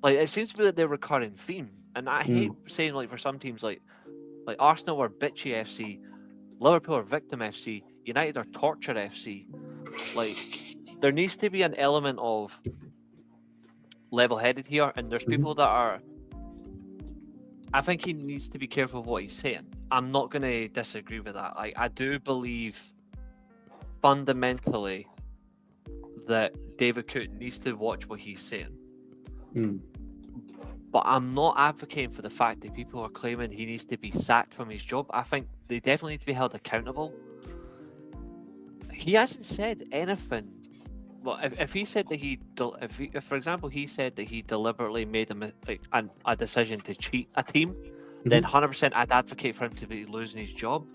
Like, it seems to be like their recurring theme. And I hate saying, like, for some teams, like Arsenal are bitchy FC, Liverpool are victim FC, United are torture FC. Like, there needs to be an element of level-headed here, and there's people that are... I think he needs to be careful of what he's saying. I'm not going to disagree with that. I do believe fundamentally that David Coote needs to watch what he's saying. But I'm not advocating for the fact that people are claiming he needs to be sacked from his job. I think they definitely need to be held accountable. He hasn't said anything. Well, if he said that if for example he said that he deliberately made a decision to cheat a team, then 100% I'd advocate for him to be losing his job.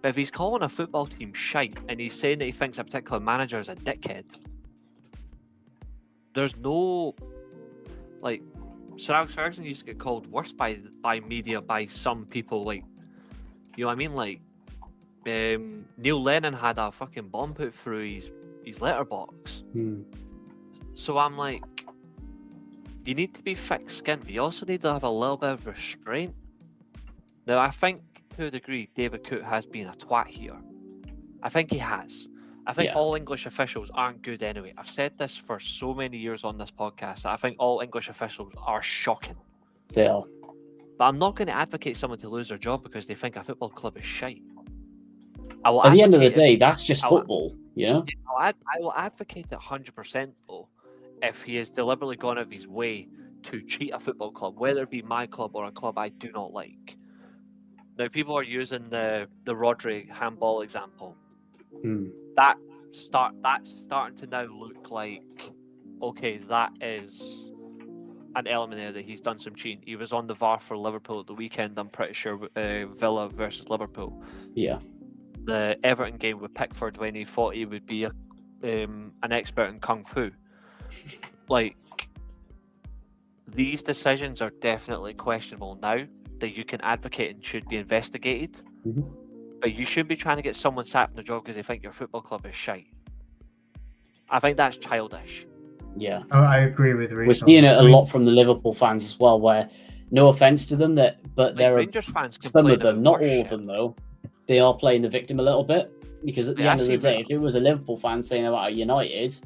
But if he's calling a football team shite and he's saying that he thinks a particular manager is a dickhead, there's no, like, Sir Alex Ferguson used to get called worse by media, by some people, like, you know what I mean? Like, Neil Lennon had a fucking bomb put through his letterbox. So I'm like, you need to be thick-skinned, but you also need to have a little bit of restraint. Now, I think, to a degree, David Coote has been a twat here. I think he has. I think all English officials aren't good anyway. I've said this for so many years on this podcast. I think all English officials are shocking. They are. But I'm not going to advocate someone to lose their job because they think a football club is shite. At the end of the day, that's just football, you know? I will advocate it 100% though, if he has deliberately gone out of his way to cheat a football club, whether it be my club or a club I do not like. Now, people are using the Rodri handball example. That's starting to now look like, okay, that is an element there that he's done some cheating. He was on the VAR for Liverpool at the weekend, I'm pretty sure, Villa versus Liverpool. Yeah. The Everton game with Pickford when he thought he would be an expert in Kung Fu. Like, these decisions are definitely questionable now, that you can advocate and should be investigated. But you should be trying to get someone sacked from the job because they think your football club is shite. I think that's childish. Yeah. Oh, I agree with Reece. We're seeing it a lot from the Liverpool fans as well, where, no offense to them, but Like, there are Rangers fans some of them, not worse all of them though, they are playing the victim a little bit, because at the end of the day, if it was a Liverpool fan saying about United,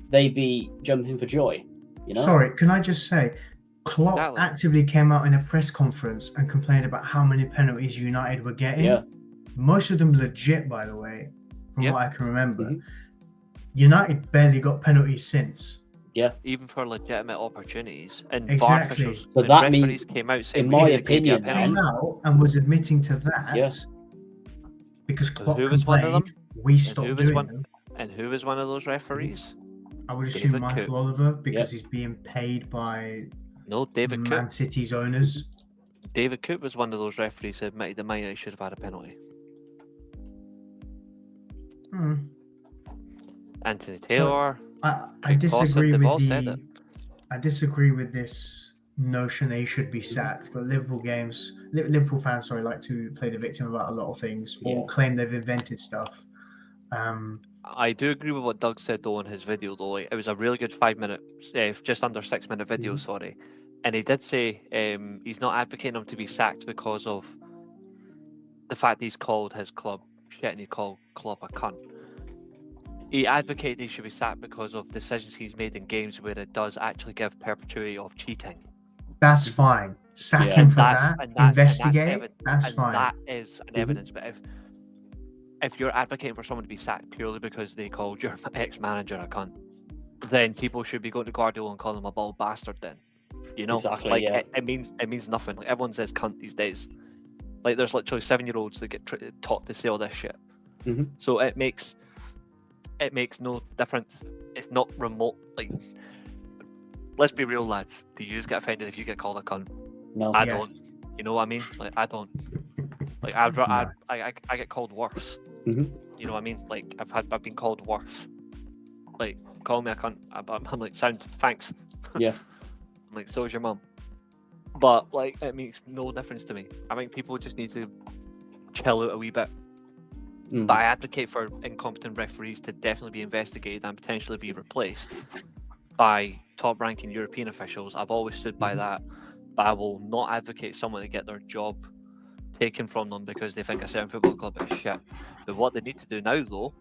they'd be jumping for joy, you know? Sorry, can I just say, Klopp actively came out in a press conference and complained about how many penalties United were getting. Yeah. Most of them legit, by the way, from what I can remember. Mhm. United barely got penalties since. Yeah. Even for legitimate opportunities. And Exactly. VAR officials, So and that referees means, came out saying, in "We my should give you a opinion, penalty." Came out and was admitting to that. Yeah. Because Klopp who was one of them? complained, we stopped who was doing one- them. And who was one of those referees? I would David assume Michael Coote. Oliver, because he's being paid by No, David Man Coote. City's owners. David Coote was one of those referees who admitted that Man United should have had a penalty. Anthony Taylor. I Craig disagree Dawson, they've all with said it. I disagree with this notion they should be sacked. But Liverpool fans, like to play the victim about a lot of things or claim they've invented stuff. I do agree with what Doug said though in his video though. Like, it was a really good 5 minute, just under 6 minute video, sorry. And he did say he's not advocating him to be sacked because of the fact he's called his club shit and he called Klopp a cunt. He advocated he should be sacked because of decisions he's made in games where it does actually give perpetuity of cheating. That's fine. Sack him for that. Investigate. That's fine. That is an evidence. But if you're advocating for someone to be sacked purely because they called your ex-manager a cunt, then people should be going to Guardiola and calling him a bald bastard. Then, you know, Exactly, like yeah. it means nothing. Like, everyone says cunt these days. Like, there's literally 7-year-olds that get taught to say all this shit. Mhm. So it makes no difference. It's not remote. Like, let's be real, lads. Do you get offended if you get called a cunt? No. I Yes. don't. You know what I mean? Like, I don't. Like, I get called worse. Mhm. You know what I mean? Like, I've been called worse. Like, call me a cunt. I'm like, sound, thanks. Yeah. I'm like, so is your mum. But like, it makes no difference to me. I think people just need to chill out a wee bit. Mm. But I advocate for incompetent referees to definitely be investigated and potentially be replaced by top-ranking European officials. I've always stood by that, but I will not advocate someone to get their job taken from them because they think a certain football club is shit. But what they need to do now, though,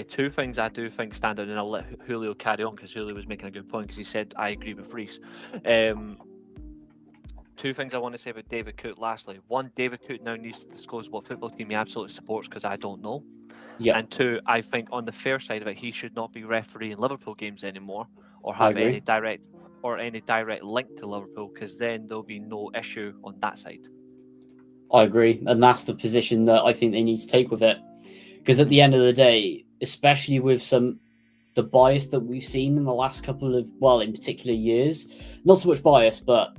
two things I do think stand out, and I'll let Julio carry on because Julio was making a good point because he said, I agree with Reece. Two things I want to say about David Coote lastly. One, David Coote now needs to disclose what football team he absolutely supports because I don't know. Yeah. And two, I think on the fair side of it, he should not be refereeing Liverpool games anymore or I have agree. any direct link to Liverpool because then there'll be no issue on that side. I agree, and that's the position that I think they need to take with it. Because at the end of the day, especially with the bias that we've seen in the last couple of, well, in particular years, not so much bias, but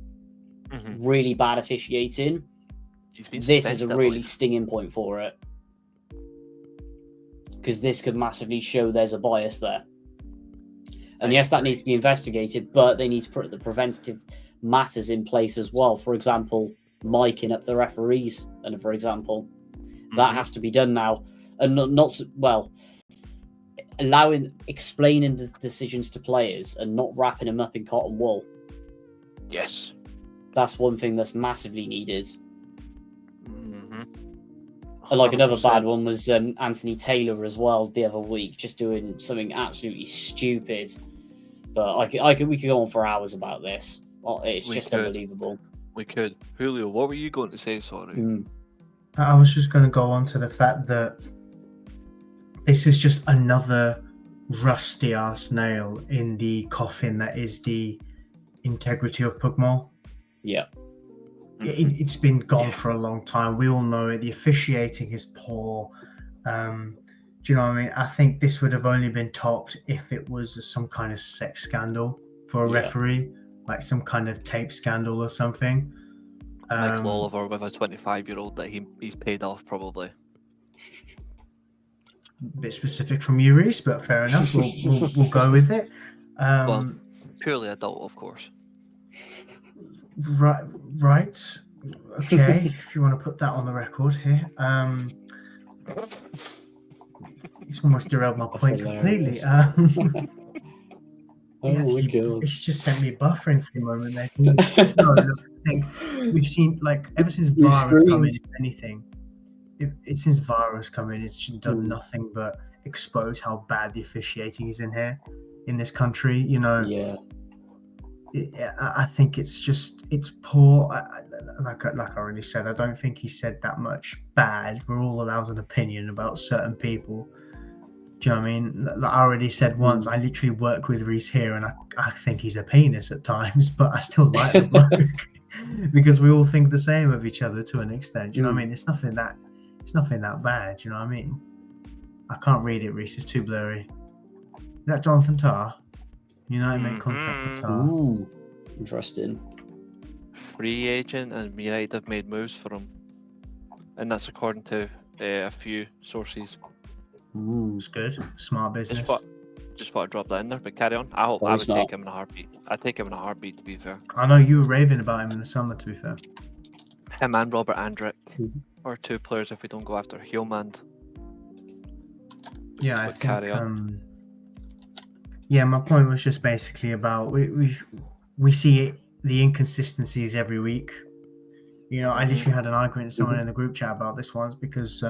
really bad officiating. This is a really stinging point for it. Because this could massively show there's a bias there. And yes, that needs to be investigated, but they need to put the preventative matters in place as well. For example, miking up the referees, and for example, that has to be done now. And explaining the decisions to players and not wrapping them up in cotton wool. Yes. That's one thing that's massively needed. Mm-hmm. And like another bad one was Anthony Taylor as well the other week, just doing something absolutely stupid. But we could go on for hours about this. It's just unbelievable. We could. Julio, what were you going to say? Sorry. I was just going to go on to the fact that this is just another rusty ass nail in the coffin that is the integrity of PGMOL. Yeah. It's been gone for a long time. We all know it. The officiating is poor. Do you know what I mean? I think this would have only been topped if it was some kind of sex scandal for a referee, like some kind of tape scandal or something. Michael Oliver with a 25-year-old that he's paid off, probably. Bit specific from you, Reece, but fair enough. We'll go with it. Well, purely adult, of course. Right. Okay, if you want to put that on the record here. It's almost derailed my point completely. It's just sent me buffering for a moment there. No, look, I think we've seen, like, ever since VAR has come in, if anything, since VAR has come in, it's just done nothing but expose how bad the officiating is in this country. You know, I think it's poor. Like I already said, I don't think he said that much bad. We're all allowed an opinion about certain people. Do you know what I mean? Like I already said once, I literally work with Reece here, and I think he's a penis at times, but I still like the bloke because we all think the same of each other to an extent. Do you know what I mean? It's nothing that bad. Do you know what I mean? I can't read it, Reece. It's too blurry. Is that Jonathan Tah? United make contact with Tah. Ooh, interesting. Free agent, and United have made moves for him, and that's according to a few sources. It's good. Smart business. Just thought I'd drop that in there, but carry on. I hope I would take him in a heartbeat. I'd take him in a heartbeat, to be fair. I know you were raving about him in the summer, to be fair. Him and Robert Andrick are two players if we don't go after Hillman. Yeah, I think, yeah, my point was just basically about we see the inconsistencies every week. You know, I literally had an argument with someone in the group chat about this once because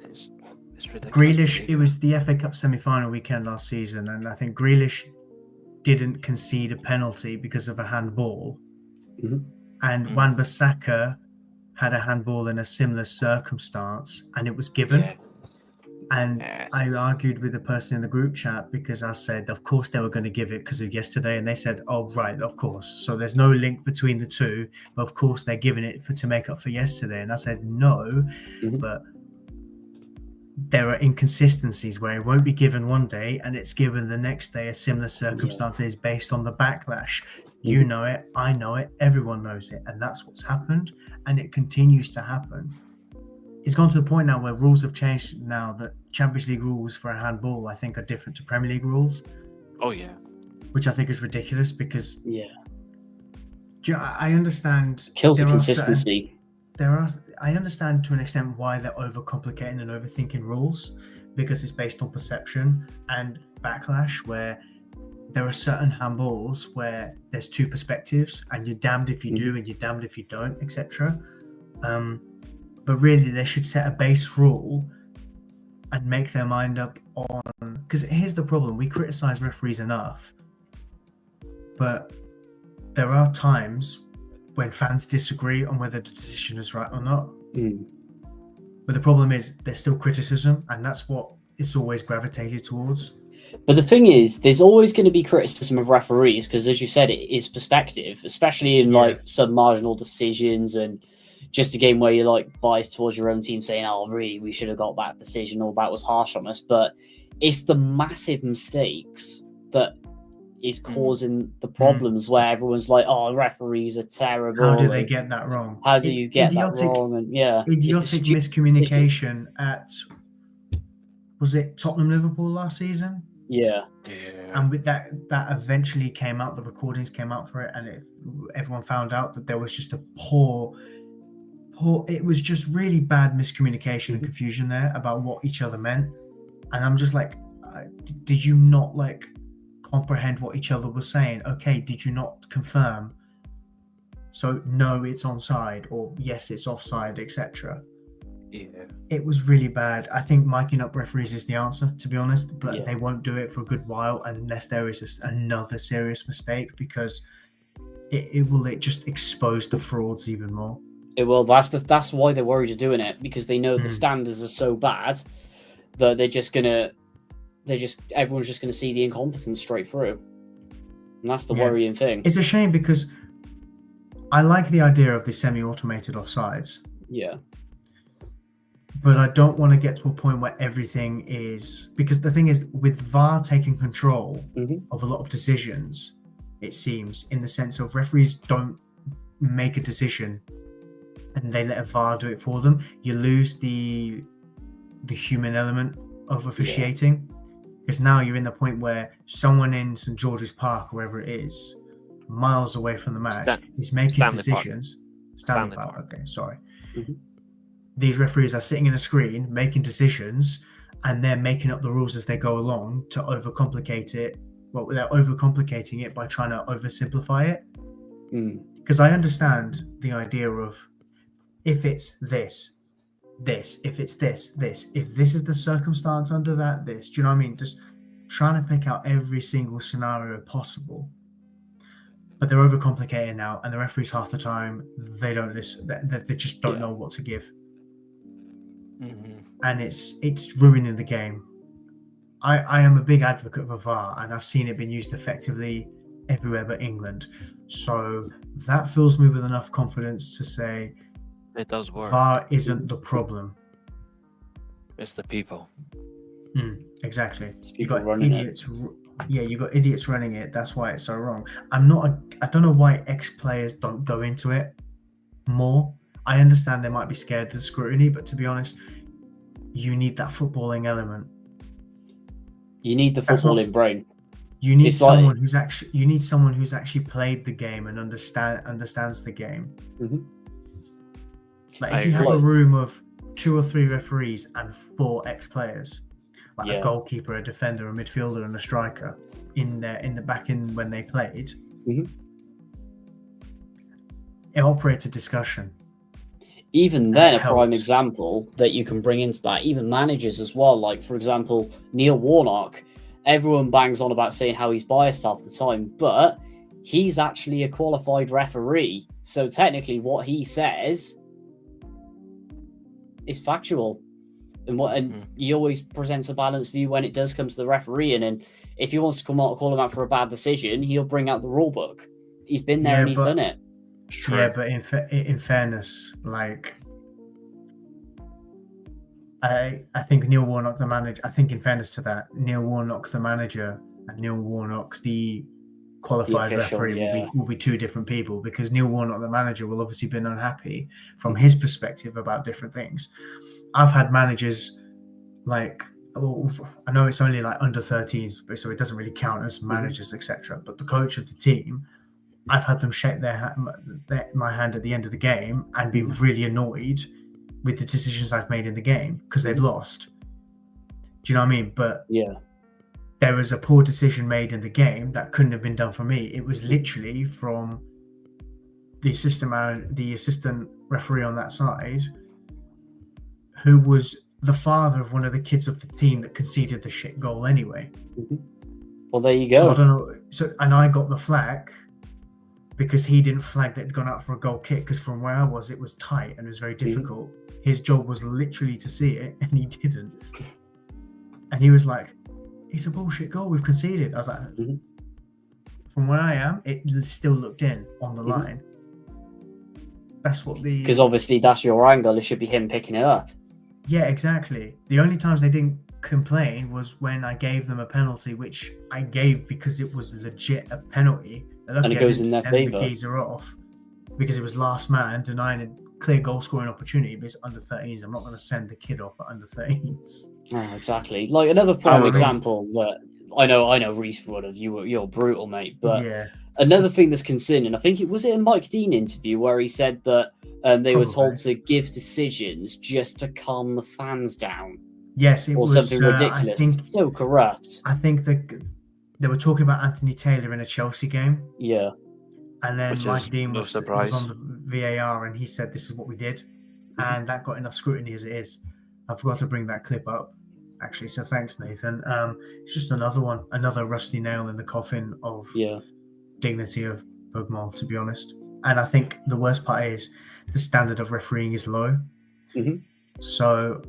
it's ridiculous. Grealish, it was the FA Cup semi-final weekend last season, and I think Grealish didn't concede a penalty because of a handball, and Wan-Bissaka had a handball in a similar circumstance, and it was given. And Yes. I argued with the person in the group chat because I said, of course they were going to give it because of yesterday. And they said, oh, right, of course. So there's no link between the two. But of course they're giving it to make up for yesterday. And I said, no, but there are inconsistencies where it won't be given one day and it's given the next day. A similar circumstances based on the backlash. You know it, I know it, everyone knows it. And that's what's happened. And it continues to happen. It's gone to the point now where rules have changed now that Champions League rules for a handball, I think, are different to Premier League rules. Oh, yeah. Which I think is ridiculous because I understand. Kills the consistency. I understand to an extent why they're overcomplicating and overthinking rules because it's based on perception and backlash where there are certain handballs where there's two perspectives and you're damned if you do and you're damned if you don't, etc. But really, they should set a base rule and make their mind up on... Because here's the problem. We criticize referees enough, but there are times when fans disagree on whether the decision is right or not. But the problem is there's still criticism, and that's what it's always gravitated towards. But the thing is, there's always going to be criticism of referees because, as you said, it is perspective, especially in like some marginal decisions and just a game where you're like biased towards your own team saying, oh, really, we should have got that decision or that was harsh on us. But it's the massive mistakes that is causing the problems where everyone's like, oh, referees are terrible. How do they get that wrong? How do you get that wrong? And idiotic miscommunication at, was it Tottenham Liverpool last season? Yeah. And with that eventually came out, the recordings came out for it, and everyone found out that there was just a poor, it was just really bad miscommunication and confusion there about what each other meant. And I'm just like, did you not like comprehend what each other was saying? Okay, did you not confirm? So no, it's onside, or yes, it's offside, etc. Yeah. It was really bad. I think miking up referees is the answer, to be honest, but they won't do it for a good while unless there is another serious mistake, because it will just expose the frauds even more. It will. That's why they're worried of doing it, because they know the standards are so bad that everyone's just gonna see the incompetence straight through. And that's the worrying thing. It's a shame because I like the idea of the semi-automated offsides. Yeah. But I don't want to get to a point where everything is, because the thing is, with VAR taking control of a lot of decisions, it seems, in the sense of referees don't make a decision and they let a VAR do it for them. You lose the human element of officiating, because now you're in the point where someone in St George's Park, wherever it is, miles away from the match, is making decisions. Stanley Park. Okay, sorry. These referees are sitting in a screen making decisions, and they're making up the rules as they go along to overcomplicate it. Well, they're overcomplicating it by trying to oversimplify it. Because I understand the idea of, if it's this, if it's this, if this is the circumstance under that, this. Do you know what I mean? Just trying to pick out every single scenario possible. But they're overcomplicating now, and the referees half the time, they don't listen. They just don't know what to give. And it's ruining the game. I am a big advocate of VAR, and I've seen it being used effectively everywhere but England. So that fills me with enough confidence to say it does work. VAR isn't the problem. It's the people. Exactly. You got idiots. You got idiots running it. That's why it's so wrong. I don't know why ex-players don't go into it more. I understand they might be scared of the scrutiny, but to be honest, you need that footballing element. You need the footballing brain. You need someone who's actually played the game and understands the game. Like if you have a room of 2 or 3 referees and 4 ex-players, like a goalkeeper, a defender, a midfielder, and a striker in the back end when they played, it operates a discussion. Even then, a prime example that you can bring into that, even managers as well. Like, for example, Neil Warnock, everyone bangs on about saying how he's biased half the time, but he's actually a qualified referee. So technically what he says is factual. And he always presents a balanced view when it does come to the refereeing. And if he wants to come out and call him out for a bad decision, he'll bring out the rule book. He's been there and he's done it. Yeah, but in fairness, like I think Neil Warnock, the manager. I think in fairness to that, Neil Warnock, the manager, and Neil Warnock, the qualified referee, will be two different people, because Neil Warnock, the manager, will obviously been unhappy from his perspective about different things. I've had managers like, I know it's only like under 13s, so it doesn't really count as managers, etc. But the coach of the team, I've had them shake my hand at the end of the game and be really annoyed with the decisions I've made in the game because they've lost. Do you know what I mean? But yeah, there was a poor decision made in the game that couldn't have been done for me. It was literally from the assistant referee on that side, who was the father of one of the kids of the team that conceded the shit goal anyway. Well, there you go. So I don't know. And I got the flag because he didn't flag that it'd gone out for a goal kick, because from where I was, it was tight and it was very difficult. His job was literally to see it, and he didn't. And he was like, it's a bullshit goal, we've conceded. I was like, from where I am, it still looked in on the line. That's what because obviously that's your angle. It should be him picking it up. Yeah, exactly. The only times they didn't complain was when I gave them a penalty, which I gave because it was legit a penalty. And it goes in their favour. The geezer off because it was last man denying a clear goal scoring opportunity, but it's under 13s. I'm not going to send the kid off at under 13s. Oh, exactly. Like another prime example that I know Reece would have. You're brutal, mate. But another thing that's concerning, I think it was a Mike Dean interview where he said that they were told to give decisions just to calm the fans down. Yes, it was something ridiculous. I think, so corrupt. I think they were talking about Anthony Taylor in a Chelsea game. Yeah. And then Mike Dean was on the VAR and he said, this is what we did. And that got enough scrutiny as it is. I forgot to bring that clip up, actually. So thanks, Nathan. It's just another rusty nail in the coffin of dignity of PGMOL, to be honest. And I think the worst part is the standard of refereeing is low. So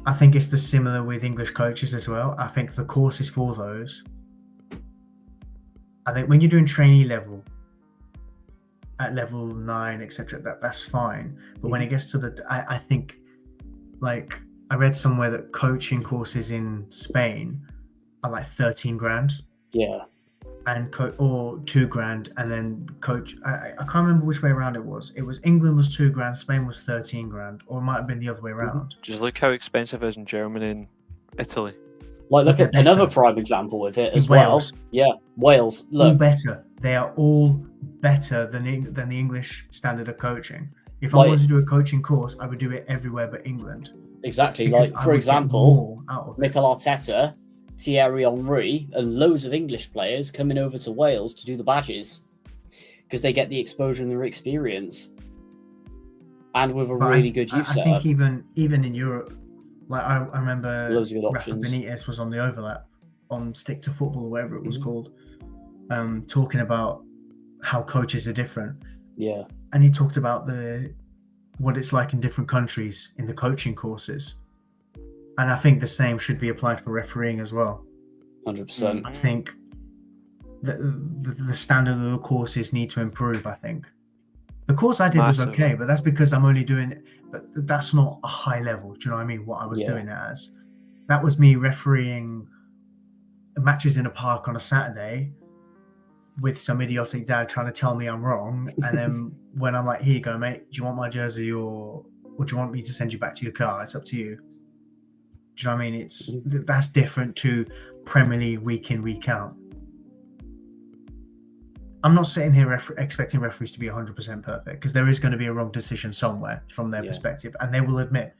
I think it's similar with English coaches as well. I think the course is for those. I think when you're doing trainee level, at level 9, etc., that's fine. But when it gets to I think, like, I read somewhere that coaching courses in Spain are like 13 grand. Yeah. And or 2 grand, and then coach. I can't remember which way around it was. It was England was 2 grand, Spain was 13 grand, or it might have been the other way around. Just look how expensive it is in Germany and Italy. Like, look at another prime example with it as well. Yeah, Wales. Look, all better. They are all better than the English standard of coaching. If I wanted to do a coaching course, I would do it everywhere but England. Exactly. Like, for example, Mikel Arteta, Thierry Henry, and loads of English players coming over to Wales to do the badges because they get the exposure and the experience, and with a really good youth setup. I think even in Europe, like I remember, loads of good Rafa options. Benitez was on the overlap on Stick to Football or whatever it was called, talking about how coaches are different. Yeah, and he talked about what it's like in different countries in the coaching courses. And I think the same should be applied for refereeing as well. 100%. I think the standard of the courses need to improve, I think. The course I did was okay, but that's because I'm only doing it, but that's not a high level. Do you know what I mean? What I was doing it as. That was me refereeing matches in a park on a Saturday with some idiotic dad trying to tell me I'm wrong. And then when I'm like, here you go, mate, do you want my jersey or do you want me to send you back to your car? It's up to you. Do you know what I mean? That's different to Premier League week in, week out. I'm not sitting here expecting referees to be 100% perfect, because there is going to be a wrong decision somewhere from their perspective, and they will admit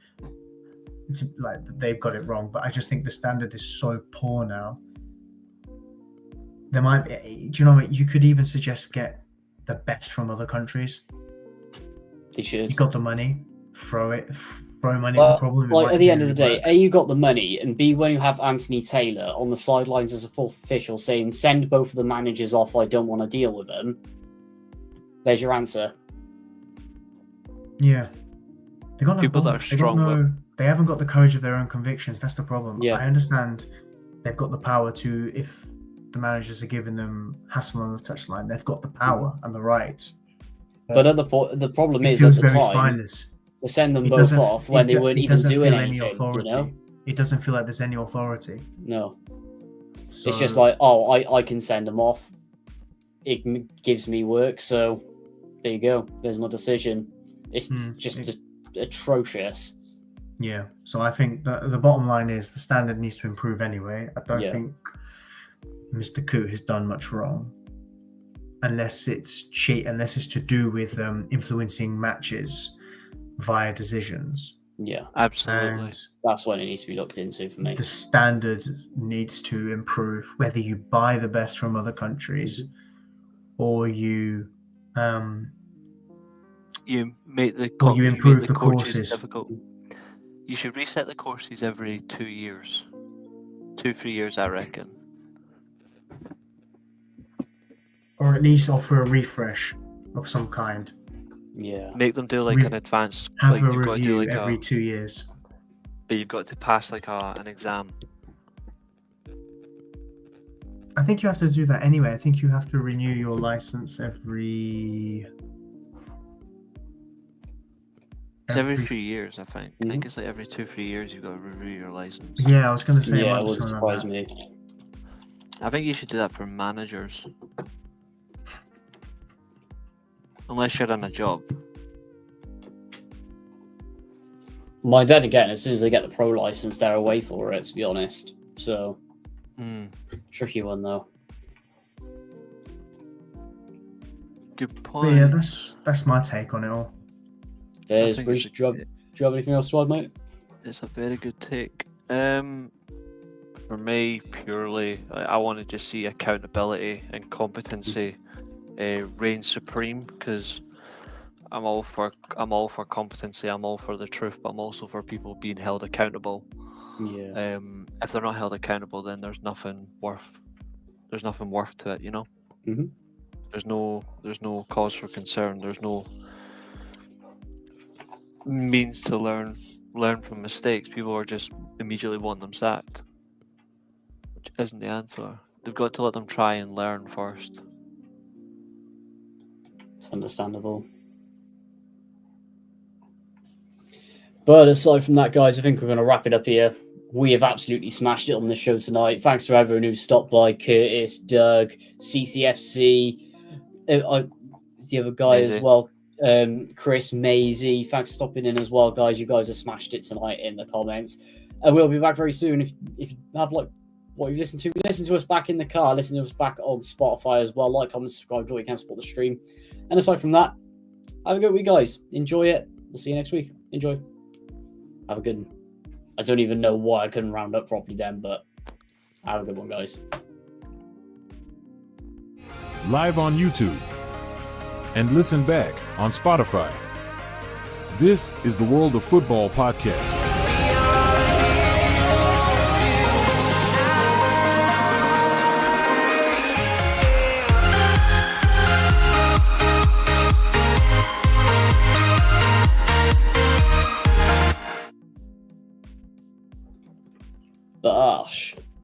it's like they've got it wrong. But I just think the standard is so poor now. There might be, do you know what I mean? You could even suggest get the best from other countries. They should. You got the money, throw money at the problem. Like, at the end of the day, A, you got the money, and B, when you have Anthony Taylor on the sidelines as a fourth official saying, send both of the managers off, I don't want to deal with them, there's your answer. Yeah. They got no people balls. that are strong. they haven't got the courage of their own convictions. That's the problem. Yeah. I understand they've got the power to, if the managers are giving them hassle on the touchline, they've got the power and the right. But at the problem It is at feels the very time spineless. to send them It both doesn't- off when it they do- weren't it even doesn't doing feel any anything. authority. You know? It doesn't feel like there's any authority. No. So, It's just like, oh, I can send them off. It gives me work, so there you go. There's my decision. It's just atrocious. yeah. So I think the bottom line is the standard needs to improve anyway. I don't think Mr. Coote has done much wrong, unless it's to do with influencing matches via decisions. Yeah, absolutely. And that's when it needs to be looked into for me. The standard needs to improve, whether you buy the best from other countries or you make the you improve the courses. Difficult. You should reset the courses every 2 years, 2-3 years, I reckon. Or at least offer a refresh of some kind. Yeah. Make them do like an advanced. Have like a you've got to do review like every 2 years. But you've got to pass like an exam. I think you have to do that anyway. I think you have to renew your license every. It's every 3 years, I think. I think it's like every 2-3 years you've got to review your license. Yeah, I was going to say. Yeah, it wouldn't surprise me. I think you should do that for managers. Unless you're on a job. Well, then again, as soon as they get the pro license, they're away for it, to be honest. So, tricky one, though. Good But point. yeah, that's my take on it all. There's Reece. Do you have anything else to add, mate? It's a very good take. For me, purely, I want to just see accountability and competency reign supreme, because I'm all for competency. I'm all for the truth, but I'm also for people being held accountable. Yeah. If they're not held accountable, then there's nothing worth to it. You know. Mm-hmm. There's no cause for concern. There's no means to learn from mistakes. People are just immediately want them sacked, which isn't the answer. They've got to let them try and learn first. It's understandable. But aside from that, guys, I think we're going to wrap it up here. We have absolutely smashed it on the show tonight. Thanks to everyone who stopped by. Curtis, Doug, CCFC, the other guy Maisie. as well. Chris, Maisie, thanks for stopping in as well, guys. You guys have smashed it tonight in the comments. And we'll be back very soon. If you have like what you've listened to, listen to us back in the car, listen to us back on Spotify as well. Like, comment, subscribe, do what you can, support the stream. And aside from that, have a good week, guys. Enjoy it. We'll see you next week. Enjoy. Have a good one. I don't even know why I couldn't round up properly then, but have a good one, guys. Live on YouTube. And listen back on Spotify. This is the World of Football podcast. Gosh.